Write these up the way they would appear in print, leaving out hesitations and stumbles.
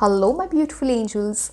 Hello my beautiful angels,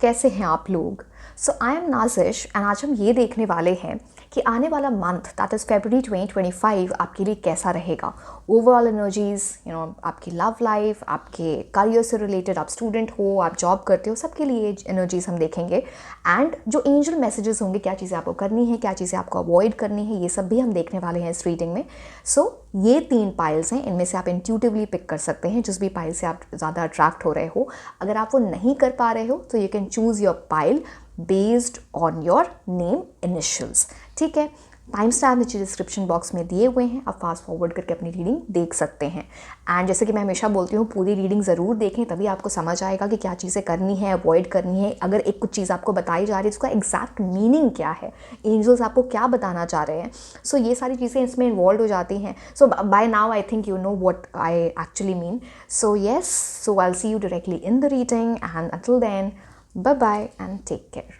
कैसे हैं आप लोग। सो आई एम नाजिश एंड आज हम ये देखने वाले हैं कि आने वाला मंथ दैट इज़ February 2025 आपके लिए कैसा रहेगा। ओवरऑल एनर्जीज़, आपकी लव लाइफ, आपके करियर से रिलेटेड, आप स्टूडेंट हो, आप जॉब करते हो, सबके लिए एनर्जीज हम देखेंगे। एंड जो एंजल मैसेजेस होंगे, क्या चीज़ें आपको करनी है, क्या चीज़ें आपको अवॉइड करनी है, ये सब भी हम देखने वाले हैं इस रीडिंग में। सो ये 3 पाइल्स हैं, इनमें से आप इंट्यूटिवली पिक कर सकते हैं जिस भी पाइल से आप ज़्यादा अट्रैक्ट हो रहे हो। अगर आप वो नहीं कर पा रहे हो तो you can choose your pile based on your name initials. ठीक है, टाइम स्टैम्प नीचे डिस्क्रिप्शन बॉक्स में दिए हुए हैं, आप फास्ट फॉरवर्ड करके अपनी रीडिंग देख सकते हैं। एंड जैसे कि मैं हमेशा बोलती हूँ, पूरी रीडिंग ज़रूर देखें, तभी आपको समझ आएगा कि क्या चीज़ें करनी है, अवॉइड करनी है। अगर एक कुछ चीज़ आपको बताई जा रही है, उसका एग्जैक्ट मीनिंग क्या है, एंजल्स आपको क्या बताना चाह रहे हैं। सो ये सारी चीज़ें इसमें इन्वॉल्व हो जाती हैं। So bye now I think you know what I actually mean. So yes, so I will see you directly in the reading and until then bye bye and take care.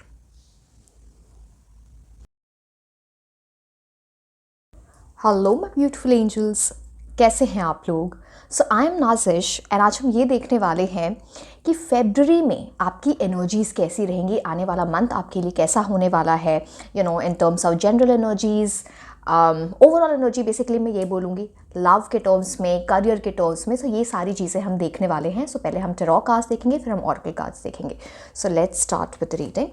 Hello my beautiful angels, कैसे हैं आप लोग। सो I am Nazish and आज हम ये देखने वाले हैं कि फेब्रुअरी में आपकी एनर्जीज़ कैसी रहेंगी, आने वाला मंथ आपके लिए कैसा होने वाला है, in terms of general energies, overall energy. Basically मैं ये बोलूँगी लव के टर्म्स में, करियर के टर्म्स में। सो ये सारी चीज़ें हम देखने वाले हैं। सो पहले हम टैरो कार्ड्स देखेंगे, फिर हम ऑरेकल कार्ड्स देखेंगे। सो let's start with reading.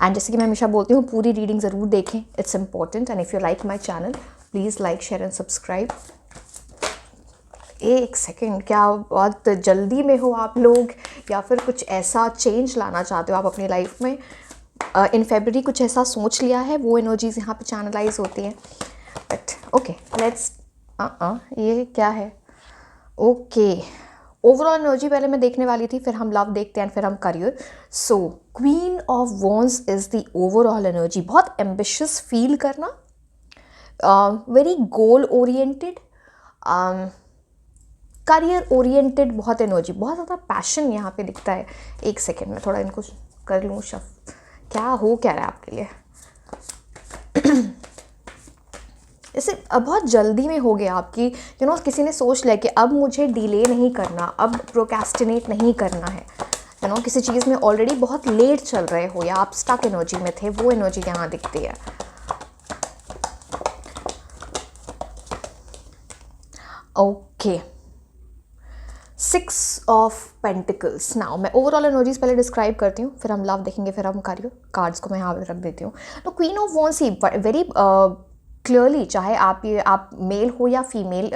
And जैसे कि मैं हमेशा बोलती हूँ, पूरी रीडिंग ज़रूर देखें, it's important. And if you like my channel, please like, share and subscribe. एक सेकेंड, क्या बहुत जल्दी में हो आप लोग, या फिर कुछ ऐसा चेंज लाना चाहते हो आप अपनी लाइफ में। इन फेब्रुअरी कुछ ऐसा सोच लिया है, वो एनर्जीज यहाँ पे चैनलाइज होती हैं। बट ओके, लेट्स ये क्या है। ओके, ओवरऑल एनर्जी पहले मैं देखने वाली थी, फिर हम लव देखते हैं, फिर हम career. So queen of wands is the overall energy. बहुत एम्बिशियस फील करना, very goal oriented, career oriented, बहुत एनर्जी, बहुत ज़्यादा पैशन यहाँ पे दिखता है। एक सेकेंड में थोड़ा इनको कर लूँ शफ, क्या हो क्या रहा है आपके लिए। इसे बहुत जल्दी में हो गया आपकी, किसी ने सोच लिया कि अब मुझे डिले नहीं करना, अब प्रोक्रेस्टिनेट नहीं करना है। किसी चीज़ में ऑलरेडी बहुत लेट चल रहे हो, या आप स्टक एनर्जी में थे, वो एनर्जी यहाँ दिखती है। Okay, 6 of pentacles. नाउ मैं ओवरऑल एनर्जीज पहले डिस्क्राइब करती हूँ, फिर हम लव देखेंगे, फिर हम करियर। कार्ड्स को मैं यहाँ पे रख देती हूँ। तो queen of wands he very clearly, चाहे आप मेल हो या फीमेल,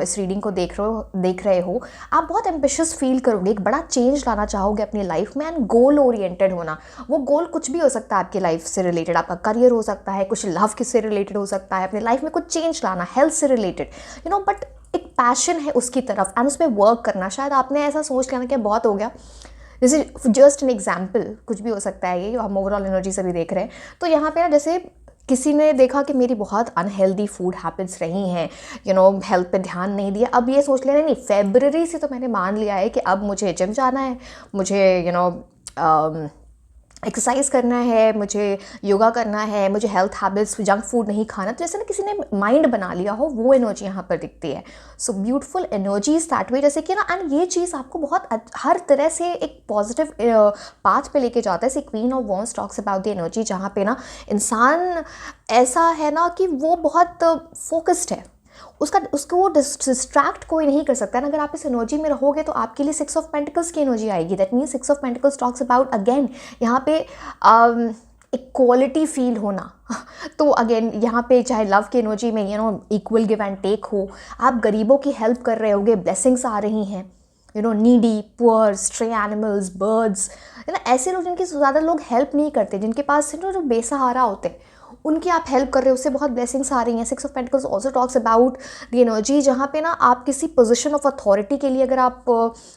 इस रीडिंग को देख रहे हो, आप बहुत एम्बिशियस फील करोगे, एक बड़ा चेंज लाना चाहोगे अपनी लाइफ में। एंड गोल ओरिएंटेड होना, वो गोल कुछ भी हो सकता है आपकी लाइफ से रिलेटेड। आपका करियर हो सकता है, कुछ लव से रिलेटेड हो सकता है, अपनी लाइफ में कुछ चेंज लाना, हेल्थ से रिलेटेड, बट एक पैशन है उसकी तरफ एंड उस पर वर्क करना। शायद आपने ऐसा सोच लेना कि बहुत हो गया, जैसे जस्ट एन एग्जाम्पल, कुछ भी हो सकता है ये, हम ओवरऑल एनर्जी से भी देख रहे हैं। तो यहाँ पे ना, जैसे किसी ने देखा कि मेरी बहुत अनहेल्दी फूड हैबिट्स रही हैं, हेल्थ पे ध्यान नहीं दिया, अब ये सोच लेना नहीं, फेब्रुअरी से तो मैंने मान लिया है कि अब मुझे जिम जाना है, मुझे एक्सरसाइज करना है, मुझे योगा करना है, मुझे हेल्थ हैबिट्स, जंक फूड नहीं खाना। तो जैसे ना किसी ने माइंड बना लिया हो, वो एनर्जी यहाँ पर दिखती है। So beautiful energies that way, जैसे कि ना, एंड ये चीज़ आपको बहुत हर तरह से एक पॉजिटिव पाथ पे लेके जाता है। जैसे queen of wands talks about the energy, जहाँ पे ना इंसान ऐसा है ना कि वो बहुत फोकस्ड है, उसको डिस्ट्रैक्ट कोई नहीं कर सकता है। अगर आप इस एनर्जी में रहोगे तो आपके लिए 6 ऑफ पेंटिकल्स की एनर्जी आएगी। That means 6 of pentacles talks about again यहाँ पे एक क्वालिटी फील होना। तो अगेन यहाँ पे चाहे लव की एनर्जी में इक्वल गिव एंड टेक हो, आप गरीबों की हेल्प कर रहे होगे, ब्लेसिंग्स आ रही हैं, needy, poor, stray animals, birds, ऐसे लोग जिनकी ज़्यादा लोग हेल्प नहीं करते, जिनके पास जो बेसहारा होते हैं, उनकी आप हेल्प कर रहे हो, उससे बहुत ब्लेसिंग्स आ रही हैं। 6 of pentacles also talks about the energy जहाँ पे ना आप किसी पोजीशन ऑफ अथॉरिटी के लिए अगर आप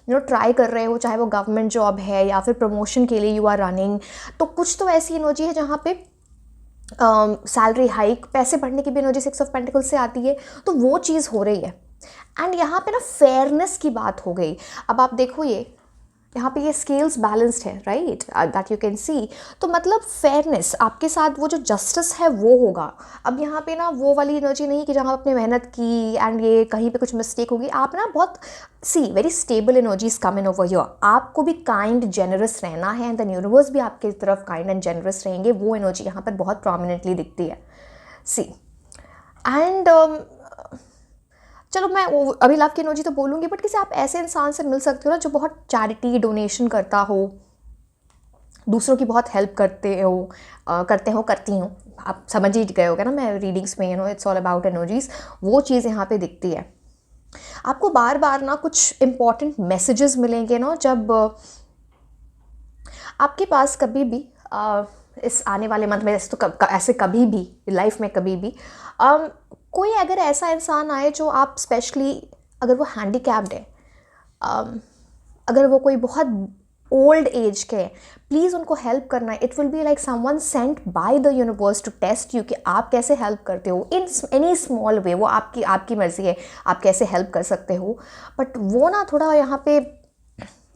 ट्राई कर रहे हो, चाहे वो गवर्नमेंट जॉब है या फिर प्रमोशन के लिए यू आर रनिंग, तो कुछ तो ऐसी एनर्जी है जहाँ पे सैलरी हाइक, पैसे बढ़ने की भी एनर्जी 6 ऑफ पेंटिकल्स से आती है। तो वो चीज़ हो रही है। एंड यहाँ पे ना फेयरनेस की बात हो गई। अब आप देखो, ये यहाँ पे ये स्केल्स बैलेंस्ड है, right, that you can see. तो मतलब फेयरनेस आपके साथ, वो जो जस्टिस है वो होगा। अब यहाँ पे ना वो वाली एनर्जी नहीं कि जहाँ आपने मेहनत की एंड ये कहीं पे कुछ मिस्टेक होगी। आप ना बहुत very stable energies come in over here. आपको भी काइंड जेनरस रहना है एंड द यूनिवर्स भी आपकी तरफ काइंड एंड जेनरस रहेंगे। वो एनर्जी यहाँ पर बहुत प्रोमिनेंटली दिखती है। सी एंड चलो मैं अभी लव की एनर्जी तो बोलूँगी, बट किसी आप ऐसे इंसान से मिल सकते हो ना जो बहुत चैरिटी डोनेशन करता हो, दूसरों की बहुत हेल्प करते हो करती हो। आप समझ ही गए होगे ना मैं रीडिंग्स में, इट्स ऑल अबाउट एनर्जीज। वो चीज़ यहाँ पे दिखती है। आपको बार बार ना कुछ इंपॉर्टेंट मैसेजेस मिलेंगे ना, जब आपके पास कभी भी इस आने वाले मंथ में, ऐसे कभी भी लाइफ में कभी भी कोई अगर ऐसा इंसान आए जो आप स्पेशली, अगर वो हैंडीकैप्ड है, अगर वो कोई बहुत ओल्ड एज के, प्लीज़ उनको हेल्प करना है। It will be like someone sent by the universe to test you कि आप कैसे हेल्प करते हो इन एनी स्मॉल वे। वो आपकी मर्ज़ी है आप कैसे हेल्प कर सकते हो, बट वो ना थोड़ा यहाँ पे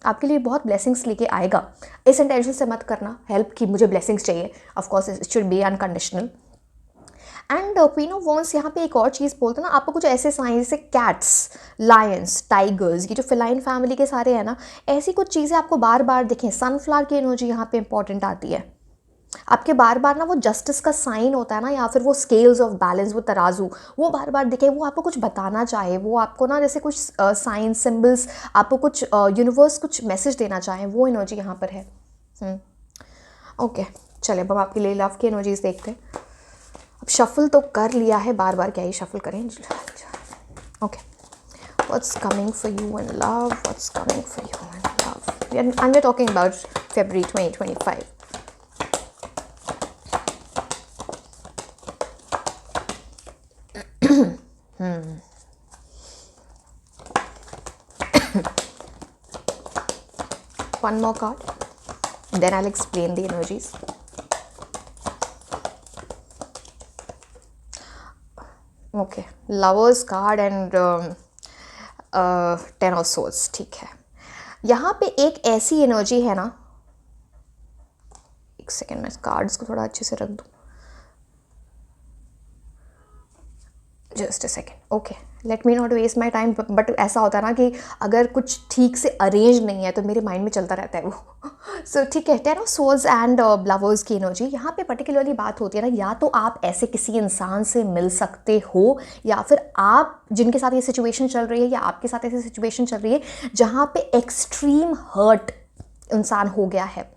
आपके लिए बहुत ब्लेसिंग्स लेके आएगा। इस इंटेंशन से मत करना हेल्प की मुझे ब्लेसिंग्स चाहिए, of course it should be unconditional. And queen of wands यहाँ पे एक और चीज़ बोलते हैं ना, आपको कुछ ऐसे साइन जैसे कैट्स, लायंस, टाइगर्स, ये जो फिलाइन फैमिली के सारे हैं ना, ऐसी कुछ चीज़ें आपको बार बार दिखें। सनफ्लावर की एनर्जी यहाँ पे इंपॉर्टेंट आती है। आपके बार बार ना वो जस्टिस का साइन होता है ना, या फिर वो स्केल्स ऑफ बैलेंस, वो तराजू, वो बार बार दिखे, वो आपको कुछ बताना चाहे, वो आपको ना जैसे कुछ साइन सिम्बल्स, आपको कुछ यूनिवर्स कुछ मैसेज देना चाहे, वो एनर्जी यहाँ पर है। ओके चले अब आपके लिए लव की एनर्जीज देखते हैं। अब शफल तो कर लिया है, बार बार क्या ही शफल करें। Okay, what's coming for you in love, what's coming for you in love, and we are talking about February 2025. One more card, then I'll explain the energies. Okay, lovers card and 10 of swords, ठीक है। यहाँ पे एक ऐसी energy है ना, एक second मैं कार्ड्स को थोड़ा अच्छे से रख दूँ, just a second. Okay, let me not waste my time. But ऐसा होता है ना कि अगर कुछ ठीक से अरेंज नहीं है तो मेरे माइंड में चलता रहता है वो। सो ठीक है, 10 ऑफ सोर्ड्स एंड लवर्स की एनर्जी यहाँ पे पर्टिकुलरली बात होती है ना, या तो आप ऐसे किसी इंसान से मिल सकते हो, या फिर आप जिनके साथ ये सिचुएशन चल रही है, या आपके साथ ऐसी सिचुएशन चल रही है जहाँ पे एक्सट्रीम हर्ट इंसान हो गया है,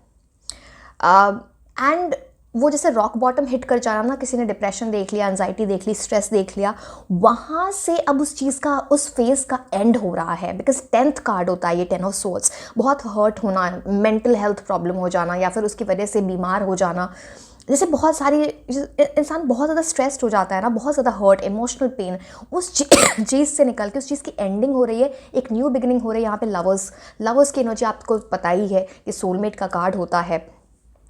एंड वो जैसे रॉक बॉटम हिट कर जाना ना, किसी ने डिप्रेशन देख लिया, एंजाइटी देख ली, स्ट्रेस देख लिया, वहाँ से अब उस चीज़ का, उस फेज़ का एंड हो रहा है। बिकॉज 10th कार्ड होता है ये 10 ऑफ सोर्ड्स। बहुत हर्ट होना, मेंटल हेल्थ प्रॉब्लम हो जाना, या फिर उसकी वजह से बीमार हो जाना, जैसे बहुत सारी इंसान बहुत ज़्यादा स्ट्रेस्ड हो जाता है ना, बहुत ज़्यादा हर्ट, इमोशनल पेन, उस चीज़ से निकल के उस चीज़ की एंडिंग हो रही है, एक न्यू बिगिनिंग हो रही है। यहाँ पे लवर्स की एनर्जी आपको पता ही है, ये सोलमेट का कार्ड होता है।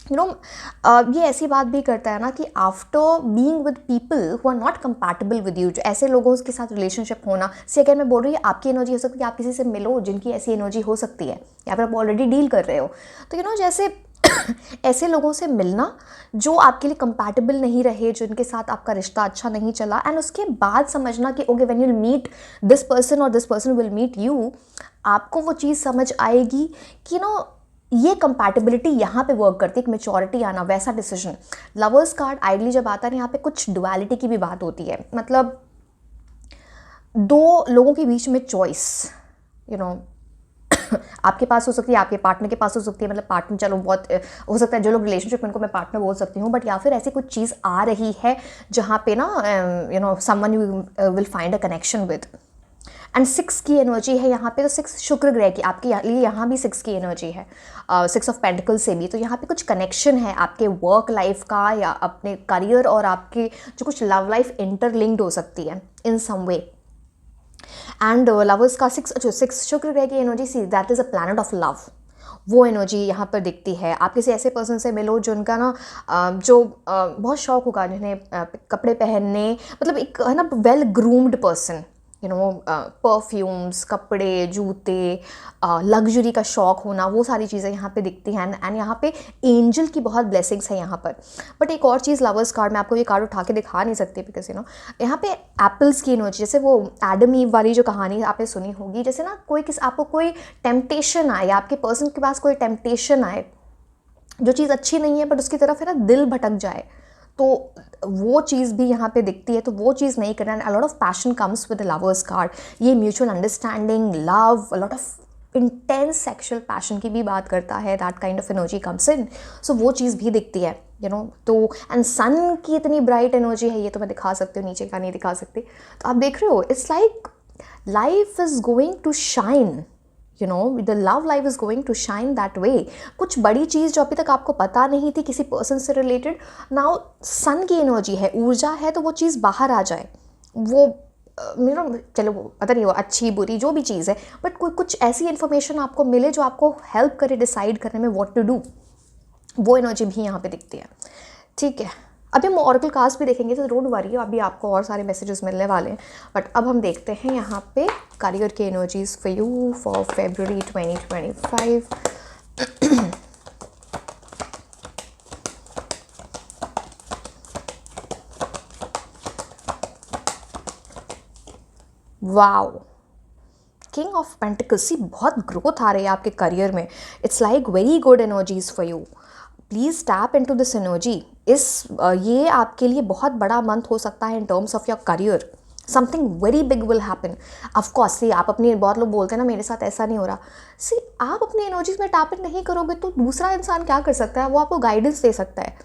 ये ऐसी बात भी करता है ना कि after being with people who are not compatible with you, जो ऐसे लोगों के साथ रिलेशनशिप होना, सेकेंड में बोल रही है आपकी एनर्जी हो सकती है, आप किसी से मिलो जिनकी ऐसी एनर्जी हो सकती है, या फिर आप ऑलरेडी डील कर रहे हो। तो जैसे ऐसे लोगों से मिलना जो आपके लिए कंपैटिबल नहीं रहे, जिनके साथ आपका रिश्ता अच्छा नहीं चला, एंड उसके बाद समझना कि okay when you meet this person और this person will meet you, आपको वो चीज़ समझ आएगी कि ये कंपैटिबिलिटी यहाँ पे वर्क करती है, एक मैच्योरिटी आना, वैसा डिसीजन। लवर्स कार्ड आइडली जब आता है यहाँ पे कुछ डुअलिटी की भी बात होती है, मतलब दो लोगों के बीच में चॉइस आपके पास हो सकती है, आपके पार्टनर के पास हो सकती है, मतलब पार्टनर, चलो बहुत हो सकता है जो लोग रिलेशनशिप में, उनको मैं पार्टनर बोल सकती हूँ, बट या फिर ऐसी कुछ चीज़ आ रही है जहाँ पे ना someone you will find a connection with. And 6 की एनर्जी है यहाँ पे, तो 6 शुक्र ग्रह की आपके लिए यहाँ भी 6 की एनर्जी है, 6 ऑफ पेंटिकल से भी। तो यहाँ पे कुछ कनेक्शन है आपके वर्क लाइफ का, या अपने करियर और आपके जो कुछ लव लाइफ इंटरलिंक्ड हो सकती है इन सम वे। एंड लवर्स का 6 शुक्र ग्रह की energy, see that is a planet of love. वो एनर्जी यहाँ पर दिखती है। आप किसी ऐसे पर्सन से मिलो जिनका ना जो बहुत शौक होगा, जिन्हें कपड़े पहनने, मतलब एक है ना वेल ग्रूम्ड पर्सन, परफ्यूम्स, कपड़े, जूते, लग्जरी का शौक होना, वो सारी चीज़ें यहाँ पे दिखती हैं। एंड यहाँ पे एंजल की बहुत ब्लेसिंग्स है यहाँ पर। बट एक और चीज़ लवर्स कार्ड, मैं आपको ये कार्ड उठा के दिखा नहीं सकती बिकॉज यहाँ पे एप्पल्स की एनर्जी, जैसे वो एडम ईव वाली जो कहानी आपने सुनी होगी, जैसे ना आपको कोई टेम्पटेशन आए, आपके पर्सन के पास कोई टेम्पटेशन आए जो चीज़ अच्छी नहीं है, बट उसकी तरफ है ना दिल भटक जाए, तो वो चीज़ भी यहाँ पे दिखती है। तो वो चीज़ नहीं करना। And a lot of passion comes with the lovers card. ये mutual understanding, love, a lot of intense sexual passion की भी बात करता है। That kind of energy comes in. So वो चीज़ भी दिखती है तो एंड सन की इतनी ब्राइट एनर्जी है, ये तो मैं दिखा सकती हूँ, नीचे का नहीं दिखा सकती। तो आप देख रहे हो, it's like life is going to shine, the love life is going to shine that way. कुछ बड़ी चीज़ जो अभी तक आपको पता नहीं थी किसी पर्सन से रिलेटेड, नाउ सन की एनर्जी है, ऊर्जा है, तो वो चीज़ बाहर आ जाए। वो चलो पता नहीं वो अच्छी बुरी जो भी चीज़ है, बट कुछ ऐसी इन्फॉर्मेशन आपको मिले जो आपको हेल्प करे डिसाइड करने में व्हाट टू डू। वो एनर्जी भी यहाँ पे दिखती है। ठीक है, अभी हम ऑरेकल कार्ड्स भी देखेंगे, तो डोंट वरी, अभी आपको और सारे मैसेजेस मिलने वाले हैं। बट अब हम देखते हैं यहाँ पे करियर की energies for you for February 2025। Wow, king of pentacles, see बहुत ग्रोथ आ रही है आपके करियर में। It's like very good energies for you. Please tap into this energy. ये आपके लिए बहुत बड़ा मंथ हो सकता है in terms of your career. Something very big will happen. Of course see आप अपनी, बहुत लोग बोलते हैं ना मेरे साथ ऐसा नहीं हो रहा। सी आप अपनी एनर्जीज में टैप इन नहीं करोगे तो दूसरा इंसान क्या कर सकता है? वो आपको गाइडेंस दे सकता है।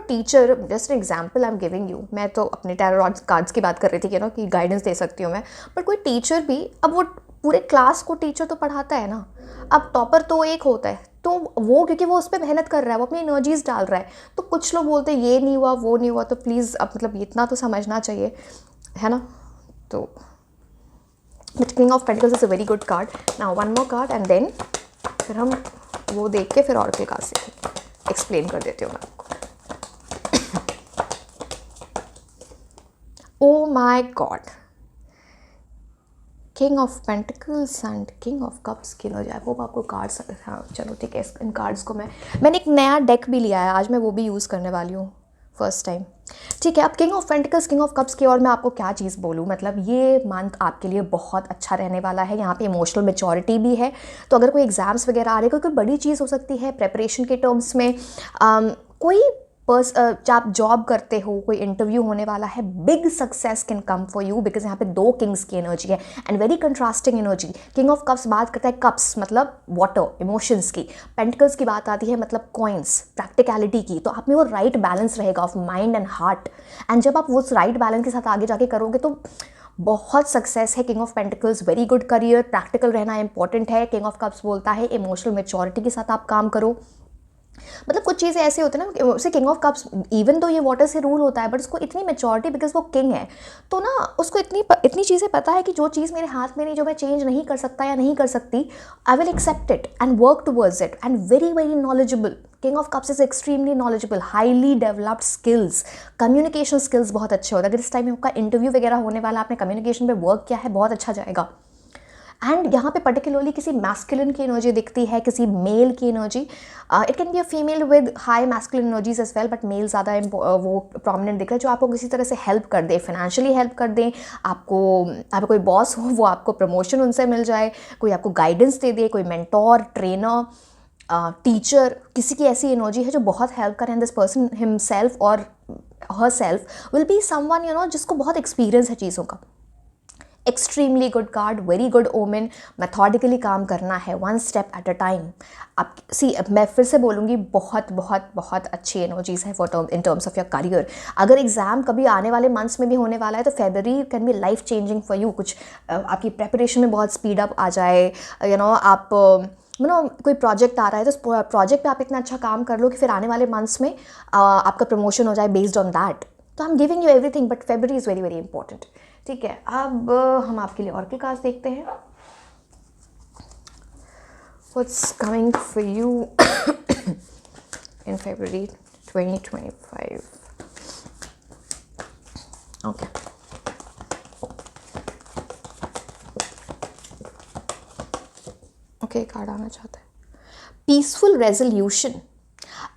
Teacher, just an example I am giving you. मैं तो अपने टैरो कार्ड्स की बात कर रही थी कि गाइडेंस दे सकती हूँ मैं, बट कोई टीचर भी, अब वो पूरे क्लास को टीचर तो पढ़ाता है ना। अब टॉपर तो एक होता है, तो वो क्योंकि वो उस पर मेहनत कर रहा है, वो अपनी एनर्जीज डाल रहा है। तो कुछ लोग बोलते हैं ये नहीं हुआ, वो नहीं हुआ, तो प्लीज़ अब इतना तो समझना चाहिए, है ना। तो but king of pentacles is a very good card. Now one more card and then फिर हम वो देख के फिर ऑरेकल कार्ड से एक्सप्लेन कर देती हूँ मैं आपको। Oh my god, king of pentacles and king of cups की हो जाए वो आपको कार्ड्स। हाँ चलो ठीक है, इन कार्ड्स को मैंने एक नया डेक भी लिया है आज, मैं वो भी यूज़ करने वाली हूँ फर्स्ट टाइम। ठीक है, अब king of pentacles, king of cups की और मैं आपको क्या चीज़ बोलूँ, ये मंथ आपके लिए बहुत अच्छा रहने वाला है। यहाँ पे इमोशनल मैच्योरिटी भी है। तो अगर कोई एग्जाम्स वगैरह आ रहे हैं, कोई बड़ी चीज़ हो सकती है प्रेपरेशन के टर्म्स में, कोई आप जॉब करते हो, कोई इंटरव्यू होने वाला है, big success can come for you because यहाँ पे 2 किंग्स की एनर्जी है and very contrasting energy. King of cups बात करता है कप्स मतलब वाटर, इमोशंस की। पेंटिकल्स की बात आती है मतलब कॉइन्स, प्रैक्टिकलिटी की। तो आप में वो राइट बैलेंस रहेगा of mind and heart. And जब आप वो राइट बैलेंस के साथ आगे जाके करोगे तो बहुत सक्सेस है। King of pentacles very good career, practical रहना इंपॉर्टेंट है। किंग ऑफ कप्स बोलता है इमोशनल मैच्योरिटी के साथ आप काम करो। कुछ चीज़ें ऐसे होते हैं ना, उसे किंग ऑफ कप्स इवन तो ये वाटर से रूल होता है, बट उसको इतनी मेच्योरिटी बिकॉज वो किंग है, तो ना उसको इतनी चीज़ें पता है कि जो चीज़ मेरे हाथ में नहीं, जो मैं चेंज नहीं कर सकता या नहीं कर सकती, I will accept it and work towards it. And very very knowledgeable. King of cups is extremely knowledgeable, highly developed skills, communication skills बहुत अच्छे होते हैं। अगर इस टाइम में आपका इंटरव्यू वगैरह होने वाला, आपने कम्युनिकेशन पे वर्क किया है, बहुत अच्छा जाएगा। एंड यहाँ पे पर्टिकुलरली किसी मैस्कुलिन की एनर्जी दिखती है, किसी मेल की एनर्जी। It can be a female with high masculine energies as well, but male ज़्यादा वो प्रोमिनेंट दिख रहा है, जो आपको किसी तरह से हेल्प कर दे, फाइनेंशियली हेल्प कर दें। आपको कोई बॉस हो, वो आपको प्रमोशन उनसे मिल जाए, कोई आपको गाइडेंस दे दे, कोई मेंटोर, ट्रेनर, टीचर, किसी की ऐसी एनर्जी है जो बहुत हेल्प करें। दिस पर्सन हिमसेल्फ और herself will be someone जिसको बहुत एक्सपीरियंस है चीज़ों का। Extremely good card, very good omen. Methodically काम करना है, 1 स्टेप एट अ टाइम। आप मैं फिर से बोलूँगी, बहुत बहुत बहुत अच्छी एनर्जीज है for in terms of your career. अगर एग्जाम कभी आने वाले मंथ्स में भी होने वाला है तो February can be life changing for you. कुछ आपकी प्रेपरेशन में बहुत स्पीड अप आ जाए, आप कोई प्रोजेक्ट आ रहा है तो प्रोजेक्ट पे आप इतना अच्छा काम कर लो कि फिर आने वाले मंथ्स में आपका प्रमोशन हो जाए बेस्ड ऑन दैट। तो I am giving you everything, but February is very very important. ठीक है, अब हम आपके लिए ऑरेकल कार्ड्स देखते हैं। What's coming for you in February 2025। Okay, okay, card आना चाहता है पीसफुल रेजोल्यूशन।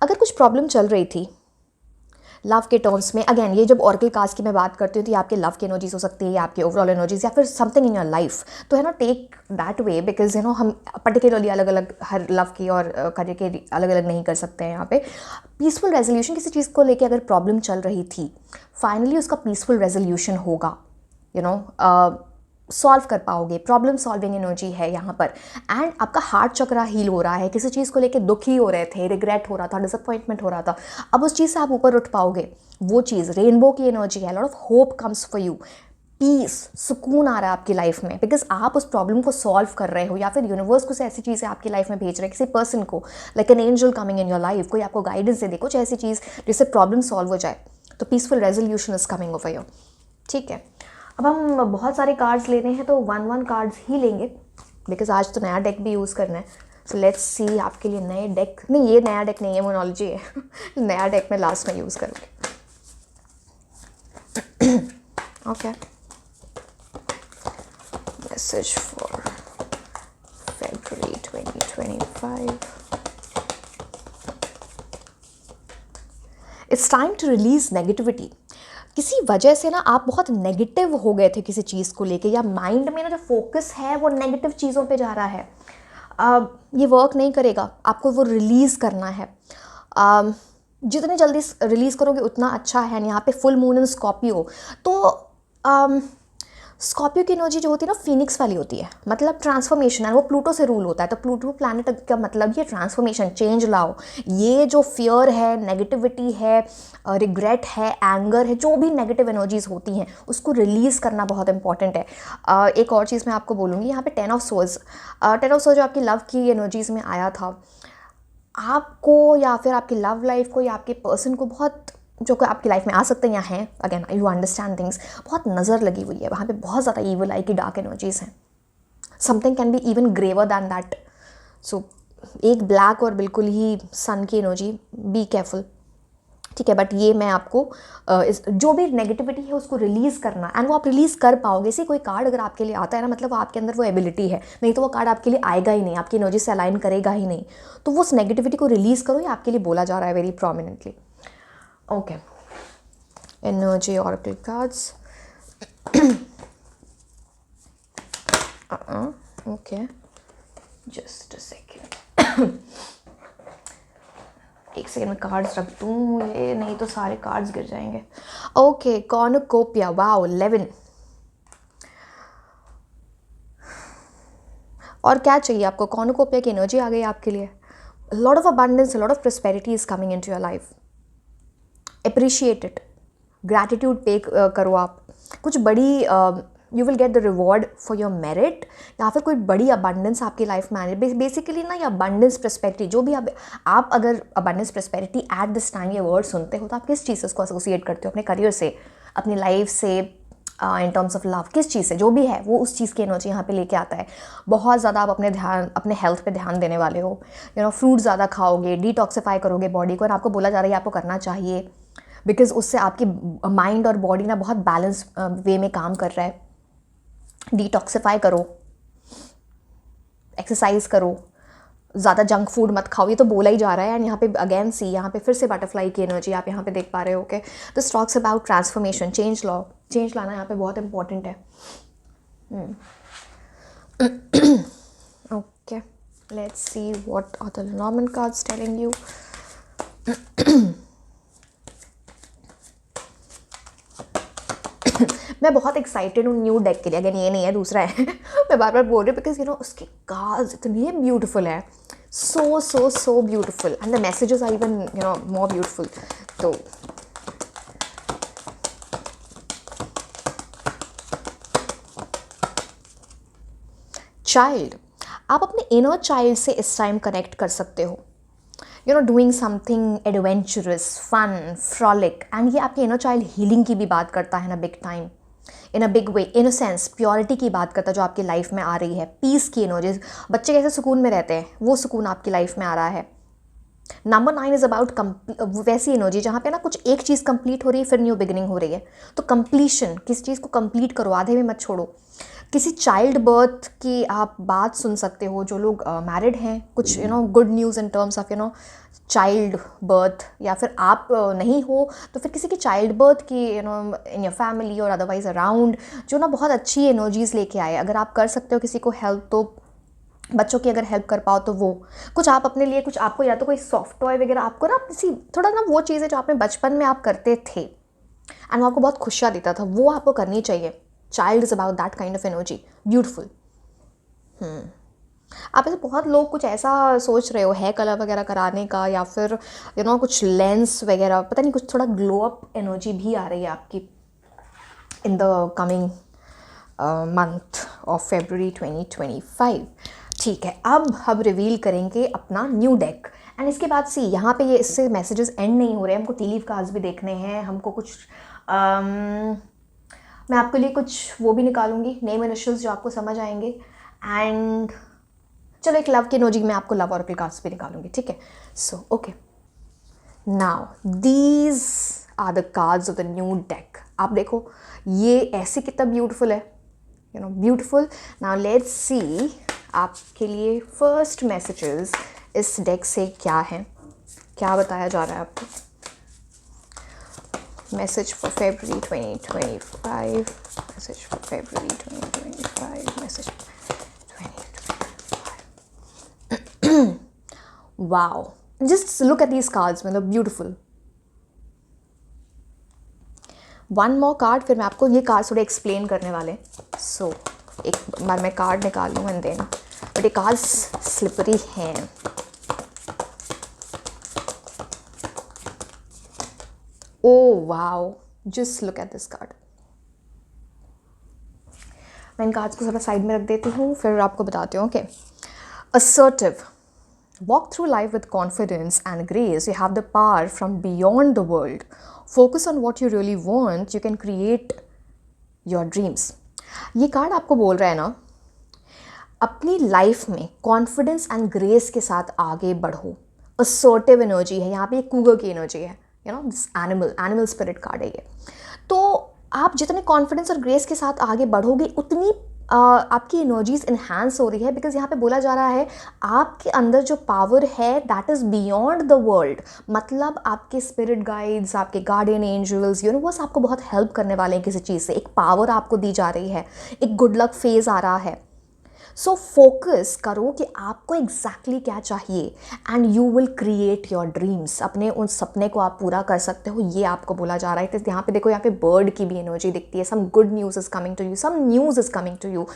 अगर कुछ प्रॉब्लम चल रही थी लव के टर्म्स में, अगेन ये जब ऑरेकल कार्ड्स की मैं बात करती हूँ तो ये आपके लव की एनर्जीज हो सकती है या आपके ओवरऑल एनर्जीज या फिर समथिंग इन योर लाइफ, तो है ना, टेक दैट वे, बिकॉज हम पर्टिकुलरली अलग अलग हर लव की और करियर के अलग अलग नहीं कर सकते हैं यहाँ पे। पीसफुल रेजोल्यूशन, किसी चीज़ को लेकर अगर प्रॉब्लम चल रही थी, फाइनली उसका पीसफुल रेजोल्यूशन होगा, सॉल्व कर पाओगे। प्रॉब्लम सॉल्विंग एनर्जी है यहाँ पर। एंड आपका हार्ट चक्रा हील हो रहा है, किसी चीज़ को लेके दुखी हो रहे थे, रिग्रेट हो रहा था, डिसअपॉइंटमेंट हो रहा था, अब उस चीज़ से आप ऊपर उठ पाओगे। वो चीज़ रेनबो की एनर्जी है, lot of hope comes for you, peace, सुकून आ रहा है आपकी लाइफ में, बिकॉज आप उस प्रॉब्लम को सॉल्व कर रहे हो या फिर यूनिवर्स कुछ ऐसी चीज़ें आपकी लाइफ में भेज रहे हैं, किसी पर्सन को, like an angel coming in your life, कोई आपको गाइडेंस दे दे कुछ ऐसी चीज़ जिससे प्रॉब्लम सॉल्व हो जाए, तो peaceful resolution is coming over you. ठीक है, अब हम बहुत सारे कार्ड्स लेने हैं तो 1 कार्ड्स ही लेंगे, बिकॉज आज तो नया डेक भी यूज़ करना है। सो लेट्स सी आपके लिए नए डेक, नहीं ये नया डेक नहीं है, मोनोलॉजी है नया डेक मैं लास्ट में यूज़ करूँगी। Okay, message for February 2025। It's time to release negativity. किसी वजह से ना आप बहुत नेगेटिव हो गए थे किसी चीज़ को लेके, या माइंड में ना जो फोकस है वो नेगेटिव चीज़ों पे जा रहा है। ये वर्क नहीं करेगा, आपको वो रिलीज़ करना है। जितने जल्दी रिलीज़ करोगे उतना अच्छा है। यहाँ पे फुल मून इन स्कॉर्पियो, तो स्कॉर्पियो की एनर्जी जो होती है ना फिनिक्स वाली होती है, मतलब ट्रांसफॉर्मेशन है, वो प्लूटो से रूल होता है, तो प्लूटो प्लैनेट का मतलब ये ट्रांसफॉर्मेशन, चेंज लाओ। ये जो फियर है, नेगेटिविटी है, रिग्रेट है, एंगर है, जो भी नेगेटिव एनर्जीज होती हैं उसको रिलीज़ करना बहुत इंपॉर्टेंट है। एक और चीज़ मैं आपको बोलूँगी, यहाँ पे 10 ऑफ सोर्ड्स जो आपकी लव की एनर्जीज में आया था, आपको या फिर आपकी लव लाइफ को या आपके पर्सन को बहुत, जो कि आपकी लाइफ में आ सकते हैं या हैं, अगेन यू अंडरस्टैंड थिंग्स, बहुत नज़र लगी हुई है वहाँ पे, बहुत ज़्यादा ईविल आई की डार्क एनर्जीज हैं। Something can be even graver than that. So एक ब्लैक और बिल्कुल ही सन की एनर्जी, बी केयरफुल। ठीक है, बट ये मैं आपको जो भी नेगेटिविटी है उसको रिलीज़ करना, एंड वो आप रिलीज़ कर पाओगे। इसी कोई कार्ड अगर आपके लिए आता है ना, मतलब आपके अंदर वो एबिलिटी है, नहीं तो वो कार्ड आपके लिए आएगा ही नहीं, आपकी एनर्जी से अलाइन करेगा ही नहीं। तो वो उस नेगेटिविटी को रिलीज़ करो, ये आपके लिए बोला जा रहा है very prominently. Okay, energy oracle cards. Okay, just a second, एक सेकेंड में कार्ड्स रख दूँ, ये नहीं तो सारे कार्ड्स गिर जाएंगे। Okay, cornucopia, wow 11। और क्या चाहिए आपको? कॉर्नुकोपिया की एनर्जी आ गई आपके लिए। Lot of abundance, lot of prosperity is coming into your life. Appreciate it, gratitude पे करो आप। कुछ बड़ी you will get the reward for your merit, या फिर कोई बड़ी अबंडेंस आपकी लाइफ में आ रही है। बेसिकली ना ये अबंडेंस प्रॉस्पेरिटी, जो भी आप अगर abundance prosperity at this time ये वर्ड सुनते हो तो आप किस चीज़ से उसको एसोसिएट करते हो? अपने करियर से, अपनी लाइफ से, इन टर्म्स ऑफ लव, किस चीज़ से? जो भी है वो उस चीज़ की एनर्जी यहाँ पे लेके आता है। बहुत ज़्यादा आप अपने हेल्थ पे ध्यान देने वाले हो। फ्रूट ज़्यादा खाओगे, डिटॉक्सिफाई करोगे बॉडी को, और आपको बोला जा रहा है आपको करना चाहिए, बिकॉज उससे आपकी माइंड और बॉडी ना बहुत बैलेंस वे में काम कर रहा है। डिटॉक्सिफाई करो, एक्सरसाइज करो, ज़्यादा जंक फूड मत खाओ, ये तो बोला ही जा रहा है। एंड यहाँ पे अगेन सी, यहाँ पे फिर से बटरफ्लाई की एनर्जी आप यहाँ पे देख पा रहे हो। Okay, this talks about transformation, change लाना यहाँ पे बहुत इंपॉर्टेंट है। Okay, let's see what are the normal cards telling you. मैं बहुत एक्साइटेड हूँ न्यू डेक के लिए। अगेन ये नहीं है, दूसरा है मैं बार बार बोल रही हूँ, बिकॉज उसके कार्ड्स इतने ब्यूटीफुल है, so beautiful, and the messages are even more beautiful. तो चाइल्ड, आप अपने इनर चाइल्ड से इस टाइम कनेक्ट कर सकते हो। Doing something adventurous, fun, frolic, and ये आपके इनर चाइल्ड हीलिंग की भी बात करता है ना, big time, in a big way. Innocence, purity की बात करता है जो आपकी लाइफ में आ रही है। पीस की एनर्जीज, बच्चे कैसे सुकून में रहते हैं, वो सुकून आपकी लाइफ में आ रहा है। नंबर 9 इज़ अबाउट वैसी एनर्जी जहाँ पे ना कुछ एक चीज़ कंप्लीट हो रही है, फिर न्यू बिगिनिंग हो रही है। तो कंप्लीशन, किस चीज़ को कंप्लीट करो, आधे में मत छोड़ो। किसी चाइल्ड बर्थ की आप बात सुन सकते हो, जो लोग मैरिड हैं, कुछ good news in terms of child birth, या फिर आप नहीं हो तो फिर किसी की चाइल्ड बर्थ की इन योर फैमिली और अदरवाइज अराउंड, जो ना बहुत अच्छी एनर्जीज़ लेके आए। अगर आप कर सकते हो किसी को हेल्प, तो बच्चों की अगर हेल्प कर पाओ तो वो कुछ आप अपने लिए, कुछ आपको, या तो कोई सॉफ्ट टॉय वगैरह आपको ना किसी थोड़ा ना वो चीज़ें जो आपने बचपन में आप करते थे एंड वो आपको बहुत खुशियाँ देता था, वो आपको करनी चाहिए। Child is about that kind of energy, beautiful. आप ऐसे बहुत लोग कुछ ऐसा सोच रहे हो हेयर कलर वगैरह कराने का, या फिर कुछ लेंस वगैरह, पता नहीं, कुछ थोड़ा ग्लो अप एनर्जी भी आ रही है आपकी in the coming month of February 2025। ठीक है, अब हम रिवील करेंगे अपना न्यू डेक। एंड इसके बाद सी यहाँ पे ये इससे मैसेजेस एंड नहीं हो रहे, हमको टी लीव कार्ड्स भी देखने हैं, हमको कुछ मैं आपके लिए कुछ वो भी निकालूंगी, नेम इनिशियल्स जो आपको समझ आएंगे। एंड चलो एक लव की इमोजी में आपको लव ऑरेकल कार्ड्स भी निकालूंगी, ठीक है। So okay, now these are the cards of the new deck. आप देखो ये ऐसे कितना ब्यूटीफुल है, ब्यूटीफुल। नाउ लेट्स सी आपके लिए फर्स्ट मैसेजेस इस डेक से क्या है, क्या बताया जा रहा है आपको। Message for February 2025, message for February 2025, message 2025। Wow, just look at these cards, मतलब ब्यूटीफुल। वन मोर कार्ड, फिर मैं आपको ये कार्ड थोड़े एक्सप्लेन करने वाले। सो एक बार मैं कार्ड निकाल लूँ एंड देन, बट ये कार्ड स्लिपरी हैं। Oh wow, just look at this card. मैं इन कार्ड्स को थोड़ा साइड में रख देती हूँ, फिर आपको बताती हूँ। Okay, assertive, walk through life with confidence and grace. You have the power from beyond the world. Focus on what you really want. You can create your dreams. ये कार्ड आपको बोल रहा है ना, अपनी लाइफ में कॉन्फिडेंस एंड ग्रेस के साथ आगे बढ़ो। असर्टिव एनर्जी है यहाँ पे, कूगर की एनर्जी है, दिस एनिमल स्पिरिट कार्ड है ये। तो आप जितने कॉन्फिडेंस और ग्रेस के साथ आगे बढ़ोगे, उतनी आपकी एनर्जीज इन्हांस हो रही है। बिकॉज यहाँ पे बोला जा रहा है आपके अंदर जो पावर है that is beyond the world. मतलब आपके स्पिरिट गाइड्स, आपके गार्डियन एंजल्स, यूनिवर्स आपको बहुत हेल्प करने वाले हैं किसी चीज़ से। एक पावर आपको दी जा रही है, एक गुड लक फेज आ रहा है। सो फोकस करो कि आपको एग्जैक्टली क्या चाहिए and you will create your dreams. अपने उन सपने को आप पूरा कर सकते हो, ये आपको बोला जा रहा है। तो यहाँ पे देखो, यहाँ पे बर्ड की भी एनर्जी दिखती है। Some good news is coming to you, some news is coming to you.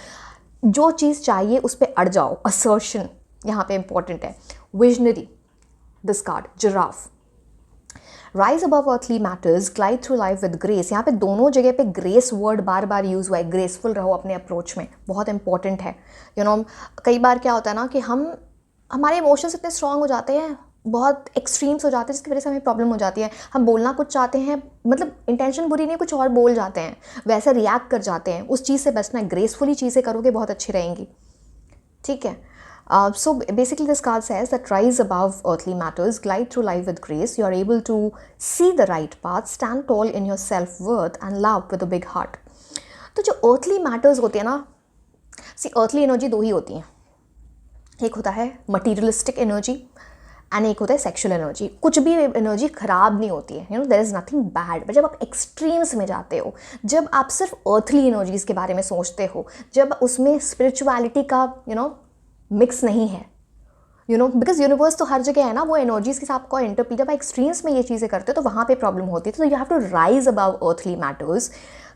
जो चीज़ चाहिए उस पर अड़ जाओ। असर्शन यहाँ पे इंपॉर्टेंट है। Visionary, this card giraffe. Rise above earthly matters, glide through life with grace. यहाँ पे दोनों जगह पे ग्रेस वर्ड बार बार यूज़ हुआ है। ग्रेसफुल रहो अपने अप्रोच में, बहुत इंपॉर्टेंट है। कई बार क्या होता है ना कि हमारे इमोशंस इतने स्ट्रांग हो जाते हैं, बहुत एक्सट्रीम्स हो जाते हैं, जिसकी वजह से हमें प्रॉब्लम हो जाती है। हम बोलना कुछ चाहते हैं, मतलब इंटेंशन बुरी नहीं, कुछ और बोल जाते हैं, वैसे रिएक्ट कर जाते हैं। उस चीज़ से बचना है, ग्रेसफुली चीज़ें करोगे बहुत अच्छी रहेंगी, ठीक है। So basically this card says that rise above earthly matters, glide through life with grace. You are able to see the right path, stand tall in your self-worth and love with a big heart. तो जो earthly matters होते हैं ना, see earthly energy दो ही होती हैं। एक होता है materialistic energy एंड एक होता है सेक्शुअल एनर्जी। कुछ भी एनर्जी खराब नहीं होती है, there is nothing bad. But जब आप एक्सट्रीम्स में जाते हो, जब आप सिर्फ अर्थली एनर्जीज़ के बारे में सोचते हो, जब उसमें स्पिरिचुअलिटी का मिक्स नहीं है, बिकॉज यूनिवर्स तो हर जगह है ना, वो एनर्जीज के साथ आपको इंटरप्रीट। जब आप एक्सट्रीम्स में ये चीज़ें करते हो तो वहाँ पे प्रॉब्लम होती है। तो you have to rise above earthly matters,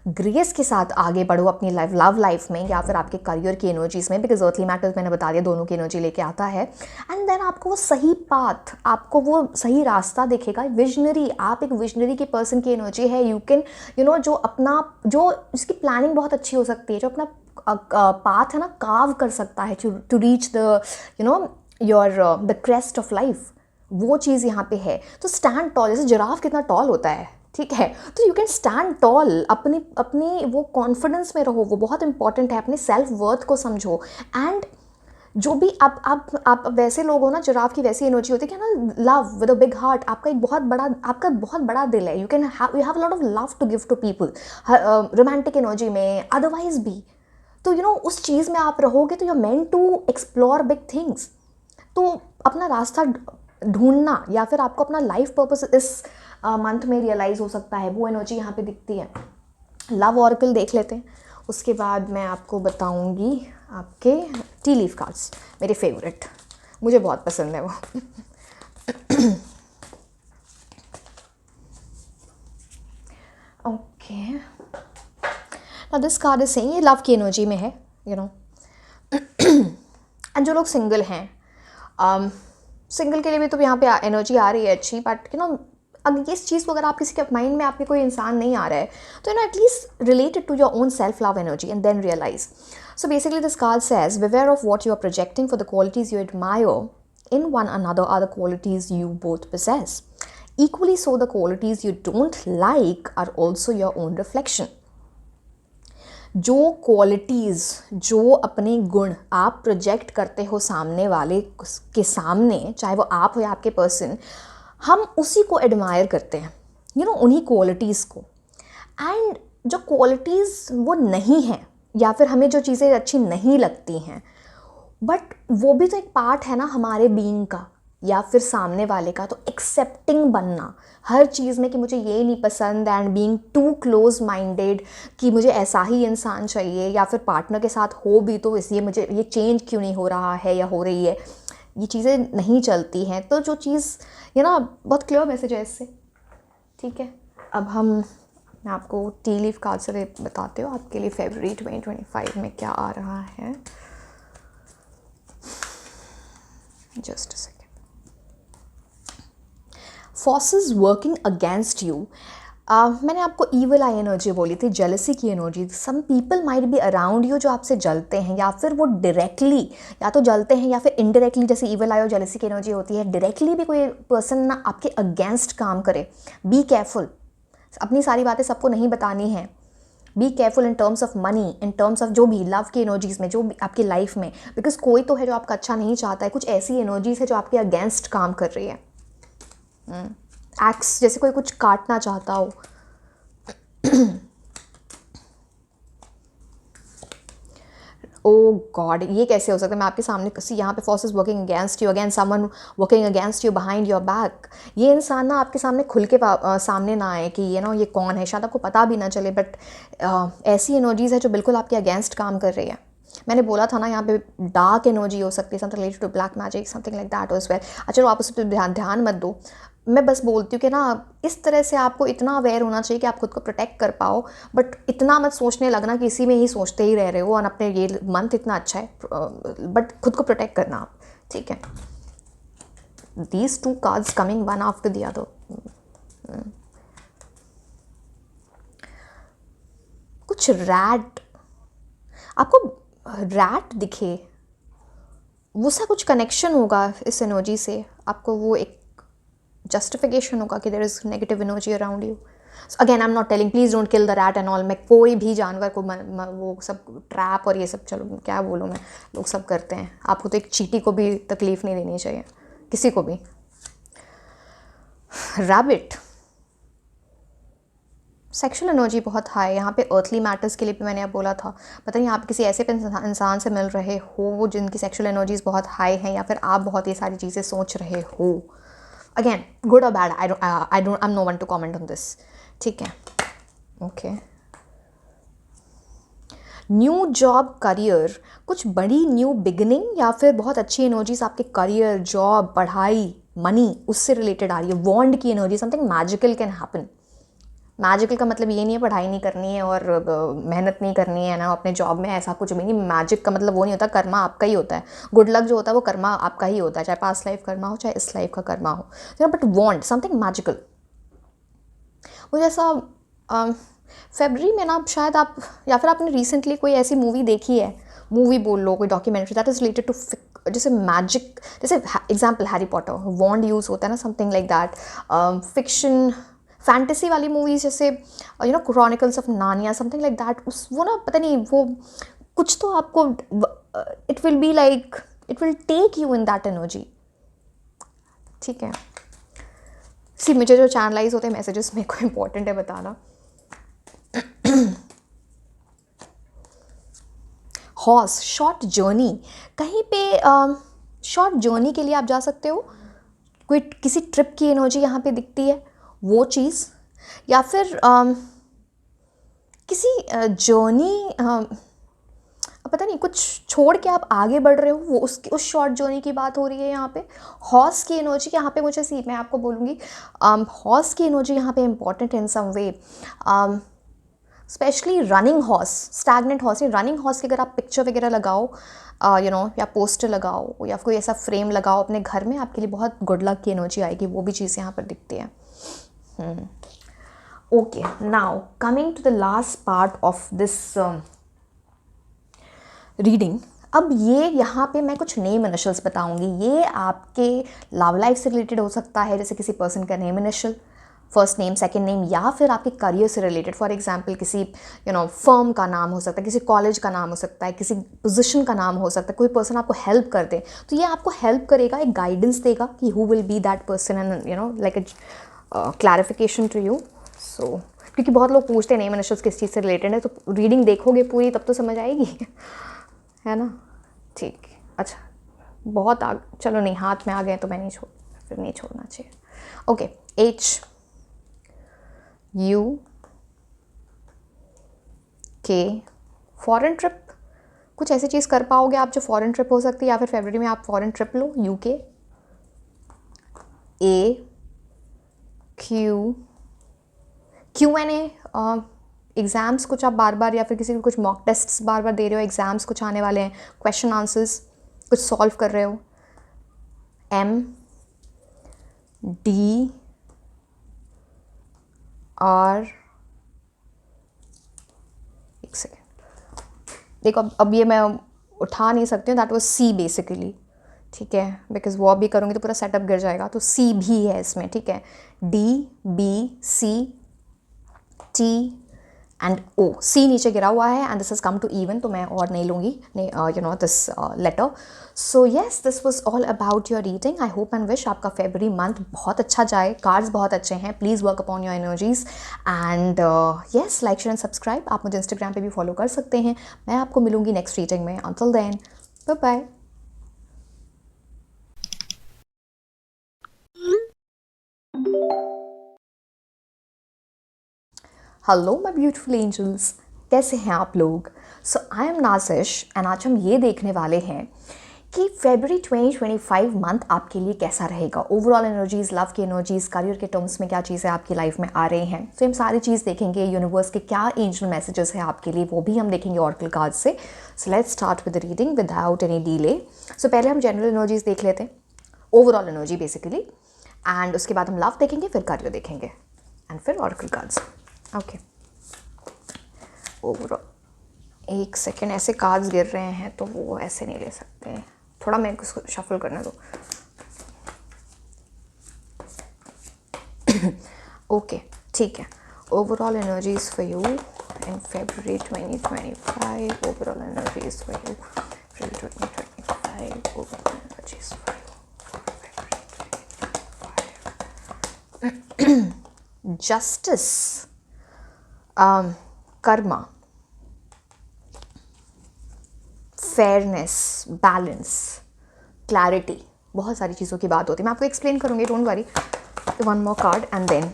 grace के साथ आगे बढ़ो अपनी लाइफ, लव लाइफ में या फिर आपके करियर की एनर्जीज में। बिकॉज अर्थली मैटर्स मैंने बता दिया दोनों की एनर्जी लेके आता है। एंड देन आपको वो सही पाथ, आपको वो सही रास्ता दिखेगा। विजनरी, आप एक विजनरी के पर्सन की एनर्जी है। यू कैन जो अपना, जो इसकी प्लानिंग बहुत अच्छी हो सकती है, जो अपना पाथ है ना कार्व कर सकता है to reach the the crest of life, वो चीज़ यहाँ पे है। तो स्टैंड टॉल, जैसे जिराफ कितना टॉल होता है, ठीक है, तो यू कैन स्टैंड टॉल। अपनी वो कॉन्फिडेंस में रहो, वो बहुत इंपॉर्टेंट है। अपने सेल्फ वर्थ को समझो। एंड जो भी आप वैसे लोग हो ना, जिराफ की वैसी एनर्जी होती है कि ना, love with a big heart. आपका बहुत बड़ा दिल है। You have lot of love to give to people, romantic energy में, अदरवाइज भी। तो उस चीज़ में आप रहोगे तो you are meant to explore big things. तो अपना रास्ता ढूंढना या फिर आपको अपना लाइफ पर्पस इस मंथ में रियलाइज़ हो सकता है, वो एनर्जी यहाँ पे दिखती है। लव ऑरेकल देख लेते हैं, उसके बाद मैं आपको बताऊंगी आपके टी लीफ कार्ड्स, मेरे फेवरेट, मुझे बहुत पसंद है वो। Okay, now this card is saying, ये लव की एनर्जी में है, एंड जो लोग सिंगल हैं, सिंगल के लिए भी तो यहाँ पे एनर्जी आ रही है अच्छी, बट अगर इस चीज़ को अगर आप किसी के माइंड में आपके कोई इंसान नहीं आ रहा है तो at least related to your own self love energy and then realise. So basically this card says beware of what you are projecting, for the qualities you admire in one another are the qualities you both possess. Equally so, the qualities you don't like are also your own reflection. जो qualities, जो अपने गुण आप project करते हो सामने वाले के सामने, चाहे वो आप हो या आपके पर्सन, हम उसी को एडमायर करते हैं, उन्हीं क्वालिटीज़ को। एंड जो क्वालिटीज़ वो नहीं हैं या फिर हमें जो चीज़ें अच्छी नहीं लगती हैं, बट वो भी तो एक पार्ट है ना हमारे बीइंग का या फिर सामने वाले का। तो एक्सेप्टिंग बनना हर चीज़ में कि मुझे ये नहीं पसंद, and being too close minded कि मुझे ऐसा ही इंसान चाहिए, या फिर पार्टनर के साथ हो भी तो इसलिए मुझे ये चेंज क्यों नहीं हो रहा है या हो रही है, ये चीज़ें नहीं चलती हैं। तो जो चीज़ बहुत क्लियर मैसेज है इससे, ठीक है। अब मैं आपको टी लीफ कार्ड से बताते हो आपके लिए फरवरी 2025 में क्या आ रहा है। Just a second. Forces working against you, मैंने आपको ईवल आई एनर्जी बोली थी, जेलसी की energy. Some people might be around you जो आपसे जलते हैं, या फिर वो डायरेक्टली या तो जलते हैं या फिर इनडायरेक्टली, जैसे ईवल आई और जेलसी की एनर्जी होती है। डायरेक्टली भी कोई पर्सन ना आपके अगेंस्ट काम करे, बी केयरफुल, अपनी सारी बातें सबको नहीं बतानी है। Be careful in terms of money, in terms of जो भी लव की एनर्जीज़ में, जो भी आपकी लाइफ में, बिकॉज कोई तो है जो आपका अच्छा नहीं चाहता है। कुछ ऐसी एनर्जीज है जो आपके अगेंस्ट काम कर रही है। एक्स, जैसे कोई कुछ काटना चाहता हो। ओह गॉड, ये कैसे हो सकता है? मैं आपके सामने यहाँ पे forces working against you, again someone working against you behind your back. ये इंसान ना आपके सामने खुल के सामने ना आए कि ये कौन है, शायद आपको पता भी ना चले, बट ऐसी एनर्जीज है जो बिल्कुल आपके अगेंस्ट काम कर रही है। मैंने बोला था ना यहाँ पे डार्क एनर्जी हो सकती है, something related to black magic, something like that as well. अच्छा चलो आप उस पर ध्यान मत दो, मैं बस बोलती हूँ कि ना इस तरह से आपको इतना अवेयर होना चाहिए कि आप खुद को प्रोटेक्ट कर पाओ, बट इतना मत सोचने लगना कि इसी में ही सोचते ही रह रहे हो और अपने ये मंथ इतना अच्छा है, बट खुद को प्रोटेक्ट करना आप, ठीक है। These two cards coming one after the other. कुछ रैट, आपको रैट दिखे, वो सा कुछ कनेक्शन होगा इस एनर्जी से, आपको वो एक जस्टिफिकेशन होगा कि there is negative energy around you. Again I am not telling please don't kill the rat and all. मैं कोई भी जानवर को वो सब ट्रैप और ये सब, चलो क्या बोलूँ मैं, लोग सब करते हैं। आपको तो एक चींटी को भी तकलीफ नहीं देनी चाहिए, किसी को भी। रैबिट, सेक्शुअल एनर्जी बहुत हाई है यहाँ पे। अर्थली मैटर्स के लिए भी मैंने अब बोला था, पता नहीं आप किसी ऐसे इंसान से मिल रहे हो जिनकी सेक्शुअल एनर्जीज बहुत हाई हैं, या फिर आप बहुत ये सारी चीज़ें सोच रहे हो। अगेन गुड और bad, I am no one to comment on this, ठीक है। ओके, न्यू जॉब, करियर, कुछ बड़ी न्यू बिगिनिंग या फिर बहुत अच्छी एनर्जीज आपके करियर, जॉब, पढ़ाई, मनी, उससे रिलेटेड आ रही है। वॉन्ड की energy, something magical can happen. Magical का मतलब ये नहीं है पढ़ाई नहीं करनी है और मेहनत नहीं करनी है ना अपने जॉब में, ऐसा कुछ भी नहीं। मैजिक का मतलब वो नहीं होता, कर्मा आपका ही होता है। गुड लक जो होता है वो कर्मा आपका ही होता है, चाहे पास्ट लाइफ कर्मा हो चाहे इस लाइफ का कर्मा हो। बट वॉन्ट समथिंग मैजिकल, वो जैसा फरवरी में ना शायद आप, या फिर आपने रिसेंटली कोई ऐसी मूवी देखी है, मूवी बोल लो, कोई documentary that is related to जैसे मैजिक, जैसे example Harry Potter, wand use होता है ना, something like that. Fiction, fantasy वाली मूवीज जैसे क्रॉनिकल्स ऑफ नानिया, समथिंग लाइक दैट। उस वो ना पता नहीं वो कुछ तो आपको, it will be like, it will take you in that energy, ठीक है। सी मुझे जो चैनलाइज होते हैं मैसेजेस मेरे को इम्पोर्टेंट है बताना। हॉर्स, शॉर्ट जर्नी, कहीं पे शॉर्ट जर्नी के लिए आप जा सकते हो, कोई किसी ट्रिप की एनर्जी यहाँ पे दिखती है वो चीज़, या फिर किसी जर्नी, पता नहीं कुछ छोड़ के आप आगे बढ़ रहे हो, वो उस शॉर्ट जर्नी की बात हो रही है यहाँ पे। हॉर्स की एनर्जी यहाँ पे मुझे मैं आपको बोलूँगी हॉर्स की एनर्जी यहाँ पे important in some way, specially running horse, stagnant horse नहीं, रनिंग हॉर्स की अगर आप पिक्चर वगैरह लगाओ या पोस्टर लगाओ या कोई ऐसा फ्रेम लगाओ अपने घर में, आपके लिए बहुत गुड लक की एनर्जी आएगी, वो भी चीज़ यहाँ पर दिखती है। Okay, now coming to the last part of this reading. अब ये यहाँ पे मैं कुछ नेम इनिशियल्स बताऊंगी, ये आपके लव लाइफ से रिलेटेड हो सकता है, जैसे किसी पर्सन का name initial, first name, second name, या फिर आपके करियर से रिलेटेड, फॉर एग्जांपल किसी फर्म का नाम हो सकता है, किसी कॉलेज का नाम हो सकता है, किसी पोजीशन का नाम हो सकता है, कोई पर्सन आपको हेल्प कर दे, तो ये आपको हेल्प करेगा, एक गाइडेंस देगा कि who will be that person and like a clarification to you. So क्योंकि बहुत लोग पूछते हैं नेम इनिशियल्स किस चीज़ से रिलेटेड है, तो रीडिंग देखोगे पूरी तब तो समझ आएगी है ना। ठीक, अच्छा बहुत चलो नहीं, हाथ में आ गए तो मैं फिर नहीं छोड़ना चाहिए। Okay, H U K, foreign trip, कुछ ऐसी चीज़ कर पाओगे आप जो फॉरेन ट्रिप हो सकती है, या फिर फरवरी में आप foreign trip low, UK। A Q&A, exams कुछ आप बार बार, या फिर किसी को कुछ मॉक टेस्ट्स बार बार दे रहे हो, एग्ज़ाम्स कुछ आने वाले हैं, क्वेश्चन आंसर्स कुछ सॉल्व कर रहे हो। M D R, एक सेकेंड देखो, अब ये मैं उठा नहीं सकती हूँ, दैट वाज C बेसिकली, ठीक है, बिकॉज वो भी करूँगी तो पूरा सेटअप गिर जाएगा, तो C भी है इसमें, ठीक है। D B C T and O, C नीचे गिरा हुआ है and this is come to even, तो मैं और नहीं लूँगी this letter. So yes, this was all about your reading. I hope and wish आपका फेब्रुअरी मंथ बहुत अच्छा जाए, कार्ड्स बहुत अच्छे हैं, please work upon your energies and yes, like share and subscribe. आप मुझे इंस्टाग्राम पे भी फॉलो कर सकते हैं। मैं आपको मिलूंगी नेक्स्ट रीडिंग में, until then bye bye. Hello my beautiful angels, कैसे हैं आप लोग। सो आई एम नाजिश एंड आज हम ये देखने वाले हैं कि फेब्रुअरी 2025 मंथ आपके लिए कैसा रहेगा। ओवरऑल एनर्जीज, लव की एनर्जीज, करियर के टर्म्स में क्या चीज़ें आपकी लाइफ में आ रही हैं, तो हम सारी चीज़ देखेंगे। यूनिवर्स के क्या एंजल मैसेजेस हैं आपके लिए, वो भी हम देखेंगे ऑरेकल कार्ड से। So let's start with the reading without any delay. So पहले हम जनरल एनर्जीज देख लेते हैं, ओवरऑल एनर्जी बेसिकली, एंड उसके बाद हम लव देखेंगे, फिर करियर देखेंगे एंड फिर ऑरेकल कार्ड्स। ओके, ओवरऑल एक सेकेंड, ऐसे कार्ड्स गिर रहे हैं तो वो ऐसे नहीं ले सकते, थोड़ा मेरे को शफल करने दो। ओके, ठीक है। Overall energies for you in February 2025, overall energies for you February 2025, overall energies for you. Justice, Karma, fairness, balance, clarity, बहुत सारी चीज़ों की बात होती है। मैं आपको एक्सप्लेन करूँगी, don't worry. One more card and then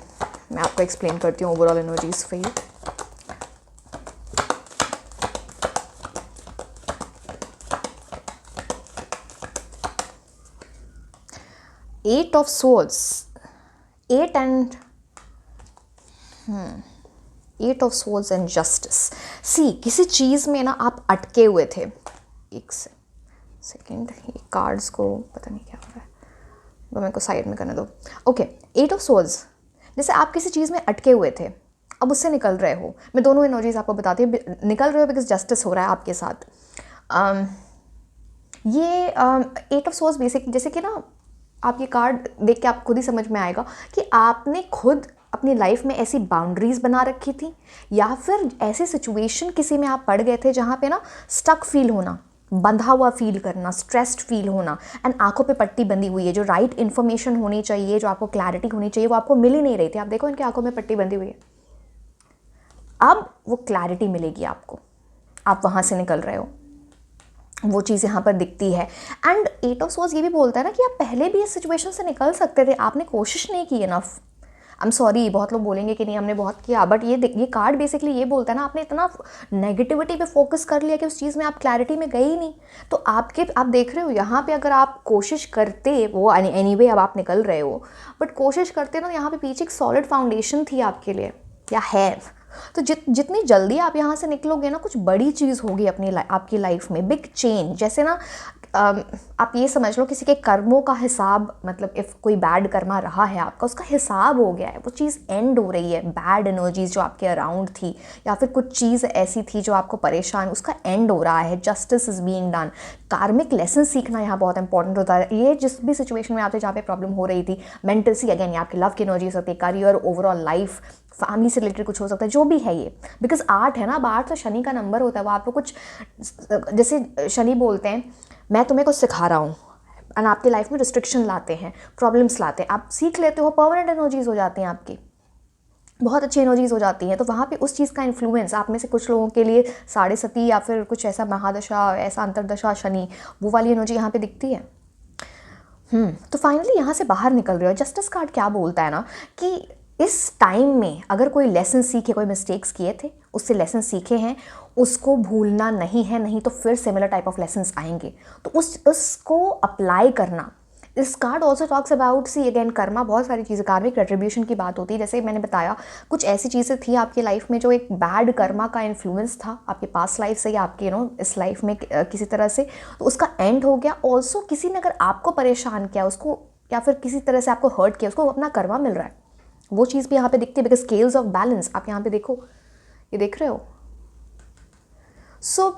मैं आपको एक्सप्लेन करती हूँ overall energies for you. Eight of swords, eight of swords and justice. See, किसी चीज़ में ना आप अटके हुए थे। एक सेकेंड, ये कार्ड्स को पता नहीं क्या हो रहा है, तो मेरे को साइड में करने दो। ओके, एट ऑफ सोर्ड्स, जैसे आप किसी चीज़ में अटके हुए थे, अब उससे निकल रहे हो। मैं दोनों एनर्जीज आपको बताती हूँ। निकल रहे हो बिकॉज जस्टिस हो रहा है आपके साथ। ये एट ऑफ सोर्ड्स बेसिक, जैसे कि ना आप ये कार्ड देख के आप खुद ही समझ में आएगा कि आपने खुद अपनी लाइफ में ऐसी बाउंड्रीज़ बना रखी थी, या फिर ऐसी सिचुएशन किसी में आप पड़ गए थे जहाँ पे ना स्टक फील होना, बंधा हुआ फील करना, स्ट्रेस्ड फील होना, एंड आंखों पे पट्टी बंधी हुई है। जो राइट इन्फॉर्मेशन होनी चाहिए, जो आपको क्लैरिटी होनी चाहिए, वो आपको मिल ही नहीं रही थी। आप देखो इनकी आंखों में पट्टी बंधी हुई है, अब वो क्लैरिटी मिलेगी आपको, आप वहाँ से निकल रहे हो। वो चीज़ यहाँ पर दिखती है। एंड एट ऑफ सोर्स ये भी बोलता है ना कि आप पहले भी इस सिचुएशन से निकल सकते थे, आपने कोशिश नहीं की इनफ। आई एम सॉरी, बहुत लोग बोलेंगे कि नहीं हमने बहुत किया, बट ये कार्ड बेसिकली ये बोलता है ना, आपने इतना नेगेटिविटी पे फोकस कर लिया कि उस चीज़ में आप क्लैरिटी में गए ही नहीं। तो आप देख रहे हो यहाँ पे, अगर आप कोशिश करते, वो एनीवे अब आप निकल रहे हो, बट कोशिश करते ना, यहाँ पे पीछे एक सॉलिड फाउंडेशन थी आपके लिए, या है। तो जितनी जल्दी आप यहाँ से निकलोगे ना, कुछ बड़ी चीज़ होगी आपकी लाइफ में, बिग चेंज। जैसे ना आप ये समझ लो, किसी के कर्मों का हिसाब, मतलब इफ़ कोई बैड कर्मा रहा है आपका, उसका हिसाब हो गया है, वो चीज़ एंड हो रही है। बैड एनर्जीज जो आपके अराउंड थी, या फिर कुछ चीज़ ऐसी थी जो आपको परेशान, उसका एंड हो रहा है। Justice is being done. कार्मिक लेसन सीखना यहाँ बहुत इंपॉर्टेंट होता है। ये जिस भी सिचुएशन में आपसे जहाँ पे प्रॉब्लम हो रही थी, मेंटल सी, अगेन ये आपकी लव की एनर्जी हो सकती है, करियर, ओवरऑल लाइफ, फैमिली से रिलेटेड कुछ हो सकता है, जो भी है ये। बिकॉज 8 है ना, अब 8 तो शनि का नंबर होता है। वो आपको कुछ, जैसे शनि बोलते हैं मैं तुम्हें कुछ सिखा रहा हूँ, एंड आपकी लाइफ में रिस्ट्रिक्शन लाते हैं, प्रॉब्लम्स लाते हैं, आप सीख लेते हो, परमानेंट एनर्जीज हो जाती हैं आपकी, बहुत अच्छी एनर्जीज हो जाती हैं। तो वहाँ पे उस चीज़ का इन्फ्लुएंस आप में से कुछ लोगों के लिए 7.5 या फिर कुछ ऐसा महादशा, ऐसा अंतरदशा शनि, वो वाली एनर्जी यहाँ पे दिखती है। तो फाइनली यहाँ से बाहर निकल रहे हो। जस्टिस कार्ड क्या बोलता है ना, कि इस टाइम में अगर कोई लेसन सीखे, कोई मिस्टेक्स किए थे, उससे लेसन सीखे हैं, उसको भूलना नहीं है, नहीं तो फिर सिमिलर टाइप ऑफ लेसन्स आएंगे, तो उसको अप्लाई करना। This card also talks about, see again, karma, बहुत सारी चीज़ें, कार्मिक रेट्रीब्यूशन की बात होती है। जैसे मैंने बताया, कुछ ऐसी चीज़ें थी आपकी लाइफ में जो एक बैड कर्मा का इन्फ्लुएंस था आपके पास्ट लाइफ से, या आपके इस लाइफ में किसी तरह से, तो उसका एंड हो गया। ऑल्सो किसी ने अगर आपको परेशान किया, उसको, या फिर किसी तरह से आपको हर्ट किया, उसको अपना कर्मा मिल रहा है। वो चीज़ भी यहाँ पे दिखती है, बिकॉज स्केल्स ऑफ बैलेंस आप यहाँ पे देखो, ये देख रहे हो। सो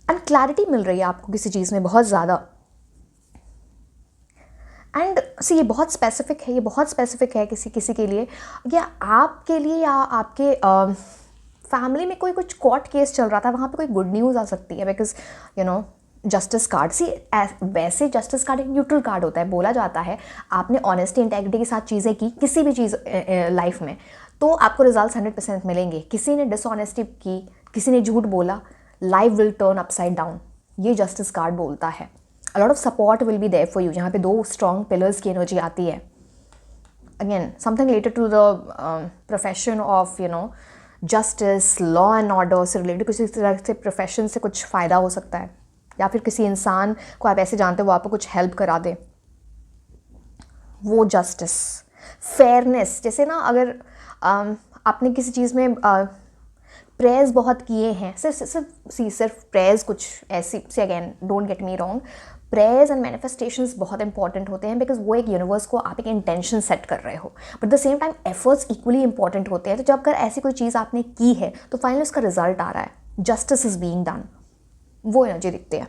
एंड क्लैरिटी मिल रही है आपको किसी चीज़ में बहुत ज़्यादा। एंड सी ये बहुत स्पेसिफिक है, ये बहुत स्पेसिफिक है किसी के लिए, या आपके लिए, या आपके फैमिली में कोई कुछ कोर्ट केस चल रहा था, वहाँ पे कोई गुड न्यूज़ आ सकती है। बिकॉज जस्टिस कार्ड, सी वैसे जस्टिस कार्ड एक न्यूट्रल कार्ड होता है। बोला जाता है आपने ऑनेस्टी, इंटेग्रिटी के साथ चीज़ें की किसी भी चीज़ लाइफ में, तो आपको रिजल्ट्स 100% मिलेंगे। किसी ने डिसऑनेस्टी की, किसी ने झूठ बोला, life will turn upside down, ये जस्टिस कार्ड बोलता है। A lot of support will be there for you. यहाँ पे 2 स्ट्रॉन्ग पिलर्स की एनर्जी आती है। Again something related to the profession of justice, law and order से रिलेटेड किसी तरह से प्रोफेशन से कुछ फ़ायदा हो सकता है, या फिर किसी इंसान को आप ऐसे जानते हो वो आपको कुछ हेल्प करा दे, वो जस्टिस। फेयरनेस, जैसे ना अगर आपने किसी चीज़ में प्रेयर्स बहुत किए हैं, सिर्फ प्रेयर्स, कुछ ऐसी से, again don't get me wrong, prayers and manifestations बहुत इंपॉर्टेंट होते हैं, बिकॉज वो एक यूनिवर्स को आप एक इंटेंशन सेट कर रहे हो, but the same time efforts equally important होते हैं। तो जब अगर ऐसी कोई चीज़ आपने की है, तो फाइनली उसका रिजल्ट आ रहा है, जस्टिस इज बीइंग डन, वो एनर्जी दिखती है।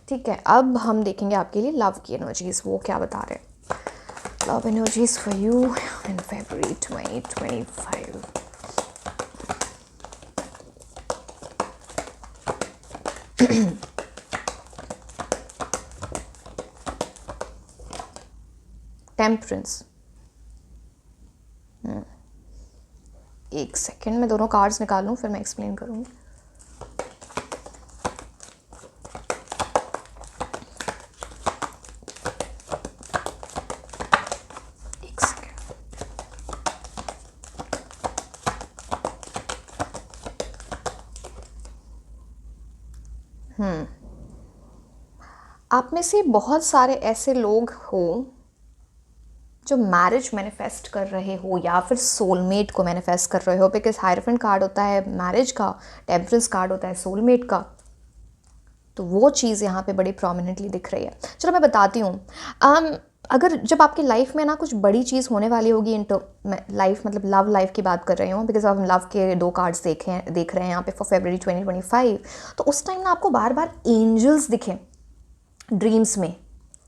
ठीक है, अब हम देखेंगे आपके लिए लव की एनर्जीज, वो क्या बता रहे हैं। Love energies for you in February 2025। Temperance. एक सेकेंड, मैं दोनों कार्ड्स निकालूं, फिर मैं एक्सप्लेन करूंगी। एक सेकेंड। आप में से बहुत सारे ऐसे लोग हो जो मैरिज मैनिफेस्ट कर रहे हो, या फिर सोलमेट को मैनिफेस्ट कर रहे हो, बिकॉज हायरफेंट कार्ड होता है मैरिज का, टेम्परेंस कार्ड होता है सोलमेट का। तो वो चीज़ यहाँ पे बड़ी प्रोमिनेंटली दिख रही है। चलो मैं बताती हूँ। अगर जब आपकी लाइफ में ना कुछ बड़ी चीज़ होने वाली होगी, इंटो लाइफ मतलब लव लाइफ की बात कर रही हूँ, बिकॉज अब हम लव के 2 कार्ड्स देख रहे हैं यहाँ पे फॉर February 2025। तो उस टाइम ना आपको बार बार एंजल्स दिखे ड्रीम्स में,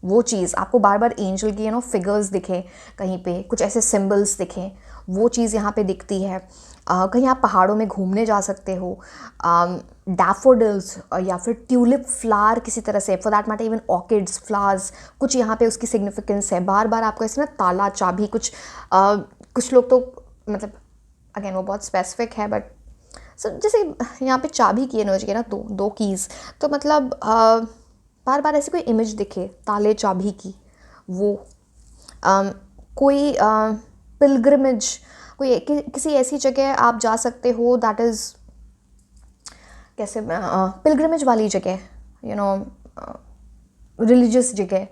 वो चीज़ आपको बार बार एंजल की फिगर्स दिखे, कहीं पे कुछ ऐसे सिंबल्स दिखें, वो चीज़ यहाँ पे दिखती है। कहीं आप पहाड़ों में घूमने जा सकते हो, डैफोडिल्स या फिर ट्यूलिप फ्लावर किसी तरह से, for that matter even orchids flowers, कुछ यहाँ पे उसकी सिग्निफिकेंस है। बार बार आपको ऐसे ना ताला चाबी कुछ लोग तो मतलब अगेन वो बहुत स्पेसिफिक है, बट सो जैसे यहाँ पे चाबी की एनर्जी है ना, दो दो कीज़, तो मतलब बार बार ऐसे कोई इमेज दिखे ताले चाबी की, वो कोई पिलग्रिमेज, कोई किसी ऐसी जगह आप जा सकते हो दैट इज़ कैसे पिलग्रिमेज वाली जगह, यू नो रिलीजियस जगह,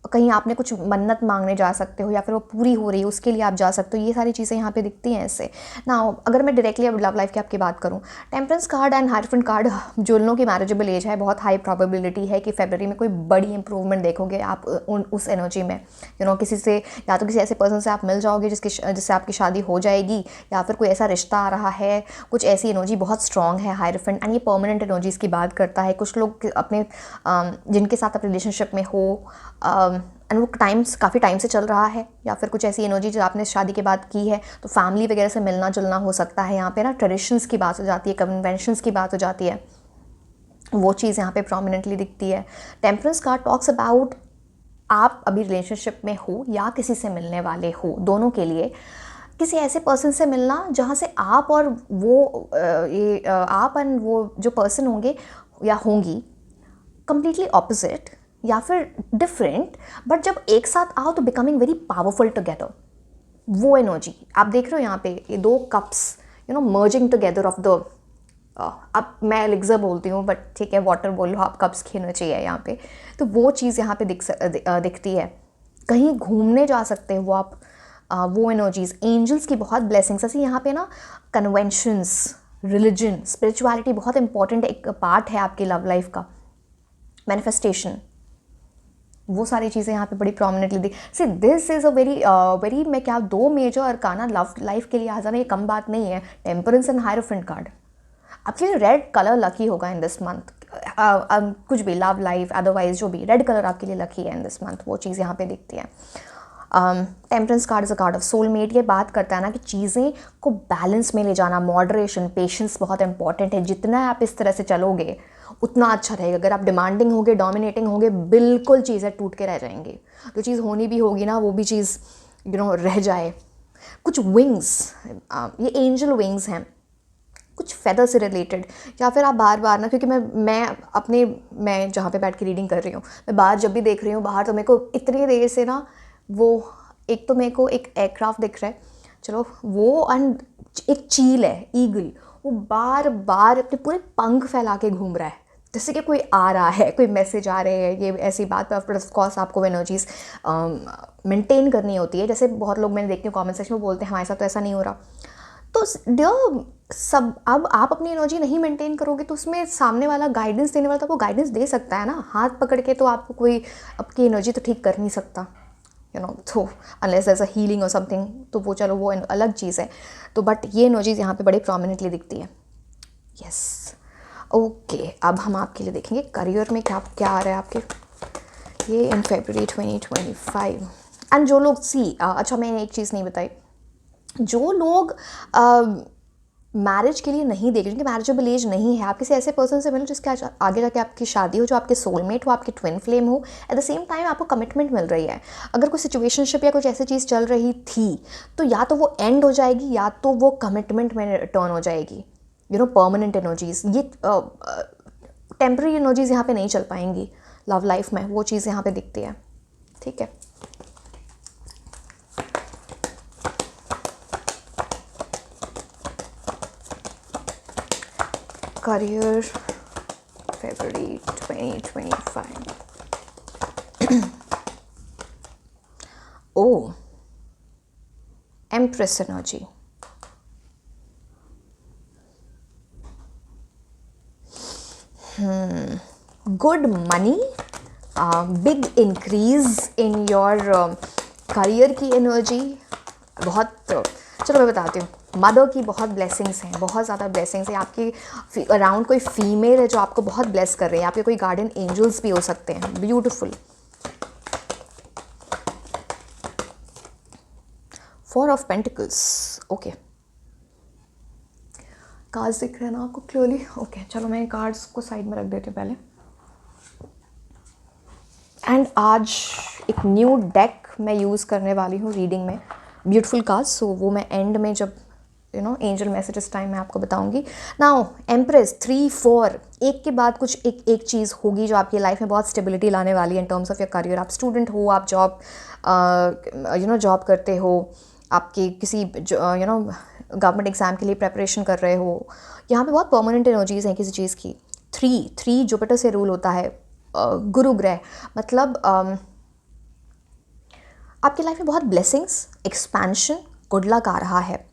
कहीं आपने कुछ मन्नत मांगने जा सकते हो या फिर वो पूरी हो रही है उसके लिए आप जा सकते हो। ये सारी चीज़ें यहाँ पे दिखती हैं इससे ना। अगर मैं डायरेक्टली अब लव लाइफ की आपकी बात करूँ, टेम्परेंस कार्ड एंड हाइरोफेंट कार्ड, जो लोगों की मैरिजेबल एज है, बहुत हाई प्रोबेबिलिटी है कि फरवरी में कोई बड़ी इंप्रूवमेंट देखोगे आप उस एनर्जी में। किसी से, या तो किसी ऐसे पर्सन से आप मिल जाओगे जिससे आपकी शादी हो जाएगी, या फिर कोई ऐसा रिश्ता आ रहा है, कुछ ऐसी एनर्जी बहुत स्ट्रॉन्ग है हाइरोफेंट। एंड ये परमानेंट एनर्जीज़ की बात करता है। कुछ लोग अपने जिनके साथ आप रिलेशनशिप में हो एंड वो काफ़ी टाइम से चल रहा है, या फिर कुछ ऐसी एनर्जी जो आपने शादी के बाद की है, तो फैमिली वगैरह से मिलना जुलना हो सकता है। यहाँ पे ना ट्रेडिशंस की बात हो जाती है, कन्वेंशंस की बात हो जाती है, वो चीज़ यहाँ पे प्रोमिनेंटली दिखती है। टेम्परेंस कार्ड टॉक्स अबाउट आप अभी रिलेशनशिप में हो या किसी से मिलने वाले हो, दोनों के लिए किसी ऐसे पर्सन से मिलना जहाँ से आप और वो आप एंड वो जो पर्सन होंगे या होंगी कंप्लीटली ऑपोजिट या फिर डिफरेंट, बट जब एक साथ आओ तो बिकमिंग वेरी पावरफुल टुगेदर। वो एनर्जी आप देख रहे हो यहाँ पे, ये दो cups merging together of the, अब मैं एलिक्सर बोलती हूँ बट ठीक है, वाटर बोल लो आप, कप्स की एनर्जी है यहाँ पे। तो वो चीज़ यहाँ पे दिखती है। कहीं घूमने जा सकते हो आप, वो एनर्जीज, एंजल्स की बहुत ब्लेसिंग्स। ऐसे यहाँ पे ना कन्वेंशंस, रिलीजन, स्पिरिचुअलिटी बहुत इंपॉर्टेंट एक पार्ट है आपकी लव लाइफ का। मैनिफेस्टेशन, वो सारी चीज़ें यहाँ पे बड़ी प्रोमिनेंटली दिख। See this is a very मैं क्या, दो मेजर अरकाना लव लाइफ के लिए आ जाना ये कम बात नहीं है। टेम्परेंस एंड हाइरोफेंट कार्ड, आपके लिए रेड कलर लकी होगा इन दिस मंथ। कुछ भी लव लाइफ अदरवाइज जो भी, रेड कलर आपके लिए लकी है इन दिस मंथ, वो चीज़ यहाँ पे दिखती है। Temperance card is a card of soulmate. ये बात करता है ना कि चीज़ें को बैलेंस में ले जाना, मॉडरेशन, पेशेंस बहुत इंपॉर्टेंट है। जितना आप इस तरह से चलोगे उतना अच्छा रहेगा। अगर आप डिमांडिंग होगे, डोमिनेटिंग होगे, बिल्कुल चीज़ें टूट के रह जाएंगी। जो चीज़ होनी भी होगी ना, वो भी चीज़ रह जाए। कुछ विंग्स, ये एंजल विंग्स हैं, कुछ फेदर से रिलेटेड, या फिर आप बार बार ना, क्योंकि मैं जहाँ पे बैठ के रीडिंग कर रही हूँ, मैं बाहर जब भी देख रही हूँ बाहर, तो मेरे को इतनी देर से ना वो एक तो मेरे को एक एयरक्राफ्ट दिख रहा है, चलो वो, एंड एक चील है, ईगल, वो बार बार अपने पूरे पंख फैला के घूम रहा है, जैसे कि कोई आ रहा है, कोई मैसेज आ रहे हैं। ये ऐसी बात पर ऑफ कोर्स आपको एनर्जीज मेंटेन करनी होती है। जैसे बहुत लोग मैंने देखती हूँ कमेंट सेक्शन में बोलते हैं हमारे साथ तो ऐसा नहीं हो रहा, तो सब अब आप अपनी एनर्जी नहीं मेंटेन करोगे तो उसमें सामने वाला गाइडेंस देने वाला तो आपको गाइडेंस दे सकता है ना, हाथ पकड़ के तो आपको कोई आपकी एनर्जी तो ठीक कर नहीं सकता, तो अनलेस एज अ हीलिंग और समथिंग, तो वो चलो वो अलग चीज़ है। तो बट ये एनर्जीज यहाँ पे बड़े प्रोमिनेंटली दिखती है। यस, ओके, अब हम आपके लिए देखेंगे करियर में क्या क्या आ रहा है आपके ये इन February 2025। एंड जो लोग अच्छा मैंने एक चीज़ नहीं बताई, जो लोग मैरिज के लिए नहीं देख रहे, जिनकी मैरिजेबल एज नहीं है, आप किसी ऐसे पर्सन से मिलो जिसके आगे जाके आपकी शादी हो, जो आपके सोलमेट हो, आपके ट्विन फ्लेम हो, एट द सेम टाइम आपको कमिटमेंट मिल रही है। अगर कोई सिचुएशनशिप या कुछ ऐसी चीज़ चल रही थी तो या तो वो एंड हो जाएगी या तो वो कमिटमेंट में टर्न हो जाएगी। परमानेंट एनर्जीज, ये टेम्पररी एनर्जीज यहाँ पे नहीं चल पाएंगी लव लाइफ में, वो चीज़ यहाँ पे दिखती है। ठीक है, career February 2025। Oh, Empress energy. Good money, big increase in your career की एनर्जी बहुत, चलो मैं बताती हूँ। मदर की बहुत ब्लेसिंग्स हैं, बहुत ज़्यादा ब्लेसिंग्स हैं आपकी अराउंड। कोई फीमेल है जो आपको बहुत ब्लेस कर रही है, आपके कोई गार्डियन एंजल्स भी हो सकते हैं। Beautiful. 4 of pentacles, okay, cards दिख रहे हैं ना आपको क्लियरली? ओके, चलो मैं कार्ड्स को साइड में रख देती हूँ पहले। एंड आज एक न्यू डेक मैं यूज़ करने वाली हूँ रीडिंग में, ब्यूटीफुल कार्ड्स। सो वो मैं एंड में जब एंजल मैसेजेस टाइम मैं आपको बताऊंगी। नाउ एम्प्रेस 3-4, एक के बाद कुछ एक चीज़ होगी जो आपकी लाइफ में बहुत स्टेबिलिटी लाने वाली है in terms of your career. आप स्टूडेंट हो, आप जॉब करते हो, आपके किसी गवर्नमेंट एग्ज़ाम के लिए प्रेपरेशन कर रहे हो, यहाँ पे बहुत परमानेंट एनर्जीज हैं किसी चीज़ की। 3 जुपिटर से रूल होता है, गुरु ग्रह, मतलब आपकी लाइफ में बहुत ब्लेसिंग्स, एक्सपेंशन, गुड लक आ रहा है।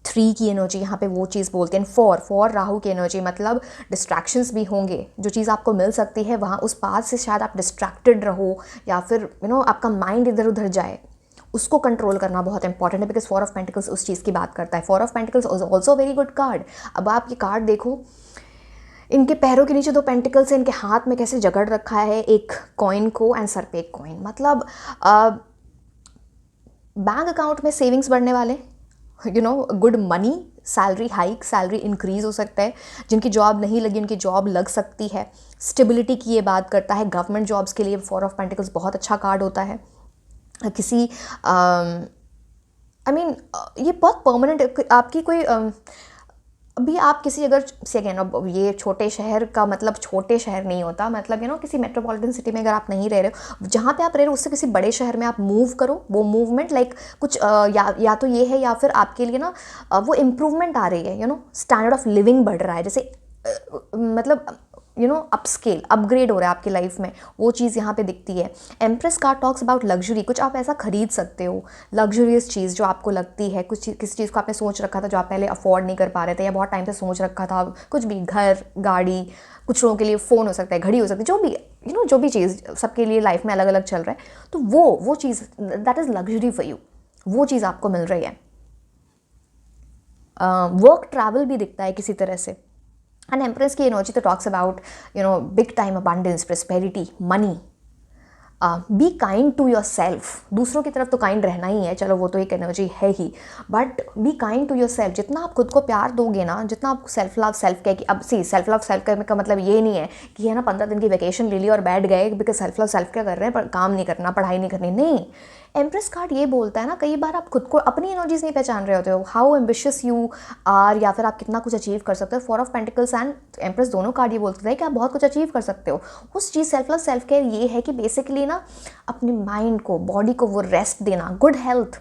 3 की एनर्जी यहाँ पे वो चीज़ बोलते हैं। 4 राहु की एनर्जी, मतलब डिस्ट्रैक्शंस भी होंगे, जो चीज़ आपको मिल सकती है वहाँ उस पाथ से शायद आप डिस्ट्रैक्टेड रहो या फिर आपका माइंड इधर उधर जाए, उसको कंट्रोल करना बहुत इंपॉर्टेंट है, बिकॉज 4 ऑफ पेंटिकल्स उस चीज़ की बात करता है। 4 of pentacles is also very good card. अब आप ये कार्ड देखो, इनके पैरों के नीचे 2 पेंटिकल्स है, इनके हाथ में कैसे जकड़ रखा है एक कॉइन को, एंड सर पे एक कॉइन, मतलब बैंक अकाउंट में सेविंग्स बढ़ने वाले, good money, salary hike, salary increase हो सकता है। जिनकी जॉब नहीं लगी उनकी जॉब लग सकती है। स्टेबिलिटी की ये बात करता है। गवर्नमेंट जॉब्स के लिए 4 ऑफ पेंटिकल्स बहुत अच्छा कार्ड होता है। किसी ये बहुत परमानेंट आपकी कोई अभी आप किसी अगर से अगेन, अब ये छोटे शहर का मतलब छोटे शहर नहीं होता, मतलब किसी मेट्रोपॉलिटन सिटी में अगर आप नहीं रह रहे हो, जहाँ पे आप रह रहे हो उससे किसी बड़े शहर में आप मूव करो, वो मूवमेंट लाइक कुछ या तो ये है, या फिर आपके लिए ना वो इम्प्रूवमेंट आ रही है, स्टैंडर्ड ऑफ लिविंग बढ़ रहा है, जैसे मतलब अपस्केल, अपग्रेड हो रहा है आपकी लाइफ में, वो चीज़ यहाँ पे दिखती है। Empress card talks about luxury, कुछ आप ऐसा खरीद सकते हो, लग्जरियस चीज़ जो आपको लगती है, किसी चीज़ को आपने सोच रखा था जो आप पहले अफोर्ड नहीं कर पा रहे थे, या बहुत टाइम से सोच रखा था, कुछ भी, घर, गाड़ी, कुछ लोगों के लिए फ़ोन हो सकता है, घड़ी हो सकती है, जो भी जो भी चीज़ सबके लिए लाइफ में अलग अलग चल रहा है, तो वो चीज़ that is luxury for you, वो चीज़ आपको मिल रही है। वर्क ट्रैवल भी दिखता है किसी तरह से। एंड एम्प्रेस की एनर्जी तो talks about big time abundance, prosperity, money. Be kind to yourself, दूसरों की तरफ तो काइंड रहना ही है, चलो वो तो एक एनर्जी है ही, but be kind to yourself. जितना आप खुद को प्यार दोगे ना, जितना आप सेल्फ लव सेल्फ केयर की, अब सेल्फ लव सेल्फ केयर का मतलब ये नहीं है कि 15 दिन की वैकेशन ले ली और बैठ गए because self love self care कर रहे हैं पर काम नहीं करना, पढ़ाई नहीं करनी, नहीं। एम्प्रेस कार्ड ये बोलता है ना, कई बार आप खुद को अपनी एनर्जीज नहीं पहचान रहे होते हो, हाउ एम्बिशियस यू आर, या फिर आप कितना कुछ अचीव कर सकते हो। 4 ऑफ पेंटिकल्स एंड एम्प्रेस दोनों कार्ड ये बोलते हैं कि आप बहुत कुछ अचीव कर सकते हो। उस चीज़ सेल्फ लव सेल्फ केयर ये है कि बेसिकली ना अपने माइंड को, बॉडी को वो रेस्ट देना, good health.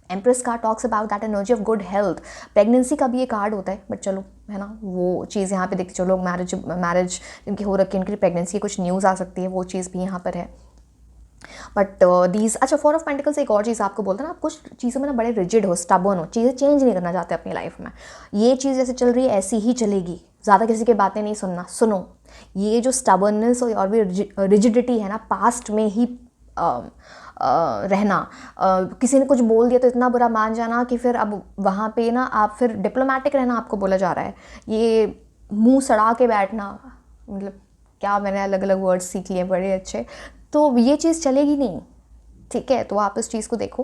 Empress card talks about that energy of good health. Pregnancy का भी ये कार्ड होता है, बट चलो है ना, वो चीज़ यहाँ पे देखते, चलो मैरिज जिनकी हो रखी है उनकी प्रेगनेंसी की कुछ न्यूज़ आ सकती है, वो चीज़ भी यहाँ पर है। बट दीज, अच्छा 4 ऑफ पेंटिकल्स एक और चीज़ आपको बोलता है ना, आप कुछ चीज़ों में ना बड़े रिजिड हो, स्टबर्न हो, चीज़ें चेंज नहीं करना चाहते अपनी लाइफ में। ये चीज़ जैसे चल रही है ऐसी ही चलेगी, ज़्यादा किसी की बातें नहीं सुनना, सुनो। ये जो स्टबर्ननेस और भी रिजिडिटी है ना, पास्ट में ही रहना, किसी ने कुछ बोल दिया तो इतना बुरा मान जाना कि फिर अब वहाँ पे ना आप फिर डिप्लोमेटिक रहना आपको बोला जा रहा है, ये मुंह सड़ा के बैठना, मतलब क्या मैंने अलग अलग वर्ड्स सीख लिए बड़े अच्छे, तो ये चीज़ चलेगी नहीं, ठीक है। तो आप इस चीज़ को देखो।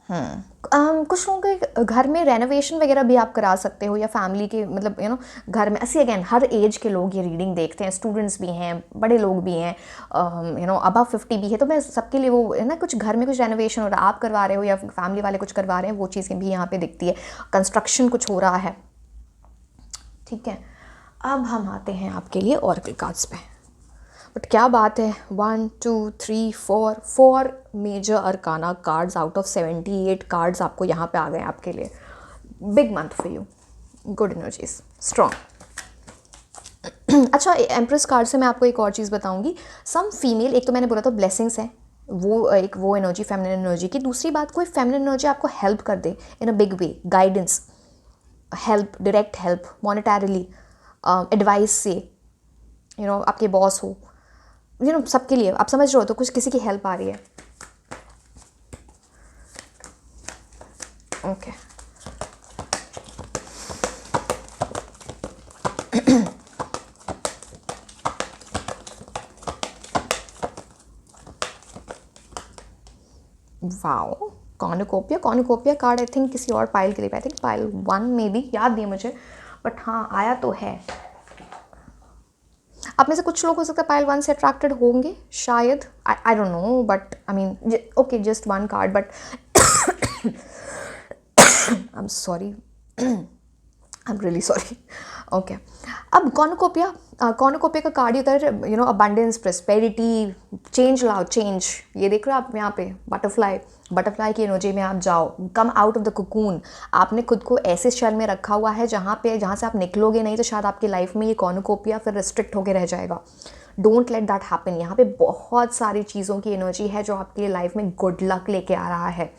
कुछ लोगों के घर में रेनोवेशन वगैरह भी आप करा सकते हो, या फैमिली के मतलब घर में, ऐसे अगेन हर एज के लोग ये रीडिंग देखते हैं, स्टूडेंट्स भी हैं, बड़े लोग भी हैं, अबव 50 भी है, तो मैं सबके लिए वो है ना, कुछ घर में कुछ रेनोवेशन हो रहा है, आप करवा रहे हो या फैमिली वाले कुछ करवा रहे हैं, वो चीज़ें भी यहाँ पे दिखती है। कंस्ट्रक्शन कुछ हो रहा है, ठीक है। अब हम आते हैं आपके लिए ऑरेकल कार्ड्स पे। बट क्या बात है, 1 2 3 4 major arcana cards out of 78 cards आपको यहाँ पे आ गए आपके लिए। Big month for you, good energies, strong. अच्छा, एम्प्रेस कार्ड से मैं आपको एक और चीज़ बताऊंगी। सम फीमेल, एक तो मैंने बोला था ब्लेसिंग्स हैं, वो एनर्जी फेमिनिन एनर्जी की। दूसरी बात, कोई फेमिनिन एनर्जी आपको हेल्प कर दे in a big way, guidance, help, direct help, monetarily, advice से, आपके बॉस हो, सबके लिए आप समझ रहे हो, तो कुछ किसी की हेल्प आ रही है। Okay wow, cornucopia card I think किसी और पाइल के लिए, आई थिंक पाइल 1 में भी, याद नहीं मुझे, बट हाँ आया तो है। आप में से कुछ लोग हो सकता है पाइल 1 से अट्रैक्टेड होंगे शायद, I don't know, but I mean okay, just 1 card, but I am sorry, I am really sorry. Okay, अब कॉर्नुकोपिया का कार्ड होता है you know abundance, prosperity, change लाओ, चेंज। ये देख रहे हो आप यहाँ पे बटरफ्लाई की एनर्जी में आप जाओ, come out of the cocoon. आपने खुद को ऐसे शल में रखा हुआ है जहाँ से आप निकलोगे नहीं तो शायद आपकी लाइफ में ये कॉर्नुकोपिया फिर रिस्ट्रिक्ट होकर रह जाएगा। Don't let that happen. यहाँ पे बहुत सारी चीज़ों की एनर्जी है जो आपकी लाइफ में गुड लक लेके आ रहा है।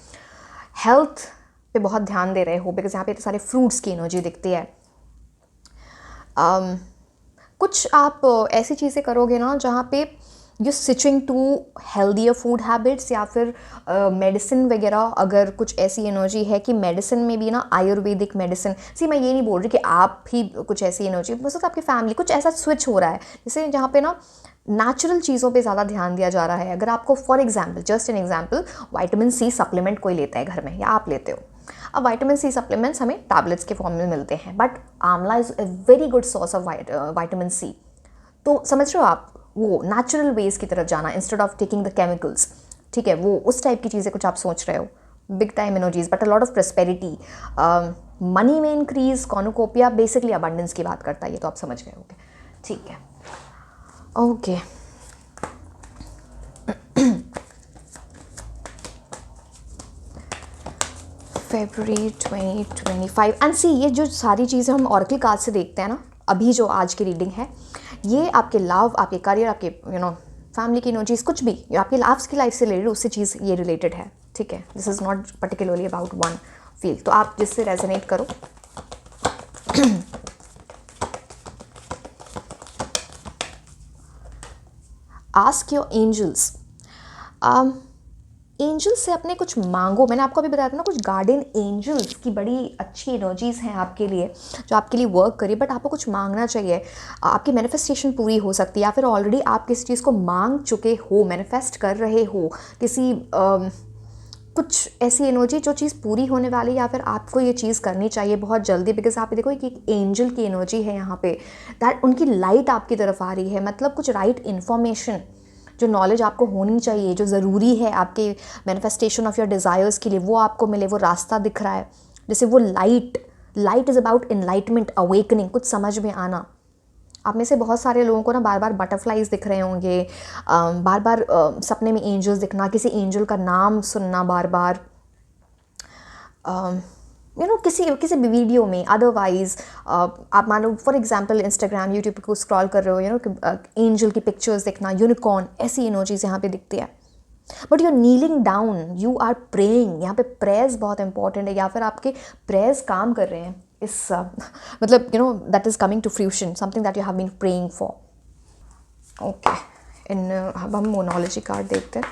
हेल्थ पे बहुत ध्यान दे रहे हो बिकॉज यहाँ पे तो सारे फ्रूट्स की एनर्जी दिखती है। कुछ आप ऐसी चीज़ें करोगे ना जहाँ पे you switching to healthier food habits, या फिर मेडिसिन वगैरह। अगर कुछ ऐसी एनर्जी है कि मेडिसिन में भी ना आयुर्वेदिक मेडिसिन, मैं ये नहीं बोल रही कि आप ही कुछ ऐसी एनर्जी, बस आपकी फैमिली कुछ ऐसा स्विच हो रहा है जैसे जहाँ पे ना नेचुरल चीज़ों पे ज़्यादा ध्यान दिया जा रहा है। अगर आपको for example, just an example, vitamin C supplement कोई लेता है घर में या आप लेते हो। अब विटामिन सी सप्लीमेंट्स हमें टैबलेट्स के फॉर्म में मिलते हैं, but amla is a very good source of vitamin C. तो समझ रहे हो आप, वो नेचुरल वेज की तरफ जाना instead of taking the chemicals, ठीक है, वो उस टाइप की चीज़ें कुछ आप सोच रहे हो। Big time energies but a lot of prosperity, money में इंक्रीज। कॉर्नुकोपिया बेसिकली अबंडेंस की बात करता है, ये तो आप समझ गए होंगे, ठीक है। ओके, February 2025 एंड सी, ये जो सारी चीज़ें हम ऑरेकल कार्ड से देखते हैं ना, अभी जो आज की रीडिंग है, ये आपके लव, आपके करियर, आपके फैमिली की एनर्जीज, कुछ भी आपकी आपकी लाइफ से रिलेटेड, उससे चीज़ ये रिलेटेड है, ठीक है। This is not particularly about one field, तो आप जिससे रेजोनेट करो। Ask your angels. एंजल्स से अपने कुछ मांगो। मैंने आपको अभी बताया था ना, कुछ गार्डियन एंजल्स की बड़ी अच्छी एनर्जीज़ हैं आपके लिए, जो आपके लिए वर्क करिए, बट आपको कुछ मांगना चाहिए। आपकी मैनिफेस्टेशन पूरी हो सकती है, या फिर ऑलरेडी आप किसी चीज़ को मांग चुके हो, मैनिफेस्ट कर रहे हो किसी कुछ ऐसी एनर्जी जो चीज़ पूरी होने वाली, या फिर आपको ये चीज़ करनी चाहिए बहुत जल्दी। बिकॉज आप देखो कि एक एंजल की एनर्जी है यहाँ पे, दैट उनकी लाइट आपकी तरफ आ रही है, मतलब कुछ राइट इन्फॉर्मेशन, जो नॉलेज आपको होनी चाहिए, जो ज़रूरी है आपके मैनिफेस्टेशन ऑफ योर डिज़ायर्स के लिए, वो आपको मिले, वो रास्ता दिख रहा है। जैसे वो light is about enlightenment, awakening, कुछ समझ में आना। आप में से बहुत सारे लोगों को ना बार बार बटरफ्लाइज दिख रहे होंगे, बार बार सपने में एंजल्स दिखना, किसी एंजल का नाम सुनना बार बार, किसी भी वीडियो में। अदरवाइज आप मान लो फॉर एग्जांपल इंस्टाग्राम, यूट्यूब को स्क्रॉल कर रहे हो, एंजल की पिक्चर्स दिखना, यूनिकॉर्न, ऐसी एनर्जीज यहाँ पे दिखती है। But you are kneeling down, you are praying. यहाँ पे प्रेयर्स बहुत इंपॉर्टेंट है, या फिर आपके प्रेयर्स काम कर रहे हैं इस मतलब that is coming to fruition, something that you have been praying for. Okay, अब हम मोनोलॉजी कार्ड देखते हैं।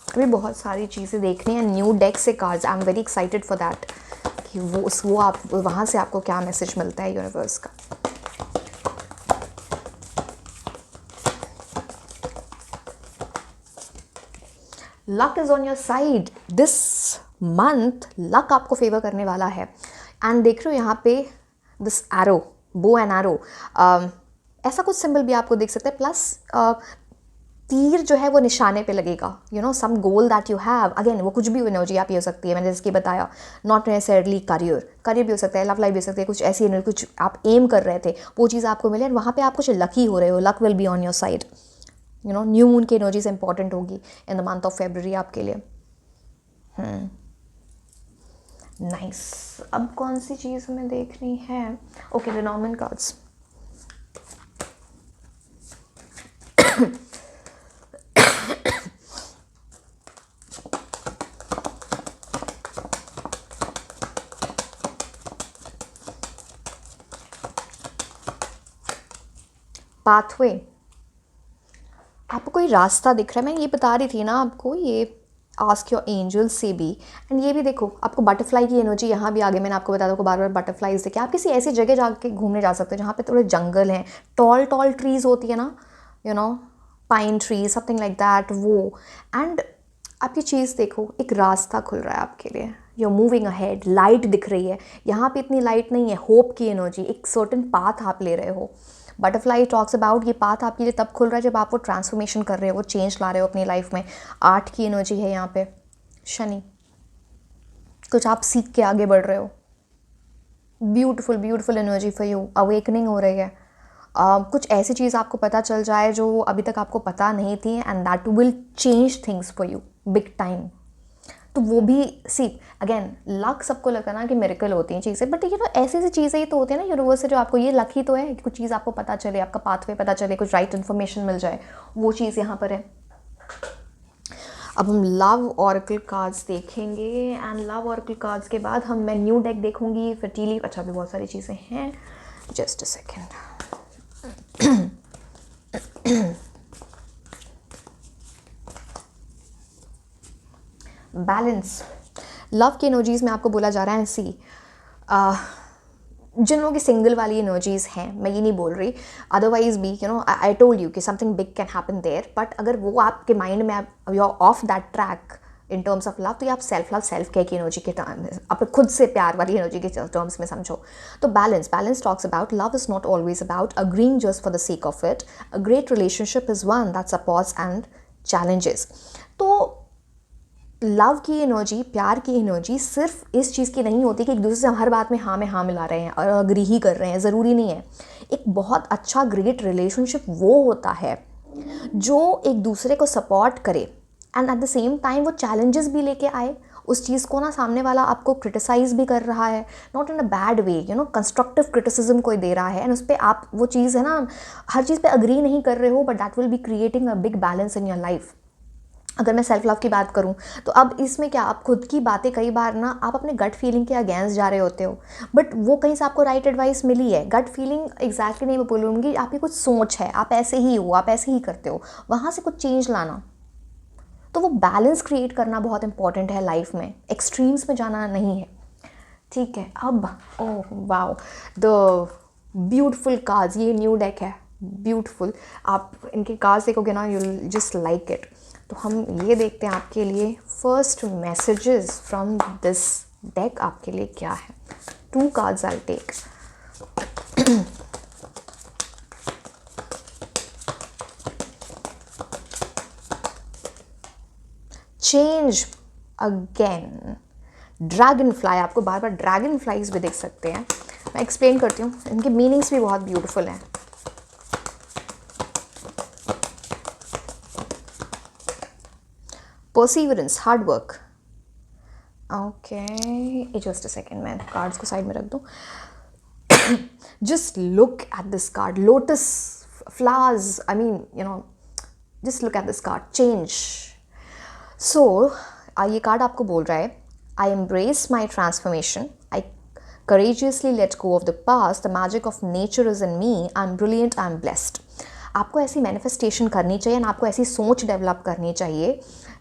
अभी बहुत सारी चीज़ें देखनी है, न्यू डेक से cards, I am very excited for that, कि वो आप वहाँ से आपको क्या मैसेज मिलता है यूनिवर्स का। Luck is on your side this month, luck आपको फेवर करने वाला है। एंड देख रहे हो यहाँ पे this arrow, bow and arrow, ऐसा कुछ सिंबल भी आपको देख सकते हैं, प्लस तीर जो है वो निशाने पे लगेगा, some goal that you have. Again वो कुछ भी एनर्जी आप ये हो सकती है, मैंने जैसे कि बताया, नॉट नेसेसरली करियर भी हो सकता है, लव लाइफ भी हो सकती है, कुछ ऐसी एनर्जी, कुछ आप एम कर रहे थे वो चीज़ आपको मिले, वहाँ पे आप कुछ लकी हो रहे हो, luck will be on your side. New moon की एनर्जी से इंपॉर्टेंट होगी इन द मंथ ऑफ फेब्रुअरी आपके लिए। नाइस। अब कौन सी चीज़ हमें देखनी है? Okay, लेनॉर्मन cards. पाथवे, आपको कोई रास्ता दिख रहा है। मैं ये बता रही थी ना आपको, ये आस्क योर एंजल्स से भी। एंड ये भी देखो, आपको बटरफ्लाई की एनर्जी यहाँ भी आगे, मैंने आपको बताया था, बार बार बटरफ्लाइज देखे। आप किसी ऐसी जगह जाके घूमने जा सकते हो जहाँ पे थोड़े जंगल हैं, टॉल ट्रीज होती है ना, pine tree, something like that, वो। एंड आप ये चीज़ देखो, एक रास्ता खुल रहा है आपके लिए, you are moving ahead, light दिख रही है। यहाँ पे इतनी लाइट नहीं है, होप की एनर्जी, एक सर्टेन पाथ आप ले रहे हो, बटरफ्लाई टॉक्स अबाउट ये पाथ आपके लिए तब खुल रहा है जब आप वो ट्रांसफॉर्मेशन कर रहे हो, वो चेंज ला रहे हो अपनी लाइफ में। 8 की एनर्जी है यहाँ पे, शनि, कुछ आप सीख के आगे बढ़ रहे हो। Beautiful beautiful energy for you, awakening हो रही है। कुछ ऐसी चीज़ आपको पता चल जाए जो अभी तक आपको पता नहीं थी, and that will change things for you big time. तो वो भी सी अगेन, लक सबको लगता है ना कि मिरेकल होती हैं चीज़ें, बट ये तो ऐसी ऐसी चीज़ें ही तो होती है ना यूनिवर्स से, जो आपको ये लक ही तो है कि कुछ चीज़ आपको पता चले, आपका पाथवे पता चले, कुछ राइट इन्फॉर्मेशन मिल जाए, वो चीज़ यहाँ पर है। अब हम लव ऑरेकल कार्ड्स देखेंगे, एंड लव ऑरेकल कार्ड्स के बाद मैं न्यू डेक देखूंगी, फर्टिलिटी, अच्छा भी बहुत सारी चीज़ें हैं। Just a second. Balance, love की एनर्जीज में आपको बोला जा रहा है सी, जिन लोगों की सिंगल वाली एनर्जीज हैं, मैं ये नहीं बोल रही, अदरवाइज भी you know I told you कि something big can happen there, but अगर वो आपके माइंड में you are off that track in terms of love, तो ये आप सेल्फ लव सेल्फ केयर की एनर्जी के आप खुद से प्यार वाली एनर्जी के टर्म्स में समझो। तो balance talks about love is not always about agreeing just for the sake of it, a great relationship is one that supports and challenges. तो लव की एनर्जी, प्यार की एनर्जी सिर्फ इस चीज़ की नहीं होती कि एक दूसरे से हम हर बात में हाँ मिला रहे हैं और अग्री ही कर रहे हैं, ज़रूरी नहीं है। एक बहुत अच्छा ग्रेट रिलेशनशिप वो होता है जो एक दूसरे को सपोर्ट करे, and at the same time वो चैलेंजेस भी लेके आए, उस चीज़ को ना सामने वाला आपको क्रिटिसाइज़ भी कर रहा है, not in a bad way, you know constructive criticism कोई दे रहा है, एंड उस पर आप वो चीज़ है ना, हर चीज़ पे अग्री नहीं कर रहे हो, but that will be creating a big balance in your life. अगर मैं सेल्फ लव की बात करूं, तो अब इसमें क्या, आप खुद की बातें कई बार ना आप अपने गट फीलिंग के अगेंस्ट जा रहे होते हो, बट वो कहीं से आपको राइट एडवाइस मिली है। गट फीलिंग एग्जैक्टली नहीं मैं बोलूँगी, आपकी कुछ सोच है, आप ऐसे ही हो, आप ऐसे ही करते हो, वहाँ से कुछ चेंज लाना। तो वो बैलेंस क्रिएट करना बहुत इंपॉर्टेंट है लाइफ में, एक्सट्रीम्स में जाना नहीं है, ठीक है। अब oh wow, the beautiful cards, ये न्यू डेक है, ब्यूटिफुल, आप इनके कार्ड्स देखोगे ना, you will just like it. तो हम ये देखते हैं आपके लिए first messages from this deck आपके लिए क्या है। 2 cards I take. Change again, dragonfly, आपको बार बार ड्रैगन फ्लाइज भी देख सकते हैं, मैं एक्सप्लेन करती हूँ, इनके मीनिंग्स भी बहुत ब्यूटीफुल हैं। Perseverance, hard work, okay, just a second, मैं कार्ड्स को साइड में रख दूँ। Just look at this card, lotus flowers, I mean you know, just look at this card, change. So ये कार्ड आपको बोल रहा है, I embrace my transformation, I courageously let go of the past, the magic of nature is in me, I'm brilliant, I'm blessed। आपको ऐसी manifestation करनी चाहिए ना, आपको ऐसी सोच डेवलप करनी चाहिए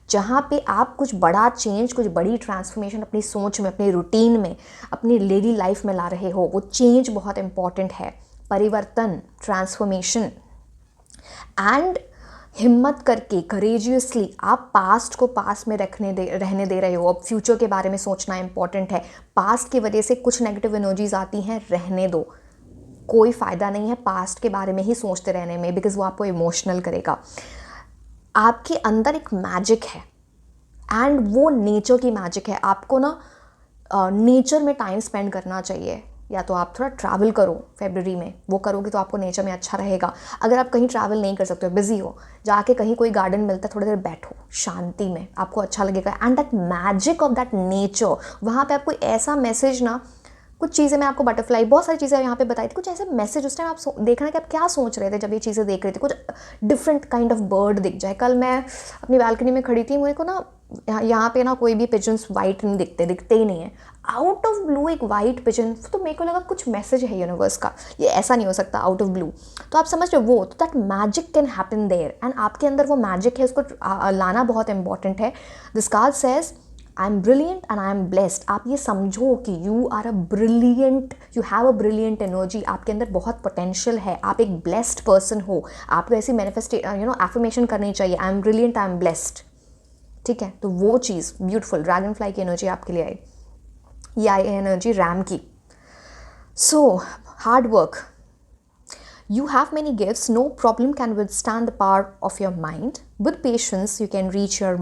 जहाँ पे आप कुछ बड़ा चेंज, कुछ बड़ी ट्रांसफॉर्मेशन अपनी सोच में, अपनी रूटीन में, अपनी डेली लाइफ में ला रहे हो। वो चेंज बहुत इंपॉर्टेंट है, परिवर्तन, ट्रांसफॉर्मेशन। एंड हिम्मत करके करेजियसली आप पास्ट को पास्ट में रहने दे रहे हो। अब फ्यूचर के बारे में सोचना इंपॉर्टेंट है। पास्ट की वजह से कुछ नेगेटिव एनर्जीज आती हैं, रहने दो, कोई फ़ायदा नहीं है पास्ट के बारे में ही सोचते रहने में, बिकॉज वो आपको इमोशनल करेगा। आपके अंदर एक मैजिक है, एंड वो नेचर की मैजिक है। आपको ना नेचर में टाइम स्पेंड करना चाहिए, या तो आप थोड़ा ट्रैवल करो फरवरी में, वो करोगे तो आपको नेचर में अच्छा रहेगा। अगर आप कहीं ट्रैवल नहीं कर सकते हो, बिजी हो, जाके कहीं कोई गार्डन मिलता है, थोड़ी देर बैठो शांति में, आपको अच्छा लगेगा। And that magic of that nature, वहाँ पे आपको ऐसा मैसेज ना, कुछ चीज़ें मैं आपको बटरफ्लाई, बहुत सारी चीज़ें यहाँ पे बताई थी, कुछ ऐसे मैसेज उस टाइम आप देखना कि आप क्या सोच रहे थे जब ये चीज़ें देख रहे थे। कुछ डिफरेंट काइंड ऑफ बर्ड दिख जाए। कल मैं अपनी बालकनी में खड़ी थी, मुझे को ना यहाँ पे ना कोई भी पिजन्स वाइट नहीं दिखते ही नहीं है। आउट ऑफ ब्लू एक वाइट पिजन, तो मेरे को लगा कुछ मैसेज है यूनिवर्स का, ये ऐसा नहीं हो सकता आउट ऑफ ब्लू। तो आप समझ रहे हो, वो तो that magic can happen there, and आपके अंदर वो मैजिक है, उसको लाना बहुत इंपॉर्टेंट है। This card says I am brilliant and I am blessed. आप ये समझो कि you are a brilliant, you have a brilliant energy, आपके अंदर बहुत पोटेंशियल है, आप एक ब्लेस्ड पर्सन हो। आपको ऐसी एफर्मेशन करनी चाहिए, आई am brilliant, I am blessed, ठीक है। तो वो चीज़ ब्यूटीफुल, ड्रैगन फ्लाई की एनर्जी आपके लिए आई, ये आई एनर्जी रैम की। So hard work, You have many gifts. No problem can withstand the power of your mind. With patience, you can reach your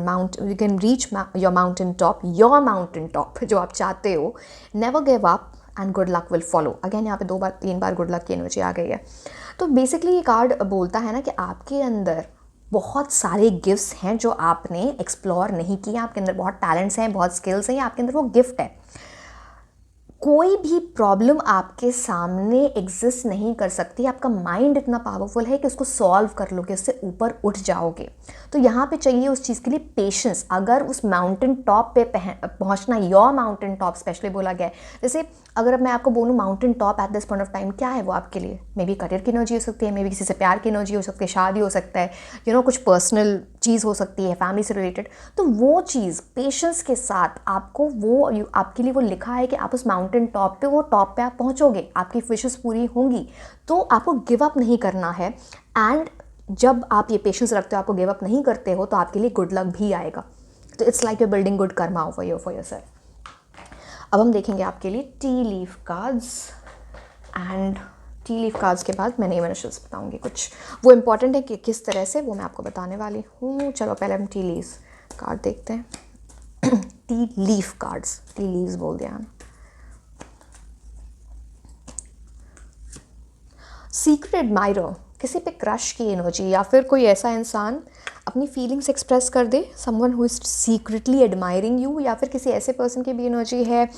your mountain top. Your mountain top, जो आप चाहते हो. Never give up, and good luck will follow. Again यहाँ पे 2 बार 3 बार good luck की energy आ गई है. तो बेसिकली ये कार्ड बोलता है ना कि आपके अंदर बहुत सारे गिफ्ट्स हैं जो आपने एक्सप्लोर नहीं किए. आपके अंदर बहुत टैलेंट्स हैं, बहुत स्किल्स हैं, आपके अंदर वो गिफ्ट है. कोई भी प्रॉब्लम आपके सामने एग्जिस्ट नहीं कर सकती. आपका माइंड इतना पावरफुल है कि उसको सॉल्व कर लोगे, उससे ऊपर उठ जाओगे. तो यहाँ पे चाहिए उस चीज़ के लिए पेशेंस. अगर उस माउंटेन टॉप पे पहुँचना, योर माउंटेन टॉप स्पेशली बोला गया है. जैसे अगर मैं आपको बोलूँ mountain top at this point of time, क्या है वो आपके लिए? मे बी करियर की एनर्जी हो सकती है, मे बी किसी से प्यार की एनर्जी हो सकती है, शादी हो सकता है, कुछ पर्सनल चीज़ हो सकती है, फैमिली से रिलेटेड. तो वो चीज़ पेशेंस के साथ आपको आपके लिए वो लिखा है कि आप उस माउंटेन टॉप पे, वो टॉप पे आप पहुँचोगे, आपकी विशेस पूरी होंगी. तो आपको गिव अप नहीं करना है. एंड जब आप ये पेशेंस रखते हो, आपको गिव अप नहीं करते हो, तो आपके लिए गुड लक भी आएगा. तो it's like you building good Karma for yourself. अब हम देखेंगे आपके लिए T leaf cards. And T leaf cards के बाद मैं नई बेनिफिट्स बताऊंगी. कुछ वो इम्पॉर्टेंट है कि किस तरह से, वो मैं आपको बताने वाली हूँ. चलो पहले हम टी लीव्स कार्ड देखते हैं. T leaf cards, tea leaves बोल दिया. सीक्रेट एडमायरर, किसी पे क्रश की एनर्जी, या फिर कोई ऐसा इंसान अपनी फीलिंग्स एक्सप्रेस कर दे. Someone who is secretly admiring you, या फिर किसी ऐसे पर्सन की भी एनर्जी है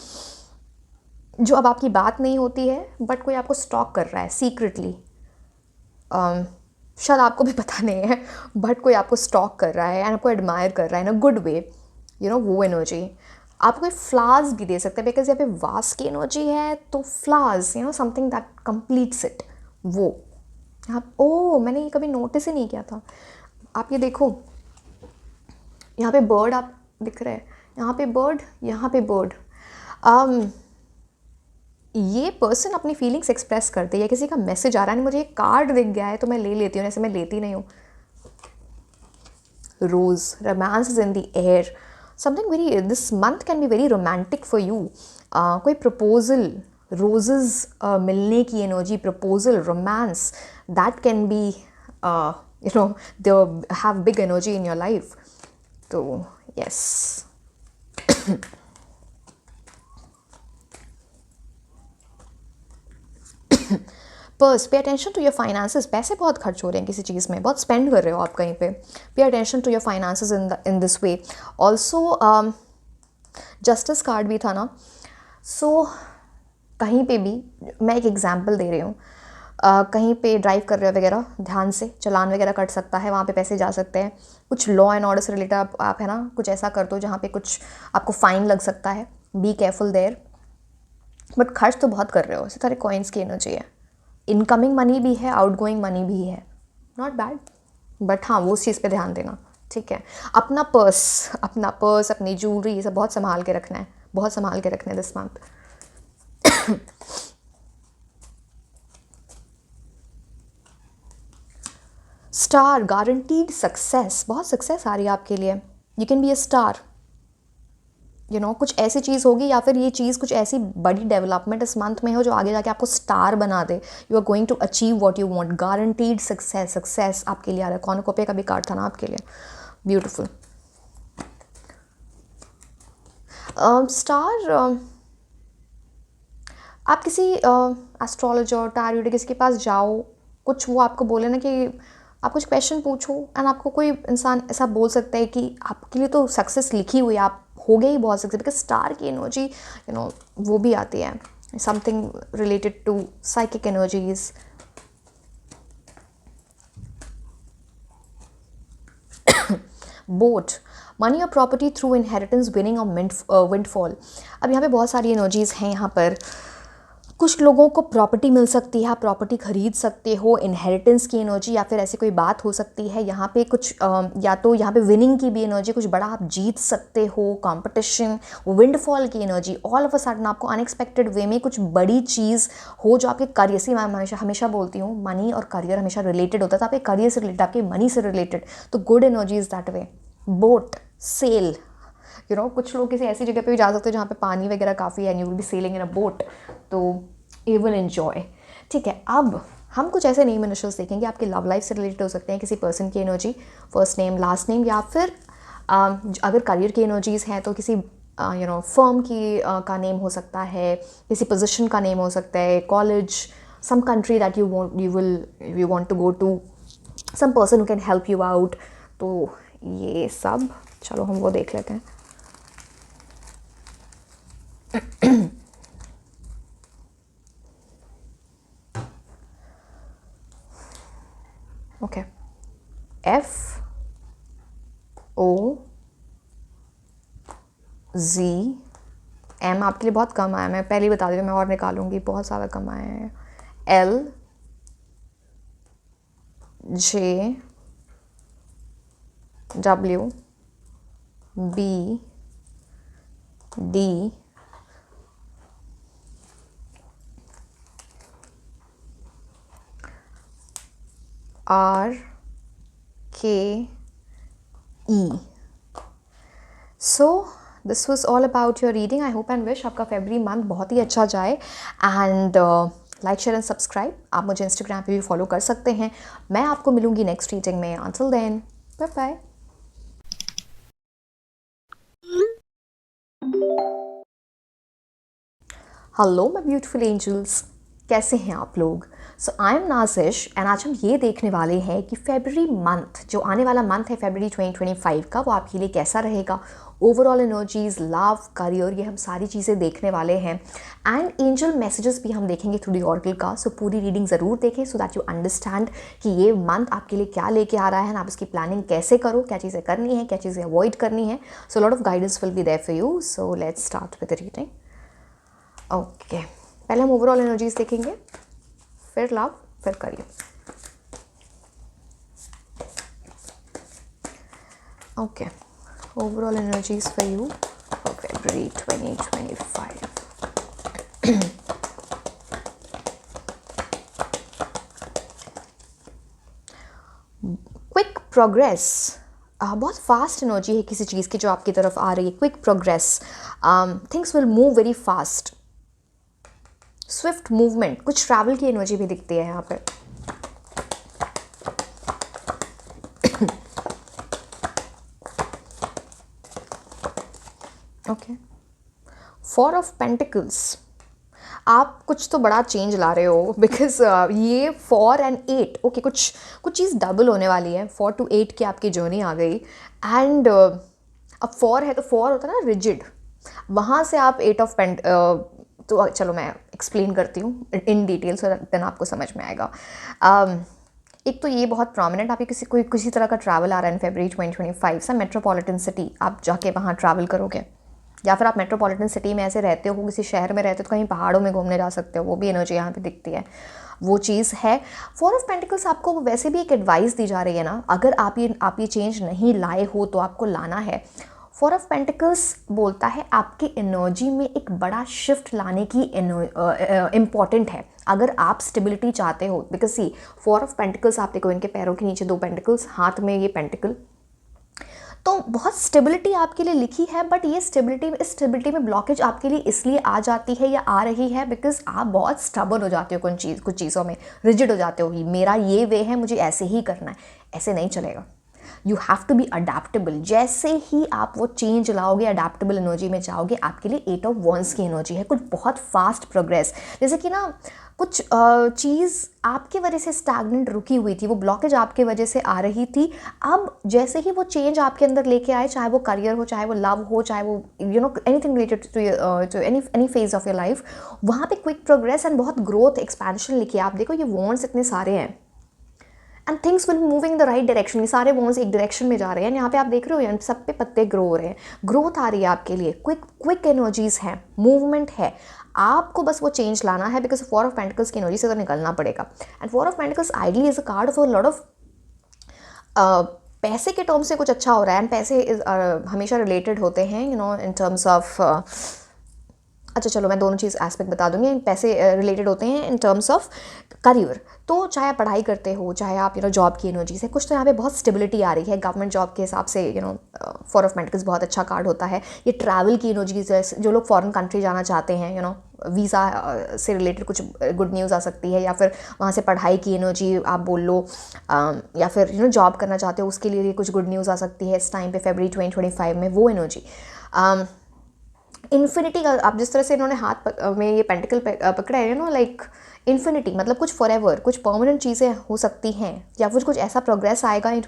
जो अब आपकी बात नहीं होती है बट कोई आपको स्टॉक कर रहा है सीक्रेटली. शायद आपको भी पता नहीं है बट कोई आपको स्टॉक कर रहा है एंड आपको एडमायर कर रहा है इन अ गुड वे. वो एनर्जी आपको कोई फ्लावर्स भी दे सकते हैं, बिकॉज यहाँ पे वास की एनर्जी है. तो flowers, something that completes it. वो मैंने ये कभी नोटिस ही नहीं किया था. आप ये देखो, यहाँ पे बर्ड आप दिख रहे हैं, यहाँ पे बर्ड, यहाँ पे बर्ड. ये पर्सन अपनी फीलिंग्स एक्सप्रेस करते, या किसी का मैसेज आ रहा है. मुझे एक कार्ड दिख गया है तो मैं ले लेती हूँ, ऐसे मैं लेती नहीं हूँ. Rose, romance is in the air. Something very, this month can be very romantic for you. कोई प्रपोजल, रोजेस मिलने की energy, proposal, romance, that can be they have big energy in your life. So yes. Purse, pay attention to your finances. पैसे बहुत खर्च हो रहे हैं किसी चीज़ में, बहुत स्पेंड कर रहे हो आप कहीं पे. Pay attention to your finances in this way. Also justice card भी था ना. सो कहीं पे भी, मैं एक एग्जांपल दे रही हूँ, कहीं पे ड्राइव कर रहे हो वगैरह, ध्यान से चलान वगैरह कट सकता है, वहाँ पे पैसे जा सकते हैं. कुछ लॉ एंड ऑर्डर से रिलेटेड आप है ना, कुछ ऐसा कर दो जहाँ पे कुछ आपको फ़ाइन लग सकता है. Be careful there. बट खर्च तो बहुत कर रहे हो. इसी तरह कॉइन्स की एनर्जी है. इनकमिंग मनी भी है, आउटगोइंग मनी भी है. नॉट बैड, बट हाँ वो उस चीज़ पे ध्यान देना. ठीक है. अपना पर्स, अपनी ज्वेलरी, ये सब बहुत संभाल के रखना है, बहुत संभाल के रखना है this month. Star, guaranteed success. बहुत सक्सेस आ रही है आपके लिए. You can be a star. कुछ ऐसी चीज़ होगी, या फिर ये चीज़ कुछ ऐसी बड़ी डेवलपमेंट इस मंथ में हो जो आगे जाके आपको स्टार बना दे. You are going to achieve what you want. Guaranteed success आपके लिए आ रहा है. कॉर्नुकोपिया का भी कार्ड था ना आपके लिए. ब्यूटीफुल. स्टार, आप किसी एस्ट्रोलॉजर, टैरो रीडर, किसी के पास जाओ, कुछ वो आपको बोले ना कि आप कुछ क्वेश्चन पूछो, एंड आपको कोई इंसान ऐसा बोल सकता है कि आपके लिए तो सक्सेस लिखी हुई है, आप हो गए ही बहुत सक्सेस. बिकॉज स्टार की एनर्जी वो भी आती है, something related to psychic energies. Boat, money और प्रॉपर्टी थ्रू इनहेरिटेंस, विनिंग और विंडफॉल. अब यहाँ पे बहुत सारी एनर्जीज हैं. यहाँ पर कुछ लोगों को प्रॉपर्टी मिल सकती है, आप प्रॉपर्टी खरीद सकते हो. इनहेरिटेंस की एनर्जी, या फिर ऐसी कोई बात हो सकती है. यहाँ पे कुछ या तो यहाँ पे विनिंग की भी एनर्जी, कुछ बड़ा आप जीत सकते हो, कंपटीशन. विंडफॉल की energy, all of a sudden आपको अनएक्सपेक्टेड वे में कुछ बड़ी चीज़ हो जो आपके करियर से, मैं हमेशा बोलती हूँ मनी और करियर हमेशा रिलेटेड होता है. तो आपके करियर से रिलेटेड, आपके मनी से रिलेटेड, तो good energy is that way. Boat, sale, कुछ लोग किसी ऐसी जगह पे भी जा सकते हो जहाँ पे पानी वगैरह काफ़ी है, and you will be selling in a boat. तो यू विल एन्जॉय. ठीक है. अब हम कुछ ऐसे नेम इनिशियल्स देखेंगे, आपके लव लाइफ से रिलेटेड हो सकते हैं, किसी पर्सन की energy, first name last name, या फिर अगर करियर की एनर्जीज़ हैं तो किसी फर्म की का नेम हो सकता है, किसी पोजीशन का नेम हो सकता है, college, some country that you want to go to, some person who can help you out. तो ये सब चलो हम वो देख लेते हैं। Okay, F O Z M आपके लिए बहुत कम आया, मैं पहले ही बता दी, मैं और निकालूंगी, बहुत ज़्यादा कम आया है। L J W B D R K E। So this was all about your reading. I hope and wish आपका फेब्रुअरी मंथ बहुत ही अच्छा जाए। And like share and subscribe. आप मुझे इंस्टाग्राम पे भी फॉलो कर सकते हैं। मैं आपको मिलूंगी नेक्स्ट रीडिंग में। Until then, bye bye. Hello my beautiful angels, कैसे हैं आप लोग? सो आई एम नाजिश एंड आज हम ये देखने वाले हैं कि फेब्रुअरी मंथ, जो आने वाला मंथ है फेब्रुअरी 2025 का, वो आपके लिए कैसा रहेगा। ओवरऑल एनर्जीज, लव, करियर, ये हम सारी चीज़ें देखने वाले हैं। एंड एंजल मैसेजेस भी हम देखेंगे थ्रू द ऑरेकल का। सो पूरी रीडिंग ज़रूर देखें सो दैट यू अंडरस्टैंड कि ये मंथ आपके लिए क्या लेके आ रहा है, आप उसकी प्लानिंग कैसे करो, क्या चीज़ें करनी है, क्या चीज़ें अवॉइड करनी है। So lot of guidance will be there for you. So let's start with the reading. Okay, पहले हम ओवरऑल एनर्जीज देखेंगे, फिर लव, फिर career. Okay, overall energies for you for February 2025। Quick progress, बहुत फास्ट एनर्जी है किसी चीज़ की जो आपकी तरफ आ रही है। Quick progress, things will move very fast. Swift movement, कुछ ट्रैवल की एनर्जी भी दिखती है यहाँ पे। ओके, 4 ऑफ पेंटिकल्स, आप कुछ तो बड़ा चेंज ला रहे हो बिकॉज ये 4 and 8, ओके, कुछ चीज़ डबल होने वाली है। 4 to 8 की आपकी जर्नी आ गई। एंड अब 4 है तो 4 होता है ना रिजिड, वहाँ से आप 8 ऑफ पेंट, तो चलो मैं एक्सप्लेन करती हूँ इन डिटेल सो देन आपको समझ में आएगा। एक तो ये बहुत प्रोमिनेंट, आपके किसी तरह का ट्रैवल आ रहा है इन फेब्रुअरी 2025 से। मेट्रोपॉलिटन सिटी, आप जाके वहाँ ट्रैवल करोगे, या फिर आप मेट्रोपॉलिटन सिटी में ऐसे रहते हो, किसी शहर में रहते हो तो कहीं पहाड़ों में घूमने जा सकते हो, वो भी एनर्जी यहाँ पे दिखती है, वो चीज़ है। 4 ऑफ पेंटिकल्स आपको वैसे भी एक एडवाइस दी जा रही है ना, अगर आप ये चेंज नहीं लाए हो तो आपको लाना है। 4 ऑफ पेंटिकल्स बोलता है आपकी एनर्जी में एक बड़ा शिफ्ट लाने की इम्पॉर्टेंट है अगर आप स्टेबिलिटी चाहते हो। बिकॉज सी 4 ऑफ पेंटिकल्स आप देखो, इनके पैरों के नीचे 2 पेंटिकल्स, हाथ में ये पेंटिकल, तो बहुत स्टेबिलिटी आपके लिए लिखी है। बट ये इस स्टेबिलिटी में ब्लॉकेज आपके लिए इसलिए आ जाती है या आ रही है बिकॉज आप बहुत स्टबर्न हो जाते हो कुछ चीज़ों में, रिजिड हो जाते हो। मेरा ये वे है, मुझे ऐसे ही करना है, ऐसे नहीं चलेगा। You have to be adaptable. जैसे ही आप वो चेंज लाओगे, अडेप्टेबल एनर्जी में जाओगे, आपके लिए 8 ऑफ वंस की एनर्जी है। कुछ बहुत फास्ट प्रोग्रेस, जैसे कि ना कुछ चीज़ आपकी वजह से स्टैग्नेंट रुकी हुई थी, वो ब्लॉकेज आपके वजह से आ रही थी। अब जैसे ही वो चेंज आपके अंदर लेके आए, चाहे वो करियर हो, चाहे वो लव हो, चाहे वो anything related to any phase of your life, वहाँ पे क्विक प्रोग्रेस एंड बहुत ग्रोथ, एक्सपेंशन लिखी है। आप देखो ये वॉन्ड्स इतने सारे हैं and things will moving the right direction. ये सारे वॉन्स एक डायरेक्शन में जा रहे हैं। यहाँ पे आप देख रहे हो सब पे पत्ते ग्रो हो रहे हैं, ग्रोथ आ रही है आपके लिए। क्विक एनर्जीज है, मूवमेंट है, आपको बस वो चेंज लाना है बिकॉज 4 ऑफ पेंटिकल्स की एनर्जी से तो निकलना पड़ेगा। And 4 of pentacles ideally is a card of a lot of पैसे के टर्म से कुछ अच्छा हो रहा है। एंड पैसे हमेशा रिलेटेड होते हैं इन टर्म्स ऑफ अच्छा चलो मैं दोनों चीज़ एस्पेक्ट बता दूंगी, पैसे रिलेटेड होते हैं इन टर्म्स ऑफ करियर। तो चाहे आप पढ़ाई करते हो, चाहे आप जॉब की एनर्जी से, कुछ तो यहाँ पे बहुत स्टेबिलिटी आ रही है गवर्नमेंट जॉब के हिसाब से, 4 ऑफ मेंटिकल्स बहुत अच्छा कार्ड होता है। ये ट्रैवल की एनर्जी, जो लोग फॉरेन कंट्री जाना चाहते हैं, वीज़ा से रिलेटेड कुछ गुड न्यूज़ आ सकती है, या फिर वहाँ से पढ़ाई की एनर्जी आप बोल लो, या फिर जॉब करना चाहते हो उसके लिए कुछ गुड न्यूज़ आ सकती है इस टाइम पे फरवरी 2025 में, वो एनर्जी। इन्फिनिटी का, आप जिस तरह से इन्होंने हाथ में ये पेंटिकल पकड़ा है, लाइक इन्फिनिटी मतलब कुछ फॉरएवर, कुछ परमानेंट चीज़ें हो सकती हैं, या फिर कुछ ऐसा प्रोग्रेस आएगा इन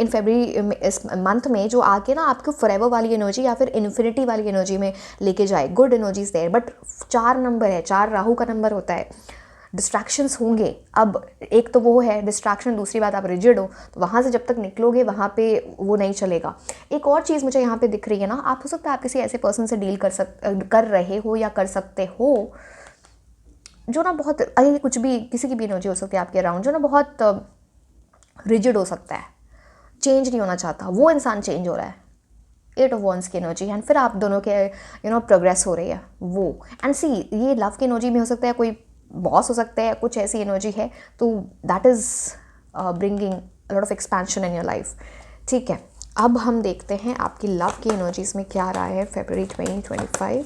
फरवरी इस मंथ में जो आके ना आपको फॉरएवर वाली एनर्जी या फिर इन्फिनिटी वाली एनर्जी में लेके जाए। Good energies there. But 4 number है, 4 राहु का नंबर होता है, डिस्ट्रैक्शंस होंगे। अब एक तो वो है डिस्ट्रैक्शन, दूसरी बात आप रिजिड हो, तो वहाँ से जब तक निकलोगे वहाँ पे वो नहीं चलेगा। एक और चीज़ मुझे यहाँ पे दिख रही है ना, आप हो सकता है आप किसी ऐसे पर्सन से डील कर रहे हो या कर सकते हो जो ना बहुत, अरे कुछ भी किसी की भी एनर्जी हो सकती है आपके अराउंड, जो ना बहुत रिजिड हो सकता है, चेंज नहीं होना चाहता, वो इंसान चेंज हो रहा है। 8 ऑफ वंस की एनर्जी, एंड फिर आप दोनों के प्रोग्रेस हो रही है वो। एंड सी, ये लव की एनर्जी में हो सकता है, कोई बॉस हो सकता है, कुछ ऐसी एनर्जी है, तो that is bringing a lot of expansion in your life. ठीक है, अब हम देखते हैं आपकी लव की एनर्जीज में क्या रहा है फरवरी 2025।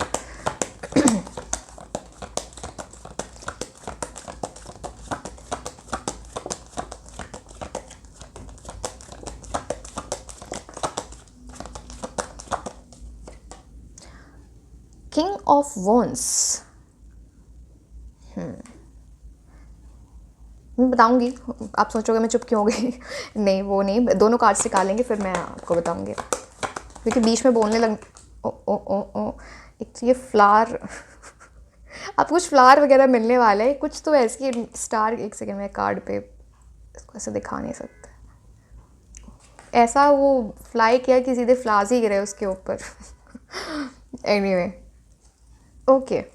किंग ऑफ वॉन्स, मैं बताऊंगी, आप सोचोगे मैं चुप क्यों हो गई नहीं, वो नहीं, दोनों कार्ड्स निकालेंगे फिर मैं आपको बताऊंगी, क्योंकि बीच में बोलने लग ओ ओ ओ ओ एक तो ये फ्लावर आप कुछ फ्लावर वगैरह मिलने वाले हैं, कुछ तो ऐसी स्टार। एक सेकेंड में कार्ड पे इसको ऐसे दिखा नहीं सकते, ऐसा वो फ्लाई किया कि सीधे फ्लावर्स ही गिरे उसके ऊपर एनीवे ओके।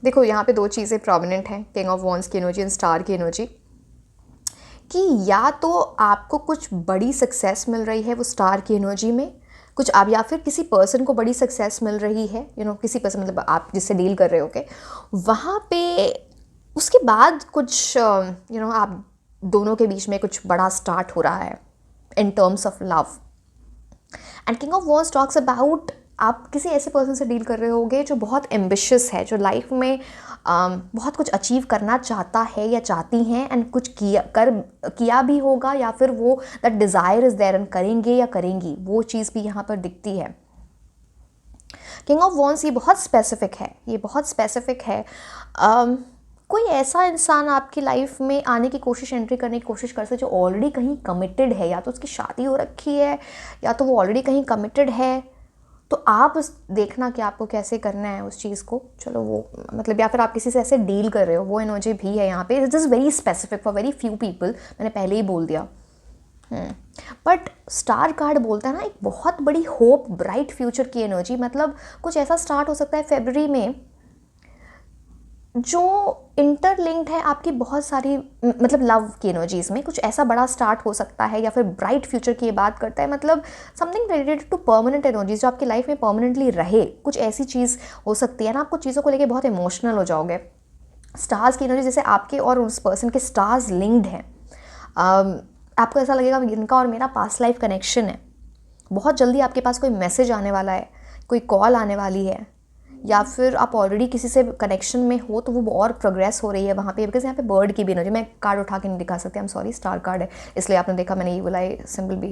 देखो यहाँ पे 2 चीज़ें प्रोमिनेंट हैं, किंग ऑफ वॉन्स की एनर्जी एंड स्टार की एनर्जी, कि या तो आपको कुछ बड़ी सक्सेस मिल रही है वो स्टार की एनर्जी में, कुछ आप, या फिर किसी पर्सन को बड़ी सक्सेस मिल रही है, किसी पर्सन मतलब आप जिससे डील कर रहे हो के वहाँ पे, उसके बाद कुछ आप दोनों के बीच में कुछ बड़ा स्टार्ट हो रहा है in terms of love. And king of wands talks about आप किसी ऐसे पर्सन से डील कर रहे होगे जो बहुत एम्बिशियस है, जो लाइफ में बहुत कुछ अचीव करना चाहता है या चाहती हैं, एंड कुछ किया भी होगा, या फिर वो that desire is there and करेंगे या करेंगी, वो चीज़ भी यहाँ पर दिखती है। किंग ऑफ वॉन्स ये बहुत स्पेसिफिक है, ये बहुत स्पेसिफिक है। कोई ऐसा इंसान आपकी लाइफ में आने की कोशिश, एंट्री करने की कोशिश कर सकते जो ऑलरेडी कहीं कमिटेड है, या तो उसकी शादी हो रखी है या तो वो ऑलरेडी कहीं कमिटेड है, तो आप देखना कि आपको कैसे करना है उस चीज़ को। चलो वो मतलब, या फिर आप किसी से ऐसे डील कर रहे हो, वो एनर्जी भी है यहाँ पे। It is very specific for very few people, मैंने पहले ही बोल दिया। बट स्टार कार्ड बोलता है ना एक बहुत बड़ी होप, ब्राइट फ्यूचर की एनर्जी, मतलब कुछ ऐसा स्टार्ट हो सकता है फरवरी में जो इंटरलिंक्ड है आपकी बहुत सारी, मतलब लव की एनर्जीज़ में कुछ ऐसा बड़ा स्टार्ट हो सकता है, या फिर ब्राइट फ्यूचर की ये बात करता है, मतलब something related to permanent energies, जो आपकी लाइफ में परमानेंटली रहे, कुछ ऐसी चीज़ हो सकती है ना। आप कुछ चीज़ों को लेके बहुत इमोशनल हो जाओगे। स्टार्स की एनर्जी, जैसे आपके और उस पर्सन के स्टार्स लिंक्ड हैं, आपको ऐसा लगेगा इनका और मेरा पास्ट लाइफ कनेक्शन है। बहुत जल्दी आपके पास कोई मैसेज आने वाला है, कोई कॉल आने वाली है, या फिर आप ऑलरेडी किसी से कनेक्शन में हो तो वो और प्रोग्रेस हो रही है वहाँ पे। बिकॉज यहाँ पे बर्ड की भी एनर्जी, मैं कार्ड उठा के नहीं दिखा सकती, I am sorry, star card है इसलिए आपने देखा, मैंने ये बोला सिंबल भी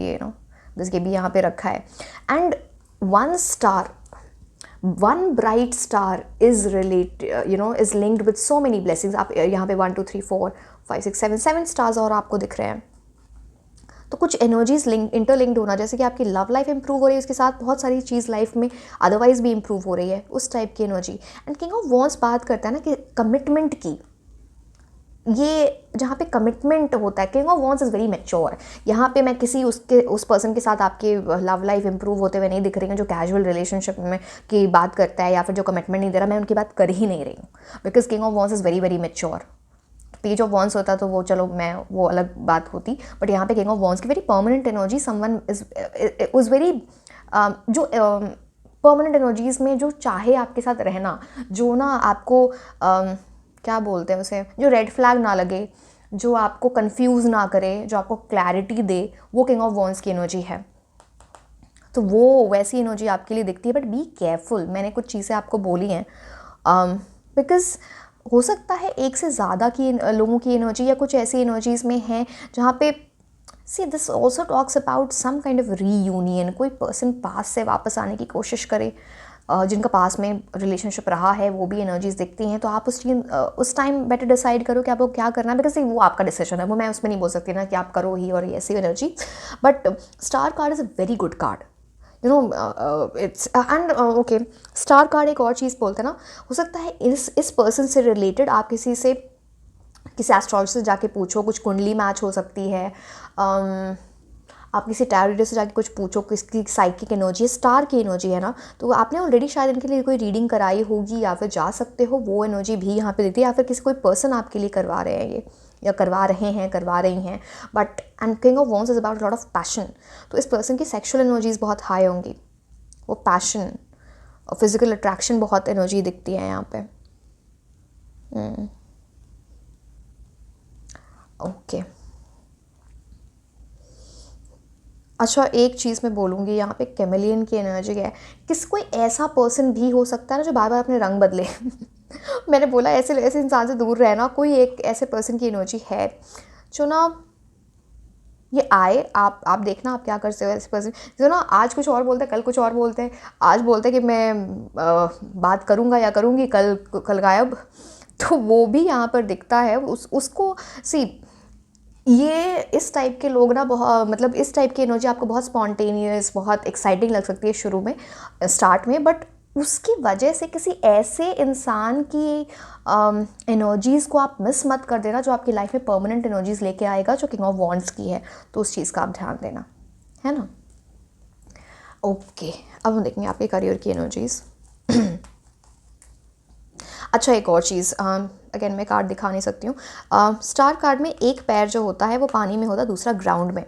जिसके भी यहाँ पे रखा है। And one star, one bright star is is linked with so many blessings. आप यहाँ पे 1 2 3 4 5 6 7 स्टार्स और आपको दिख रहे हैं, तो कुछ एनर्जीज इंटरलिंक्ड होना, जैसे कि आपकी लव लाइफ इंप्रूव हो रही है, उसके साथ बहुत सारी चीज़ लाइफ में अदरवाइज भी इंप्रूव हो रही है, उस टाइप की energy. And king of wands बात करता है ना कि कमिटमेंट की, ये जहाँ पे कमिटमेंट होता है, king of wands is very mature. यहाँ पे मैं किसी उस पर्सन के साथ आपकी लव लाइफ इंप्रूव होते हुए नहीं दिख रही हूँ जो कैजुअल रिलेशनशिप में की बात करता है, या फिर जो कमिटमेंट नहीं दे रहा, मैं उनकी बात कर ही नहीं रही हूँ, because king of wands is very very mature. Page of wands होता तो वो चलो मैं वो अलग बात होती, बट यहाँ पे किंग ऑफ वॉन्स की very permanent energy, someone is very जो परमानेंट एनर्जीज़ में जो चाहे आपके साथ रहना, जो ना आपको क्या बोलते हैं उसे, जो रेड फ्लैग ना लगे, जो आपको कंफ्यूज ना करे, जो आपको क्लैरिटी दे, वो किंग ऑफ वॉन्ड्स की एनर्जी है। तो वो वैसी एनर्जी आपके लिए दिखती है, बट बी केयरफुल। मैंने कुछ चीज़ें आपको बोली हैं बिकॉज हो सकता है एक से ज़्यादा की लोगों की एनर्जी या कुछ ऐसी एनर्जीज़ में है जहाँ पे see this also talks about some kind of reunion. कोई पर्सन पास से वापस आने की कोशिश करे, जिनका पास में रिलेशनशिप रहा है, वो भी एनर्जीज दिखती हैं। तो आप उस टाइम बेटर डिसाइड करो कि आपको क्या करना है, बिकॉज वो आपका डिसीजन है, वो मैं उसमें नहीं बोल सकती ना कि आप करो ही और ऐसी energy. But star card is a very good card, you know it's and okay. Star card एक और चीज़ बोलते हैं ना, हो सकता है इस पर्सन से रिलेटेड आप किसी एस्ट्रोलॉजर से जाके पूछो, कुछ कुंडली मैच हो सकती है। आप किसी टैरो रीडर से जाके कुछ पूछो किसकी साइकिक एनर्जी है, स्टार की एनर्जी है ना, तो आपने ऑलरेडी शायद इनके लिए कोई रीडिंग कराई होगी या फिर जा सकते हो, वो एनर्जी भी यहाँ पे देती है। या फिर किसी कोई पर्सन आपके लिए करवा रहे हैं ये, या करवा रही हैं। But and king of wands is about lot of passion. तो इस पर्सन की सेक्शुअल एनर्जीज बहुत हाई होंगी, वो पैशन और फिजिकल अट्रैक्शन बहुत एनर्जी दिखती है यहाँ पे। ओके अच्छा, एक चीज़ मैं बोलूँगी यहाँ पे, कैमेलियन की एनर्जी है। कोई ऐसा पर्सन भी हो सकता है ना जो बार बार अपने रंग बदले मैंने बोला ऐसे ऐसे इंसान से दूर रहना। कोई एक ऐसे पर्सन की एनर्जी है जो ना ये आए, आप देखना आप क्या करते हो ऐसे पर्सन जो ना आज कुछ और बोलते हैं, कल कुछ और बोलते हैं। आज बोलते हैं कि मैं बात करूँगा या करूँगी, कल गायब। तो वो भी यहाँ पर दिखता है। उसको सी ये इस टाइप के लोग ना बहुत, मतलब इस टाइप की एनर्जी आपको बहुत स्पॉन्टेनियस, बहुत एक्साइटिंग लग सकती है शुरू में, स्टार्ट में, बट उसकी वजह से किसी ऐसे इंसान की एनर्जीज़ को आप मिस मत कर देना जो आपकी लाइफ में परमानेंट एनर्जीज़ लेके आएगा, जो किंग ऑफ वॉन्ड्स की है। तो उस चीज़ का आप ध्यान देना, है ना। ओके, अब हम देखेंगे आपके करियर की एनर्जीज़। अच्छा, एक और चीज़, अगेन मैं कार्ड दिखा नहीं सकती हूँ। स्टार कार्ड में एक पैर जो होता है वो पानी में होता है, दूसरा ग्राउंड में।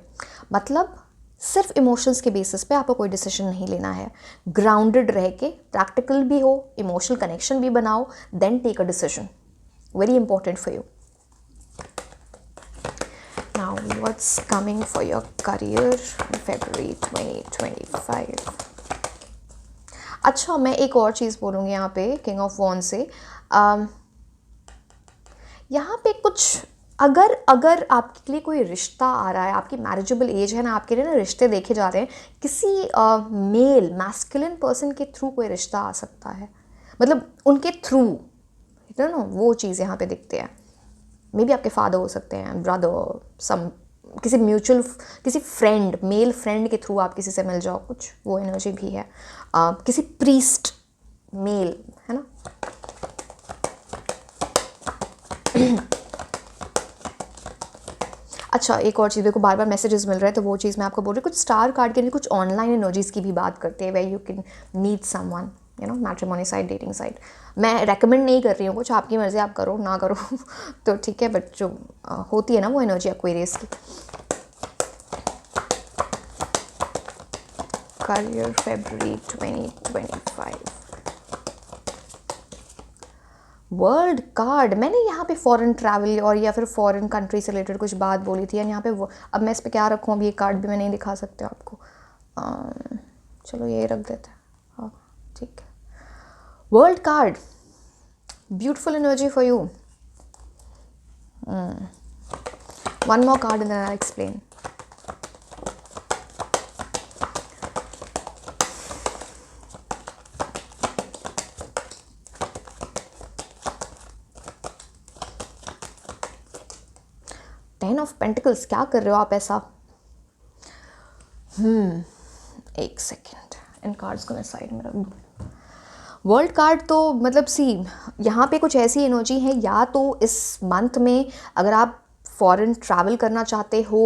मतलब सिर्फ इमोशंस के बेसिस पे आपको कोई डिसीजन नहीं लेना है। ग्राउंडेड रह के, प्रैक्टिकल भी हो, इमोशनल कनेक्शन भी बनाओ, then take a decision. Very important for you. Now what's coming for your career February 2025। अच्छा, मैं एक और चीज़ बोलूँगी यहाँ पे किंग ऑफ वॉन्ड्स से। यहाँ पे कुछ अगर आपके लिए कोई रिश्ता आ रहा है, आपकी मैरिजेबल एज है ना, आपके लिए ना रिश्ते देखे जा रहे हैं, किसी मेल मैस्कुलिन पर्सन के थ्रू कोई रिश्ता आ सकता है, मतलब उनके थ्रू, यू नो, वो चीज़ यहाँ पे दिखते हैं। मे बी आपके फादर हो सकते हैं, ब्रदर, सम किसी म्यूचुअल, किसी फ्रेंड, मेल फ्रेंड के थ्रू आप किसी से मिल जाओ, कुछ वो एनर्जी भी है। किसी प्रीस्ट मेल, है ना। अच्छा, एक और चीज़, देखो बार बार मैसेजेस मिल रहे हैं, तो वो चीज़ मैं आपको बोल रही हूँ। कुछ स्टार कार्ड के लिए कुछ ऑनलाइन एनर्जीज़ की भी बात करते हैं, way you can meet someone, you know, matrimony site, dating site. मैं रेकमेंड नहीं कर रही हूँ कुछ, आपकी मर्ज़ी, आप करो ना करो तो ठीक है, बट जो होती है ना वो एनर्जी एक्वेरियस की। Career February 2025। वर्ल्ड कार्ड, मैंने यहाँ पे फॉरेन ट्रैवल और या फिर फॉरेन कंट्री से रिलेटेड कुछ बात बोली थी, और यहाँ पे अब मैं इस पे क्या रखूँ, अब ये कार्ड भी मैं नहीं दिखा सकती आपको। चलो ये रख देते हैं, हाँ ठीक है। World card, beautiful energy for you. One more card and then I explain. Ten of pentacles, क्या कर रहे हो आप ऐसा? एक सेकेंड, इन कार्ड्स को मैं साइड में रख दूँ। वर्ल्ड कार्ड तो मतलब सी, यहाँ पे कुछ ऐसी एनर्जी है, या तो इस मंथ में अगर आप फॉरेन ट्रैवल करना चाहते हो,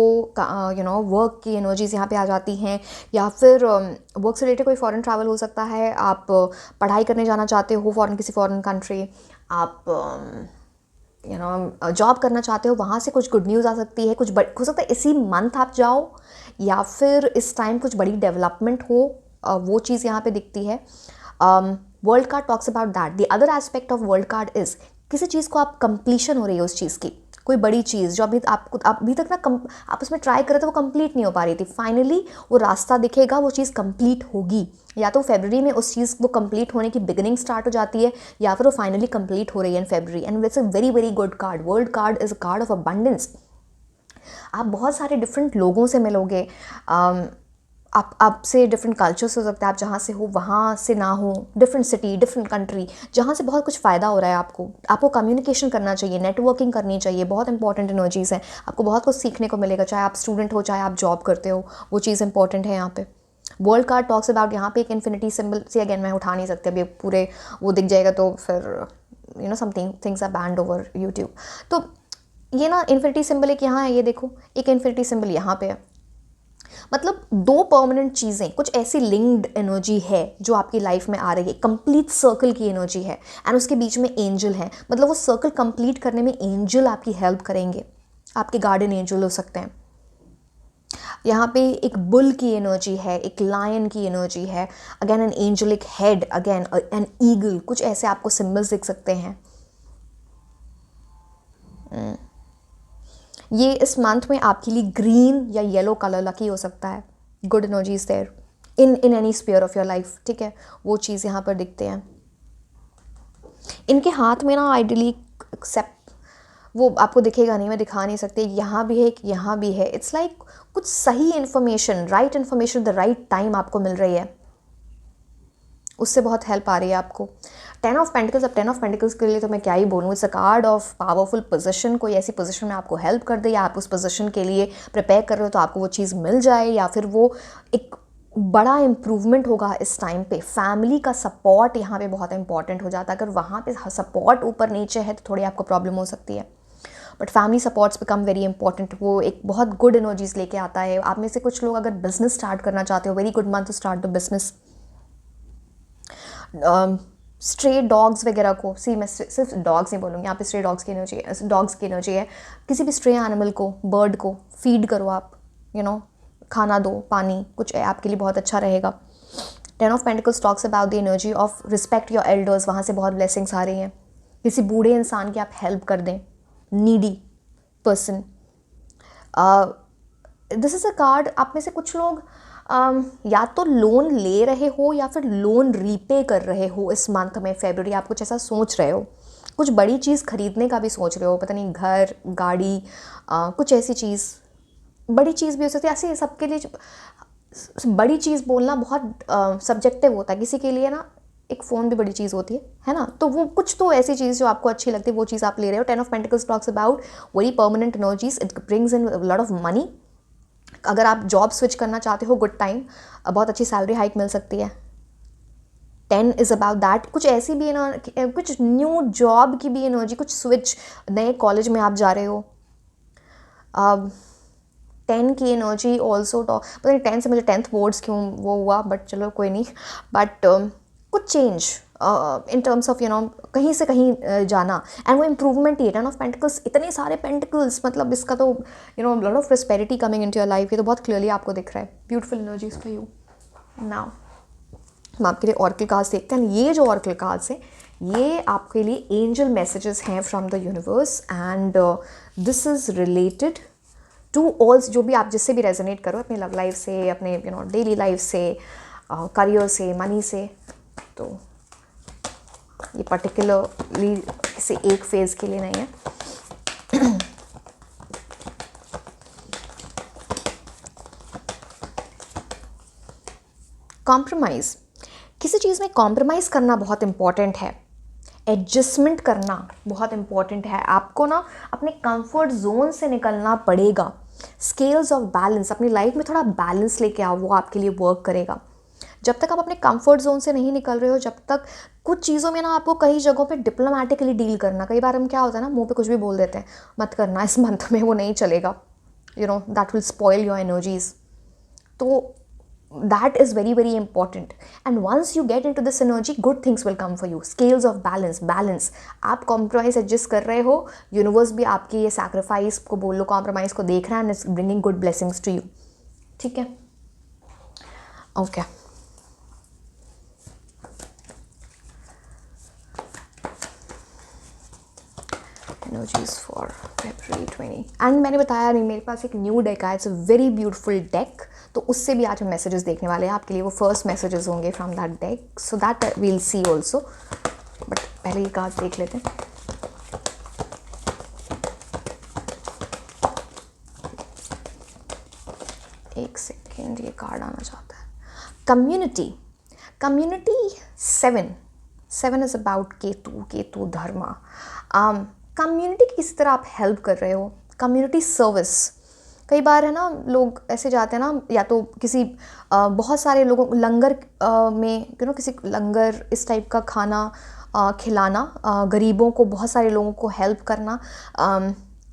यू नो, वर्क की एनर्जीज यहाँ पे आ जाती हैं, या फिर वर्क से रिलेटेड कोई फॉरेन ट्रैवल हो सकता है। आप पढ़ाई करने जाना चाहते हो फॉरेन, किसी फॉरेन कंट्री, आप यू नो जॉब करना चाहते हो, वहाँ से कुछ गुड न्यूज़ आ सकती है। हो सकता है इसी मंथ आप जाओ, या फिर इस टाइम कुछ बड़ी डेवलपमेंट हो वो चीज़ यहाँ पे दिखती है। World card talks about that. The other aspect of world card is किसी चीज़ को आप कंप्लीशन हो रही है उस चीज़ की, कोई बड़ी चीज़ जो अभी तक ना आप उसमें ट्राई कर रहे थे, वो कंप्लीट नहीं हो पा रही थी, फाइनली वो रास्ता दिखेगा, वो चीज़ कंप्लीट होगी। या तो फरवरी में उस चीज़ वो कंप्लीट होने की बिगिनिंग स्टार्ट हो जाती है, या फिर वो फाइनली कंप्लीट हो रही है इन फरवरी। And it's a very very good card. World card is a card of abundance. आप बहुत सारे डिफरेंट लोगों से मिलोगे, आपसे डिफरेंट कल्चर्स हो सकते हैं, आप जहाँ से हो वहाँ से ना हो, डिफरेंट सिटी, डिफरेंट कंट्री, जहाँ से बहुत कुछ फ़ायदा हो रहा है आपको कम्युनिकेशन करना चाहिए, नेटवर्किंग करनी चाहिए, बहुत इंपॉर्टेंट एनर्जीज़ हैं। आपको बहुत कुछ सीखने को मिलेगा, चाहे आप स्टूडेंट हो चाहे आप जॉब करते हो, वो चीज़ इंपॉर्टेंट है यहाँ पे। वर्ल्ड कार्ड टॉक्स अबाउट, यहाँ पे एक इन्फिनिटी सिंबल से, अगेन मैं उठा नहीं सकती अभी पूरे, वो दिख जाएगा तो फिर something things are banned over YouTube. तो ये ना इन्फिनिटी सिंबल एक यहाँ है, ये देखो एक इन्फिनिटी सिंबल यहाँ पे है। मतलब दो परमानेंट चीज़ें, कुछ ऐसी लिंक्ड एनर्जी है जो आपकी लाइफ में आ रही है, कंप्लीट सर्कल की एनर्जी है, एंड उसके बीच में एंजल है। मतलब वो सर्कल कंप्लीट करने में एंजल आपकी हेल्प करेंगे, आपके गार्डन एंजल हो सकते हैं। यहाँ पे एक बुल की एनर्जी है, एक लायन की एनर्जी है, again an angelic head, again an eagle, कुछ ऐसे आपको सिंबल्स दिख सकते हैं। ये इस मंथ में आपके लिए ग्रीन या येलो कलर लकी हो सकता है। Good energies there in any sphere of your life, ठीक है, वो चीज़ यहाँ पर दिखते हैं। इनके हाथ में ना आइडियली एक्सेप्ट, वो आपको दिखेगा नहीं, मैं दिखा नहीं सकती, यहाँ भी है यहाँ भी है। इट्स लाइक कुछ सही information, right information the right time आपको मिल रही है, उससे बहुत हेल्प आ रही है आपको। 10 ऑफ पेंटिकल्स, अब 10 ऑफ पेंटिकल्स के लिए तो मैं क्या ही बोलूँ, it's a card of powerful position. कोई ऐसी पोजीशन में आपको हेल्प कर दे, या आप उस पोजीशन के लिए प्रिपेयर कर रहे हो तो आपको वो चीज़ मिल जाए, या फिर वो एक बड़ा इम्प्रूवमेंट होगा इस टाइम पे। फैमिली का सपोर्ट यहाँ पे बहुत इंपॉर्टेंट हो जाता है। अगर वहाँ पे सपोर्ट ऊपर नीचे है तो थोड़ी आपको प्रॉब्लम हो सकती है, but family supports become very important. वो एक बहुत गुड एनर्जीज लेके आता है। आप में से कुछ लोग अगर बिजनेस स्टार्ट करना चाहते हो, very good month to start the business. Stray dogs वगैरह को, मैं सिर्फ डॉग्स नहीं बोलूँगी, यहाँ पे स्ट्रे डॉग्स की एनर्जी है। किसी भी स्ट्रे एनिमल को, बर्ड को फीड करो आप, खाना दो, पानी, कुछ आपके लिए बहुत अच्छा रहेगा। 10 of pentacles talks about the energy of respect your elders, वहाँ से बहुत ब्लेसिंग्स आ रही हैं। किसी बूढ़े इंसान की आप हेल्प कर दें, needy person. This is a card, आप में से कुछ लोग या तो लोन ले रहे हो या फिर लोन रीपे कर रहे हो इस मंथ में, फरवरी। आप कुछ ऐसा सोच रहे हो, कुछ बड़ी चीज़ खरीदने का भी सोच रहे हो, पता नहीं घर, गाड़ी, कुछ ऐसी चीज़, बड़ी चीज़ भी हो सकती है। ऐसे सबके लिए बड़ी चीज़ बोलना बहुत सब्जेक्टिव होता है, किसी के लिए ना एक फ़ोन भी बड़ी चीज़ होती है ना। तो वो कुछ तो ऐसी चीज़ जो आपको अच्छी लगती है, वो चीज़ आप ले रहे हो। 10 of pentacles talks about very permanent energies, it brings in lot of money. अगर आप जॉब स्विच करना चाहते हो, गुड टाइम, बहुत अच्छी सैलरी हाइक मिल सकती है। 10 इज़ अबाउट दैट, कुछ ऐसी भी कुछ न्यू जॉब की भी एनर्जी, कुछ स्विच, नए कॉलेज में आप जा रहे हो। 10 की एनर्जी ऑल्सो पता नहीं 10 से मुझे 10th बोर्ड्स क्यों वो हुआ, बट चलो कोई नहीं। बट कुछ चेंज इन टर्म्स ऑफ कहीं से कहीं जाना, एंड वो इम्प्रूवमेंट ही। 10 ऑफ पेंटिकल्स, इतने सारे पेंटिकल्स, मतलब इसका तो lot of prosperity coming into your life, ये तो बहुत क्लियरली आपको दिख रहा है। Beautiful energies for you. Now हम आपके लिए ऑरेकल कार्ड्स देखते हैं। ये जो ऑरेकल कार्ड्स हैं, ये आपके लिए एंजल मैसेजेस हैं from the universe, and this is related to all, जो भी आप जिससे भी रेजोनेट करो, अपने लव लाइफ से, अपने डेली लाइफ से, करियर से, मनी से। तो ये पर्टिकुलरली किसी एक फेज़ के लिए नहीं है। कॉम्प्रोमाइज़, किसी चीज़ में कॉम्प्रोमाइज़ करना बहुत इम्पॉर्टेंट है, एडजस्टमेंट करना बहुत इम्पॉर्टेंट है। आपको ना अपने कंफर्ट जोन से निकलना पड़ेगा। स्केल्स ऑफ बैलेंस, अपनी लाइफ में थोड़ा बैलेंस लेके आओ, वो आपके लिए वर्क करेगा। जब तक आप अपने कंफर्ट जोन से नहीं निकल रहे हो, जब तक कुछ चीज़ों में ना आपको कई जगहों पे डिप्लोमेटिकली डील करना, कई बार हम क्या होता है ना, मुंह पे कुछ भी बोल देते हैं, मत करना इस मंथ में, वो नहीं चलेगा, that will spoil your energies. तो that is very very important, and once you get into this energy, good things will come for you. Scales of balance, आप compromise adjust कर रहे हो, यूनिवर्स भी आपकी ये sacrifice को, बोल लो compromise को देख रहा है, and it's bringing good blessings to you। ठीक है, okay. Energies for February 20। And मैंने बताया नहीं, मेरे पास एक न्यू डेक आया, it's a very beautiful deck, तो उससे भी आज हम मैसेजेस देखने वाले हैं आपके लिए। वो फर्स्ट मैसेजेस होंगे from that deck, so that we'll see also. But पहले ये कार्ड देख लेते हैं। एक सेकेंड, ये कार्ड आना चाहता है। Community, community 7 is about Ketu Dharma. Community की किसी तरह आप हेल्प कर रहे हो, कम्युनिटी सर्विस। कई बार है ना, लोग ऐसे जाते हैं ना, या तो किसी बहुत सारे लोगों लंगर में किसी लंगर इस टाइप का खाना खिलाना, गरीबों को, बहुत सारे लोगों को हेल्प करना,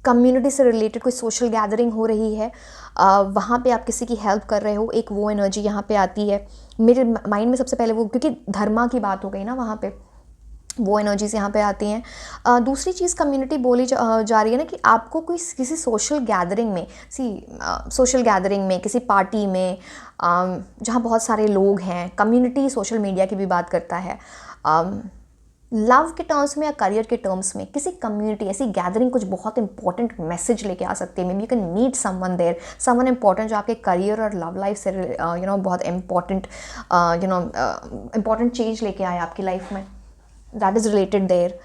कम्युनिटी से रिलेटेड कोई सोशल गैदरिंग हो रही है, वहाँ पे आप किसी की हेल्प कर रहे हो, एक वो एनर्जी यहाँ पे आती है मेरे माइंड में सबसे पहले। वो क्योंकि धर्मा की बात हो गई ना वहाँ पे, वो एनर्जीज यहाँ पे आती हैं। दूसरी चीज़ कम्युनिटी बोली जा रही है ना कि आपको कोई किसी सोशल गैदरिंग में, सोशल गैदरिंग में, किसी पार्टी में जहाँ बहुत सारे लोग हैं, कम्युनिटी सोशल मीडिया की भी बात करता है। लव के टर्म्स में या करियर के टर्म्स में किसी कम्युनिटी, ऐसी गैदरिंग कुछ बहुत इंपॉर्टेंट मैसेज लेके आ सकती है। Maybe you can meet someone there, someone important जो आपके करियर और लव लाइफ से बहुत इंपॉर्टेंट इंपॉर्टेंट चेंज लेके आए आपकी लाइफ में, that is related there.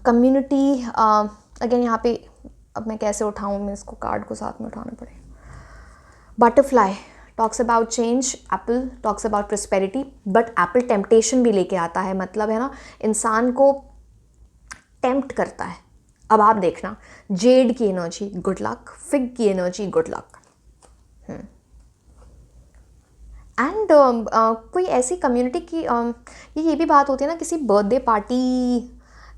Community again यहाँ पे, अब मैं कैसे उठाऊँ, मैं इसको कार्ड को साथ में उठाना पड़ेगा। Butterfly talks about change, Apple talks about prosperity, but Apple temptation भी लेके आता है, मतलब है ना इंसान को टेम्प्ट करता है। अब आप देखना, जेड की एनर्जी गुड लक, फिग की एनर्जी गुड लक, एंड कोई ऐसी कम्युनिटी की ये भी बात होती है ना, किसी बर्थडे पार्टी,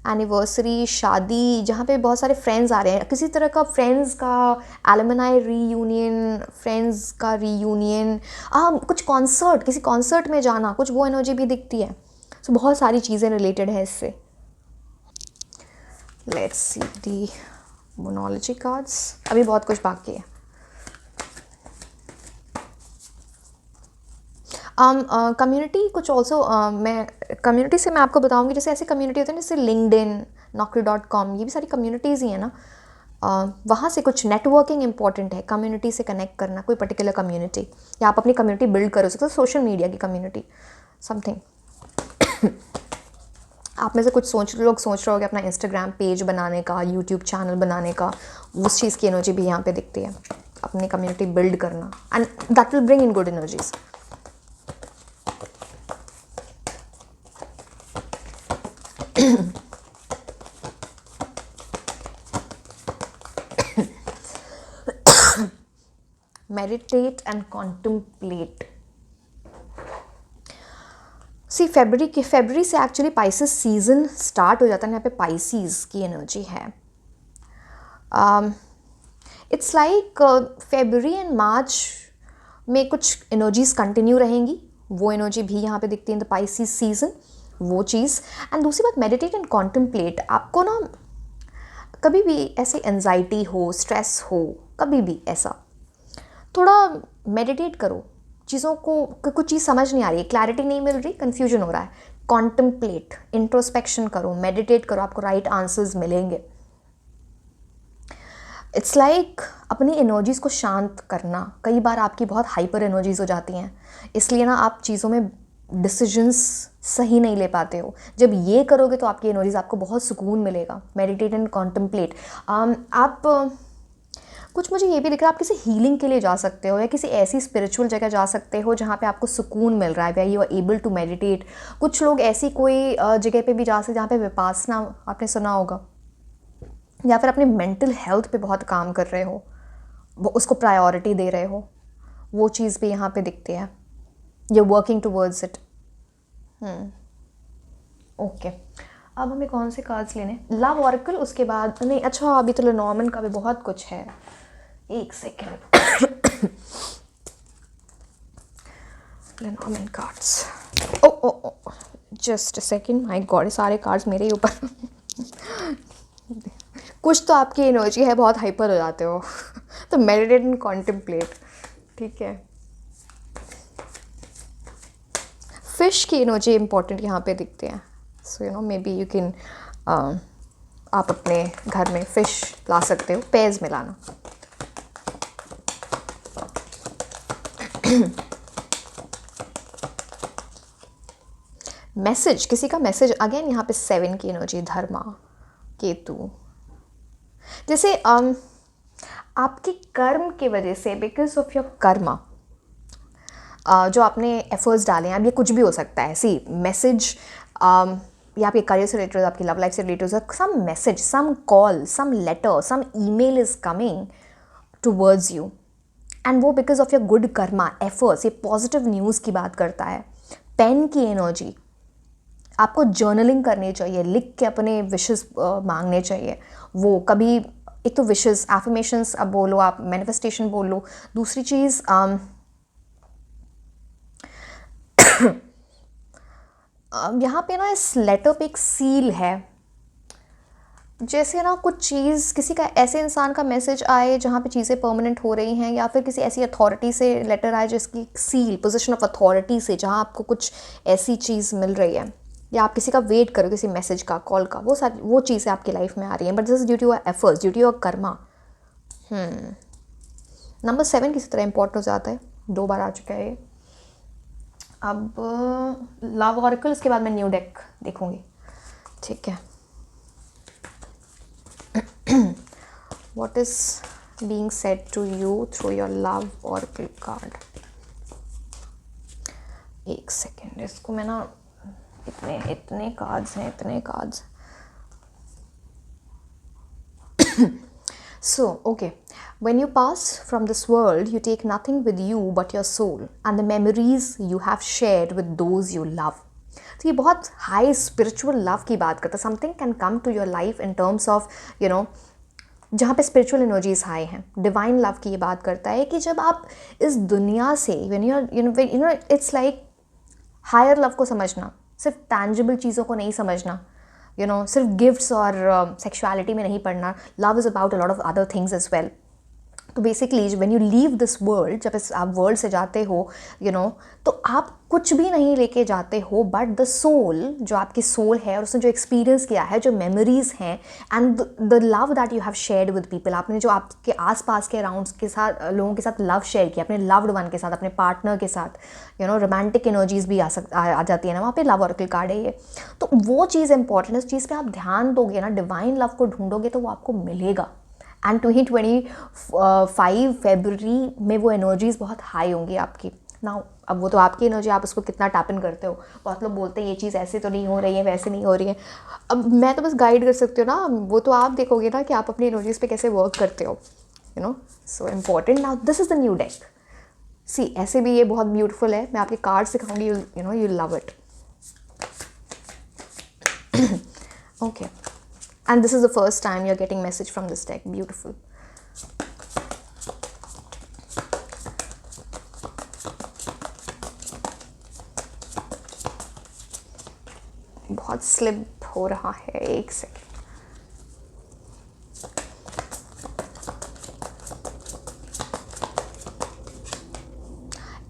एनिवर्सरी, शादी, जहाँ पे बहुत सारे फ्रेंड्स आ रहे हैं, किसी तरह का फ्रेंड्स का एलुमनाई रीयूनियन, फ्रेंड्स का रीयूनियन, कुछ कॉन्सर्ट, किसी कॉन्सर्ट में जाना, कुछ वो एनर्जी भी दिखती है। सो बहुत सारी चीज़ें रिलेटेड है इससे। लेट्स सी दी मोनोलॉजी कार्ड्स, अभी बहुत कुछ बाकी है। कम्युनिटी कुछ ऑल्सो, मैं कम्युनिटी से मैं आपको बताऊंगी, जैसे ऐसी कम्युनिटी होती है ना, जैसे लिंक्डइन, naukri.com, ये भी सारी कम्युनिटीज़ ही है ना। वहाँ से कुछ नेटवर्किंग इंपॉर्टेंट है, कम्युनिटी से कनेक्ट करना, कोई पर्टिकुलर कम्युनिटी, या आप अपनी कम्युनिटी बिल्ड कर सकते हो, सोशल मीडिया की कम्युनिटी समथिंग। आप में से कुछ लोग सोच रहे हो कि अपना इंस्टाग्राम पेज बनाने का, यूट्यूब चैनल बनाने का, उस चीज़ की एनर्जी भी यहाँ पे दिखती है, अपनी कम्युनिटी बिल्ड करना, and that will bring in good energies. Meditate and contemplate. See February से एक्चुअली पाइसेस सीजन स्टार्ट हो जाता है। यहाँ पे पाइसेस की एनर्जी है। It's like February and March में कुछ एनर्जीज कंटिन्यू रहेंगी, वो एनर्जी भी यहाँ पे दिखती है इन द पाइसेस सीजन, वो चीज़। एंड दूसरी बात, मेडिटेट एंड कॉन्टम्पलेट। आपको ना कभी भी ऐसे एंजाइटी हो, स्ट्रेस हो, कभी भी ऐसा, थोड़ा मेडिटेट करो, चीज़ों को, कुछ चीज़ समझ नहीं आ रही है, क्लैरिटी नहीं मिल रही, कन्फ्यूजन हो रहा है, कॉन्टम्पलेट, इंट्रोस्पेक्शन करो, मेडिटेट करो, आपको राइट आंसर्स मिलेंगे। इट्स लाइक अपनी एनर्जीज़ को शांत करना। कई बार आपकी बहुत हाइपर एनर्जीज़ हो जाती हैं, इसलिए ना आप चीज़ों में डिसीजंस सही नहीं ले पाते हो। जब ये करोगे तो आपकी एनर्जीज़, आपको बहुत सुकून मिलेगा। Meditate and contemplate. आप कुछ, मुझे ये भी दिख रहा है, आप किसी हीलिंग के लिए जा सकते हो, या किसी ऐसी स्पिरिचुअल जगह जा सकते हो जहाँ पे आपको सुकून मिल रहा है, where you are able to meditate. कुछ लोग ऐसी कोई जगह पे भी जा सकते जहाँ पे विपासना, आपने सुना होगा, या फिर अपने मेंटल हेल्थ पे बहुत काम कर रहे हो, वो उसको प्रायोरिटी दे रहे हो, वो चीज़ भी यहाँ पे दिखती है, you are working towards it. Okay, अब हमें कौन से कार्ड्स लेने? लव ऑरेकल, उसके बाद नहीं, अच्छा अभी तो लेनॉर्मन का भी बहुत कुछ है। एक second, Lenormand cards, oh just a second, my god, सारे कार्ड्स मेरे ही ऊपर। कुछ तो आपकी एनर्जी है, बहुत हाइपर हो जाते हो, तो मेडिटेट एंड कॉन्टम्पलेट, ठीक है। फिश की एनर्जी इंपॉर्टेंट यहाँ पे दिखते हैं, so you know may be you can आप अपने घर में फ़िश ला सकते हो, पेयर्स में लाना। मैसेज, किसी का मैसेज, अगेन यहाँ पे 7 की एनर्जी, धर्मा, केतु। जैसे आपके कर्म की वजह से, बिकॉज ऑफ योर कर्मा, जो आपने एफर्ट्स डाले हैं, अब ये कुछ भी हो सकता है, सी मैसेज, या आपके करियर से रिलेटेड, आपकी लव लाइफ से related, some message, some call, some letter, some email is coming towards you, and वो because of your good karma efforts, ये पॉजिटिव न्यूज़ की बात करता है। पेन की एनर्जी, आपको जर्नलिंग करनी चाहिए, लिख के अपने विशेस मांगने चाहिए। वो कभी, एक तो विशेस, एफर्मेशंस अब बोलो, आप मैनिफेस्टेशन बोल लो। दूसरी चीज़, यहाँ पे ना इस लेटर पे एक सील है, जैसे ना कुछ चीज़, किसी का, ऐसे इंसान का मैसेज आए जहाँ पे चीज़ें परमानेंट हो रही हैं, या फिर किसी ऐसी अथॉरिटी से लेटर आए जिसकी सील, पोजीशन ऑफ अथॉरिटी से, जहाँ आपको कुछ ऐसी चीज़ मिल रही है, या आप किसी का वेट करो, किसी मैसेज का, कॉल का, वो चीज़ें आपकी लाइफ में आ रही हैं, but this is due to your efforts, due to your karma. Number 7 किसी तरह इंपॉर्टेंट हो जाता है, 2 बार आ चुका है ये। अब लव ऑरेकल, इसके बाद मैं न्यू डेक देखूंगी, ठीक है। What is being said to you through your love oracle card? एक सेकेंड, इसको मैं ना, इतने कार्ड्स हैं, इतने cards. So, okay. When you pass from this world, you take nothing with you but your soul and the memories you have shared with those you love. तो ये बहुत हाई स्पिरिचुअल लव की बात करता है। Something can come to your life in terms of जहाँ पे spiritual energies high हैं। डिवाइन लव की ये बात करता है कि जब आप इस दुनिया से, इट्स लाइक हायर लव को समझना, सिर्फ टैंजिबल चीज़ों को नहीं समझना, सिर्फ गिफ्ट्स और सेक्सुअलिटी में नहीं पढ़ना। Love is about a lot of other things as well. तो basically when you leave this world, जब आप वर्ल्ड से जाते हो, तो आप कुछ भी नहीं लेके जाते हो बट द सोल, जो आपकी सोल है और उसने जो एक्सपीरियंस किया है, जो मेमोरीज हैं, and the love that you have shared with people. आपने जो आपके आसपास के अराउंड्स के साथ, लोगों के साथ लव शेयर किया, अपने लव्ड वन के साथ, अपने पार्टनर के साथ, रोमांटिक एनर्जीज भी आ जाती है ना, वहाँ पे लव ऑरेकल कार्ड है ये। तो वो चीज़ इंपॉर्टेंट है, उस चीज़ पर आप ध्यान दोगे ना, डिवाइन लव को ढूंढोगे तो वो आपको मिलेगा। एंड 25 फरवरी में वो एनर्जीज़ बहुत हाई होंगी आपकी ना। अब वो तो आपकी एनर्जी, आप उसको कितना टैप इन करते हो। बहुत लोग बोलते हैं ये चीज़ ऐसे तो नहीं हो रही है, वैसे नहीं हो रही है। अब मैं तो बस गाइड कर सकती हूँ ना, वो तो आप देखोगे ना कि आप अपनी एनर्जीज़ पे कैसे वर्क करते हो, so important. Now this is the new deck. See, ऐसे भी ये बहुत ब्यूटीफुल है, मैं आपके कार्ड सिखाऊंगी, you love it. Okay, and this is the first time you're getting message from this deck. Beautiful. बहुत स्लिप हो रहा है, एक second.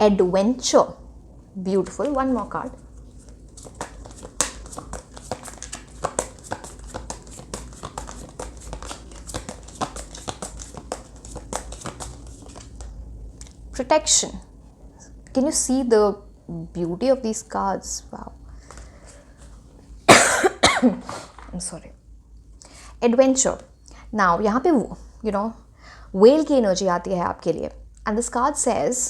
Adventure. Beautiful. One more card. Protection. Can you see the beauty of these cards? Wow. I'm sorry. Adventure. Now यहाँ पे whale की energy आती है आपके लिए, and this card says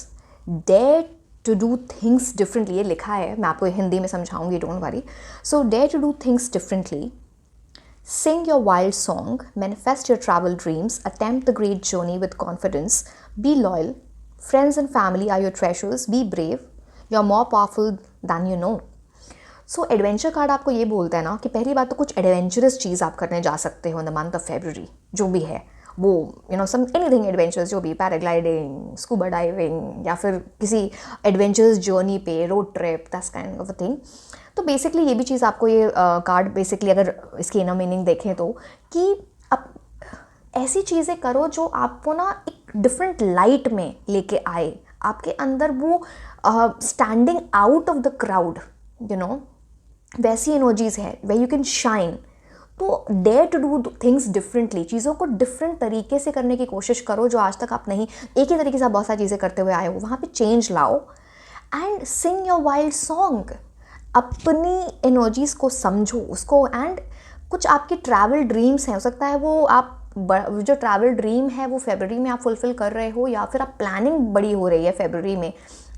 dare to do things differently. ये लिखा है, मैं आपको हिंदी में समझाऊंगी, don't worry. So dare to do things differently. Sing your wild song, manifest your travel dreams, attempt the great journey with confidence, be loyal. Friends and family are your treasures. Be brave. You're more powerful than you know. So adventure card आपको ये बोलता है ना कि पहली बात तो कुछ एडवेंचरस चीज़ आप करने जा सकते हो इन द मंथ ऑफ February, जो भी है वो, सम एनीथिंग एडवेंचरस, जो भी, पैराग्लाइडिंग, स्कूबा डाइविंग, या फिर किसी एडवेंचरस जर्नी पे, road trip, that's kind of a thing. तो बेसिकली ये भी चीज़ आपको ये कार्ड बेसिकली, अगर इसकी इनर मीनिंग देखें तो, कि आप ऐसी चीज़ें करो जो आपको ना एक डिफरेंट लाइट में लेके आए, आपके अंदर वो standing out of the crowd, वैसी एनर्जीज है, वे यू कैन शाइन। तो dare to do things differently, चीज़ों को डिफरेंट तरीके से करने की कोशिश करो, जो आज तक आप नहीं, एक ही तरीके से आप बहुत सारी चीज़ें करते हुए आए हो, वहाँ पे चेंज लाओ। And Singh your wild song, अपनी एनर्जीज़ को समझो उसको। एंड कुछ आपके ट्रैवल ड्रीम्स हैं, हो सकता है वो आप जो ट्रैवल ड्रीम है वो फरवरी में आप फुलफ़िल कर रहे हो, या फिर आप प्लानिंग बड़ी हो रही है फरवरी में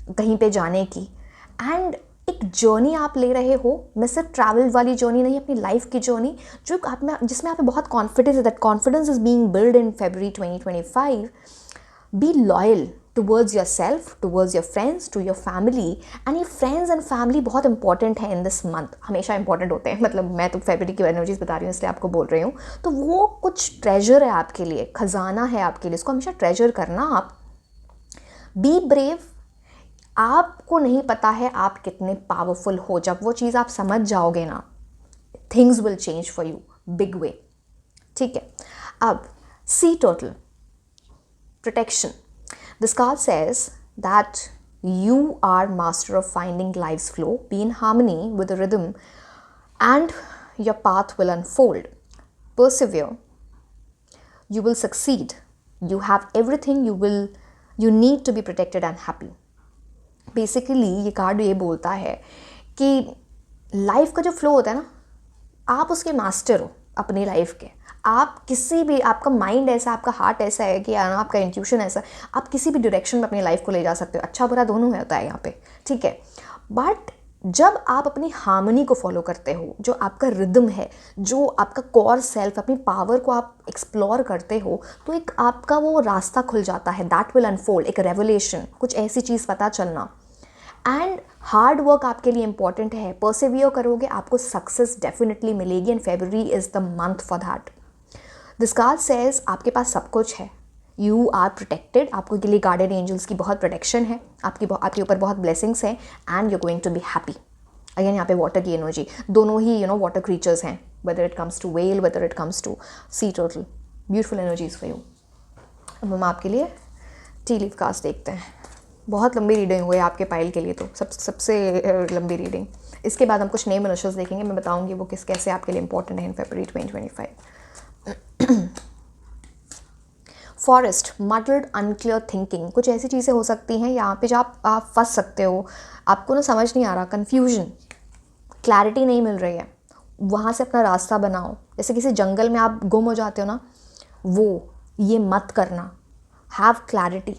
कहीं पे जाने की। एंड एक जर्नी आप ले रहे हो, मैं सिर्फ ट्रैवल वाली जर्नी नहीं, अपनी लाइफ की जर्नी, जो आप में, जिसमें आप में बहुत कॉन्फिडेंस है, that confidence is being build in February 2025। Be loyal towards yourself, towards your friends, to your family. And ये फ्रेंड्स एंड फैमिली बहुत इंपॉर्टेंट है इन दिस मंथ, हमेशा इंपॉर्टेंट होते हैं, मतलब मैं तो फरवरी की एनर्जीज बता रही हूँ इसलिए आपको बोल रही हूँ। तो वो कुछ ट्रेजर है आपके लिए, खजाना है आपके लिए, इसको हमेशा ट्रेजर करना आप। बी ब्रेव, आपको नहीं पता है आप कितने पावरफुल हो, जब वो चीज़ आप समझ जाओगे ना, things will change for you big way. ठीक है, अब sea turtle, protection. This card says that you are master of finding life's flow, be in harmony with the rhythm, and your path will unfold. Persevere. You will succeed. You have everything you need to be protected and happy. Basically ये card ये बोलता है कि life का जो flow होता है ना, आप उसके मास्टर हो अपनी लाइफ के। आप किसी भी, आपका माइंड ऐसा, आपका हार्ट ऐसा है कि आपका इंट्यूशन ऐसा, आप किसी भी डायरेक्शन में अपनी लाइफ को ले जा सकते हो, अच्छा बुरा दोनों होता है यहाँ पे। ठीक है, बट जब आप अपनी हार्मनी को फॉलो करते हो, जो आपका रिदम है, जो आपका कोर सेल्फ, अपनी पावर को आप एक्सप्लोर करते हो, तो एक आपका वो रास्ता खुल जाता है, दैट विल अनफोल्ड, एक रेवलेशन, कुछ ऐसी चीज़ पता चलना। एंड हार्ड वर्क आपके लिए इंपॉर्टेंट है, परसिवियर करोगे, आपको सक्सेस डेफिनेटली मिलेगी, and February is the month for that. This card says आपके पास सब कुछ है, यू आर प्रोटेक्टेड, आपको के लिए गार्डियन एंजल्स की बहुत प्रोटेक्शन है, आपके ऊपर बहुत ब्लेसिंग्स हैं, and you going to be happy. Again यहाँ पे वाटर की एनर्जी, दोनों ही वाटर क्रीचर्स हैं, whether it comes to whale, whether it comes to sea turtle, beautiful energies for you. अब हम आपके लिए टी लीफ कास्ट देखते हैं। बहुत लंबी रीडिंग हुई आपके पाइल के लिए, तो सबसे लंबी रीडिंग। इसके बाद हम कुछ नए मनुष्य देखेंगे, मैं बताऊंगी वो कैसे आपके लिए इंपॉर्टेंट है इन February 2025। Forest, muddled unclear thinking, कुछ ऐसी चीज़ें हो सकती हैं यहाँ पे जहाँ आप फंस सकते हो, आपको ना समझ नहीं आ रहा, कन्फ्यूजन, क्लैरिटी नहीं मिल रही है, वहाँ से अपना रास्ता बनाओ। जैसे किसी जंगल में आप गुम हो जाते हो ना, वो ये मत करना, हैव क्लैरिटी,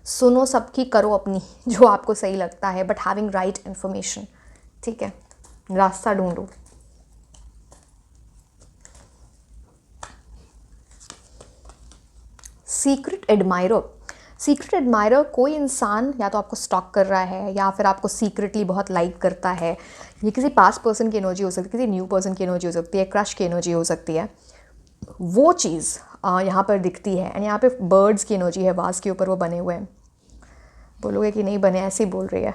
सुनो सबकी, करो अपनी जो आपको सही लगता है, बट हैविंग राइट इन्फॉर्मेशन। ठीक है, रास्ता ढूंढो। सीक्रेट एडमायरर, सीक्रेट एडमायरर कोई इंसान या तो आपको स्टॉक कर रहा है, या फिर आपको सीक्रेटली बहुत लाइक करता है। ये किसी पास्ट पर्सन की एनर्जी हो सकती है, किसी न्यू पर्सन की एनर्जी हो सकती है, क्रश की एनर्जी हो सकती है, वो चीज़ यहाँ पर दिखती है। एंड यहाँ पे बर्ड्स की एनर्जी है, वास के ऊपर वो बने हुए हैं, बोलोगे कि नहीं बने, ऐसे ही बोल रही है।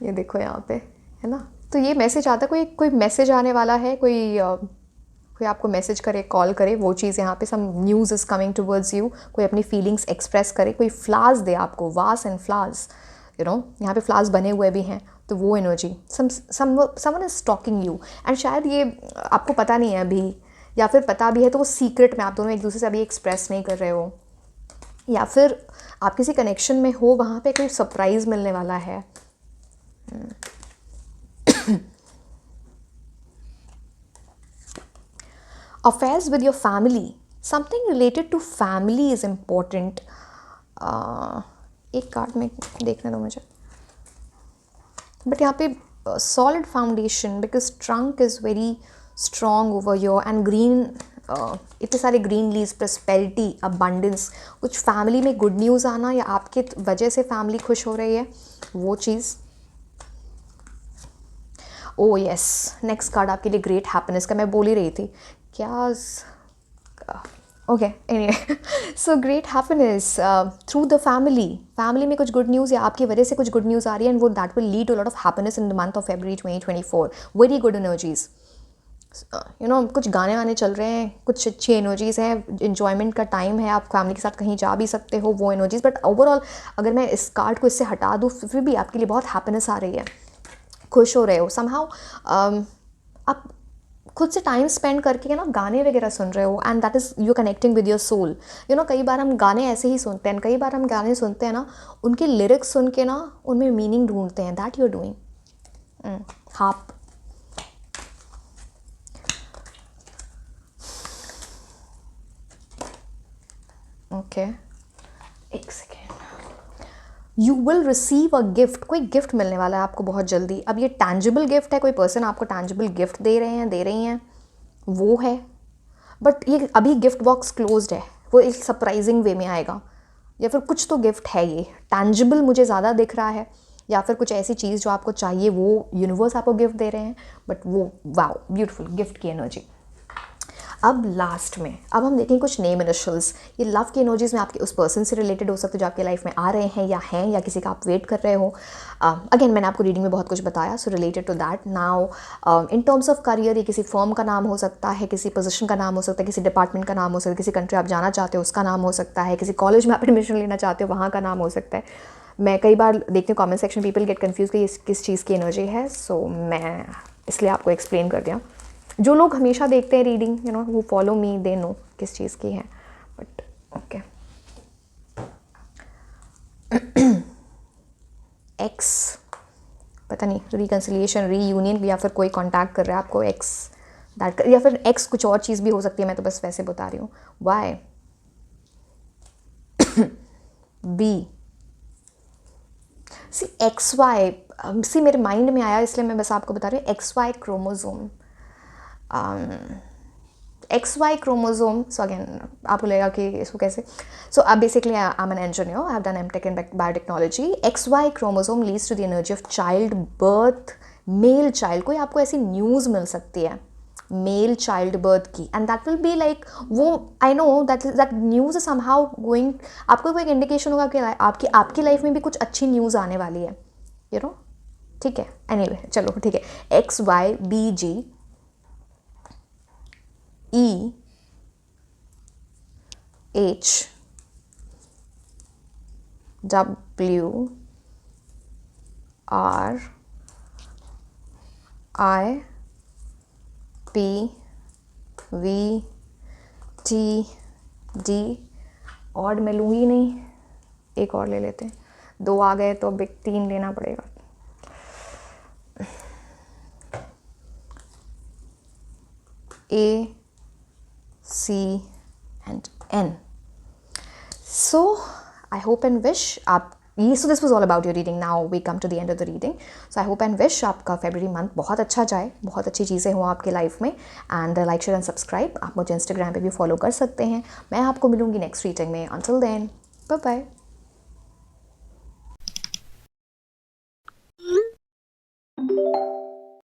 ये देखो यहाँ पे है ना, तो ये मैसेज आता है, कोई मैसेज आने वाला है, कोई आपको मैसेज करे, कॉल करे, वो चीज़ यहाँ पे, some news is coming towards you, कोई अपनी फीलिंग्स एक्सप्रेस करे, कोई फ्लावर्स दे आपको, वास एंड फ्लावर्स, यहाँ पे फ्लावर्स बने हुए भी हैं, तो वो energy, someone is talking you. And शायद ये आपको पता नहीं है अभी, या फिर पता भी है तो वो सीक्रेट में आप दोनों एक दूसरे से अभी एक्सप्रेस नहीं कर रहे हो, या फिर आप किसी कनेक्शन में हो, वहाँ पे कोई सरप्राइज़ मिलने वाला है। Affairs with your family, something related to family is important. एक कार्ड में देखने दो मुझे, बट यहाँ पे solid foundation, because trunk is very strong over your, and green, इतने सारे ग्रीन लीव्स, प्रॉस्पेरिटी, अबंडेंस, कुछ फैमिली में गुड न्यूज़ आना, या आपके वजह से फैमिली खुश हो रही है, वो चीज़। ओ यस, नेक्स्ट कार्ड आपके लिए ग्रेट हैप्पीनेस का, मैं बोल ही रही थी क्या, okay, anyway, so great happiness through the family में कुछ गुड न्यूज़ या आपकी वजह से कुछ गुड न्यूज़ आ रही है, एंड वो that will lead to lot of happiness in the month of February 2024। Very good energies, कुछ गाने वाने चल रहे हैं, कुछ अच्छी एनर्जीज़ हैं, इन्जॉयमेंट का टाइम है, आप फैमिली के साथ कहीं जा भी सकते हो, वो एनर्जीज़। बट ओवरऑल अगर मैं इस कार्ड को इससे हटा दूँ, फिर भी आपके लिए बहुत हैप्पीनेस आ रही है, खुश हो रहे हो समहाउ, आप खुद से टाइम स्पेंड करके ना गाने वगैरह सुन रहे हो, and that is you connecting with your soul. कई बार हम गाने ऐसे ही सुनते हैं, कई बार हम गाने सुनते हैं ना, उनके लिरिक्स सुन के ना उनमें मीनिंग ढूंढते हैं। That you are doing. हाप ओके, एक second. You will receive a gift, कोई गिफ्ट मिलने वाला है आपको बहुत जल्दी। अब ये टैंजिबल गिफ्ट है, कोई पर्सन आपको टैंजिबल गिफ्ट दे रही हैं, वो है। बट ये अभी गिफ्ट बॉक्स क्लोज्ड है, वो एक सरप्राइजिंग वे में आएगा, या फिर कुछ तो गिफ्ट है। ये टैंजिबल मुझे ज़्यादा दिख रहा है, या फिर कुछ ऐसी चीज़ जो आपको चाहिए वो यूनिवर्स आपको गिफ्ट दे रहे हैं। बट वो वाओ, ब्यूटीफुल गिफ्ट की एनर्जी। अब लास्ट में अब हम देखें कुछ नेम इनिशियल्स। ये लव की एनर्जीज में आपके उस पर्सन से रिलेटेड हो सकते हैं जो आपके लाइफ में आ रहे हैं या किसी का आप वेट कर रहे हो। अगेन मैंने आपको रीडिंग में बहुत कुछ बताया, so related to that. Now in terms of career, ये किसी फर्म का नाम हो सकता है, किसी पोजीशन का नाम हो सकता है, किसी डिपार्टमेंट का नाम हो सकता है, किसी कंट्री आप जाना चाहते हो उसका नाम हो सकता है, किसी कॉलेज में आप एडमिशन लेना चाहते हो वहाँ का नाम हो सकता है। मैं कई बार देखती हूँ comment section people get confuse कि किस चीज़ की एनर्जी है, सो मैं इसलिए आपको एक्सप्लेन कर दिया। जो लोग हमेशा देखते हैं reading, who follow me, they know किस चीज़ की है। बट ओके, एक्स, पता नहीं रिकन्सिलिएशन, रीयूनियन, या फिर कोई कांटेक्ट कर रहा है आपको एक्स दैट, या फिर एक्स कुछ और चीज़ भी हो सकती है, मैं तो बस वैसे बता रही हूँ। Y B C X Y, C मेरे माइंड में आया इसलिए मैं बस आपको बता रही हूँ। X Y chromosome, XY chromosome. So again आपको लगेगा कि इसको कैसे, सो अब basically I am an engineer, I have done MTech in biotechnology. XY chromosome leads to the energy of child birth, male child. कोई आपको ऐसी न्यूज़ मिल सकती है मेल चाइल्ड बर्थ की, and that will be like, वो I know that news is somehow going, आपको कोई इंडिकेशन होगा कि आपकी लाइफ में भी कुछ अच्छी न्यूज़ आने वाली है, ठीक है। एनीवे चलो ठीक है। XYBG EH WRIPVTD। और मैं लूँगी नहीं, एक और ले लेते हैं, 2 आ गए तो अब 3 लेना पड़ेगा। A-C and N. So I hope and wish so this was all about your reading. Now we come to the end of the reading. So I hope and wish आपका February month बहुत अच्छा जाए, बहुत अच्छी चीज़ें हो आपके life में। And like share and subscribe. आप मुझे इंस्टाग्राम पे भी फॉलो कर सकते हैं। मैं आपको मिलूंगी नेक्स्ट रीडिंग में। Until then, bye bye.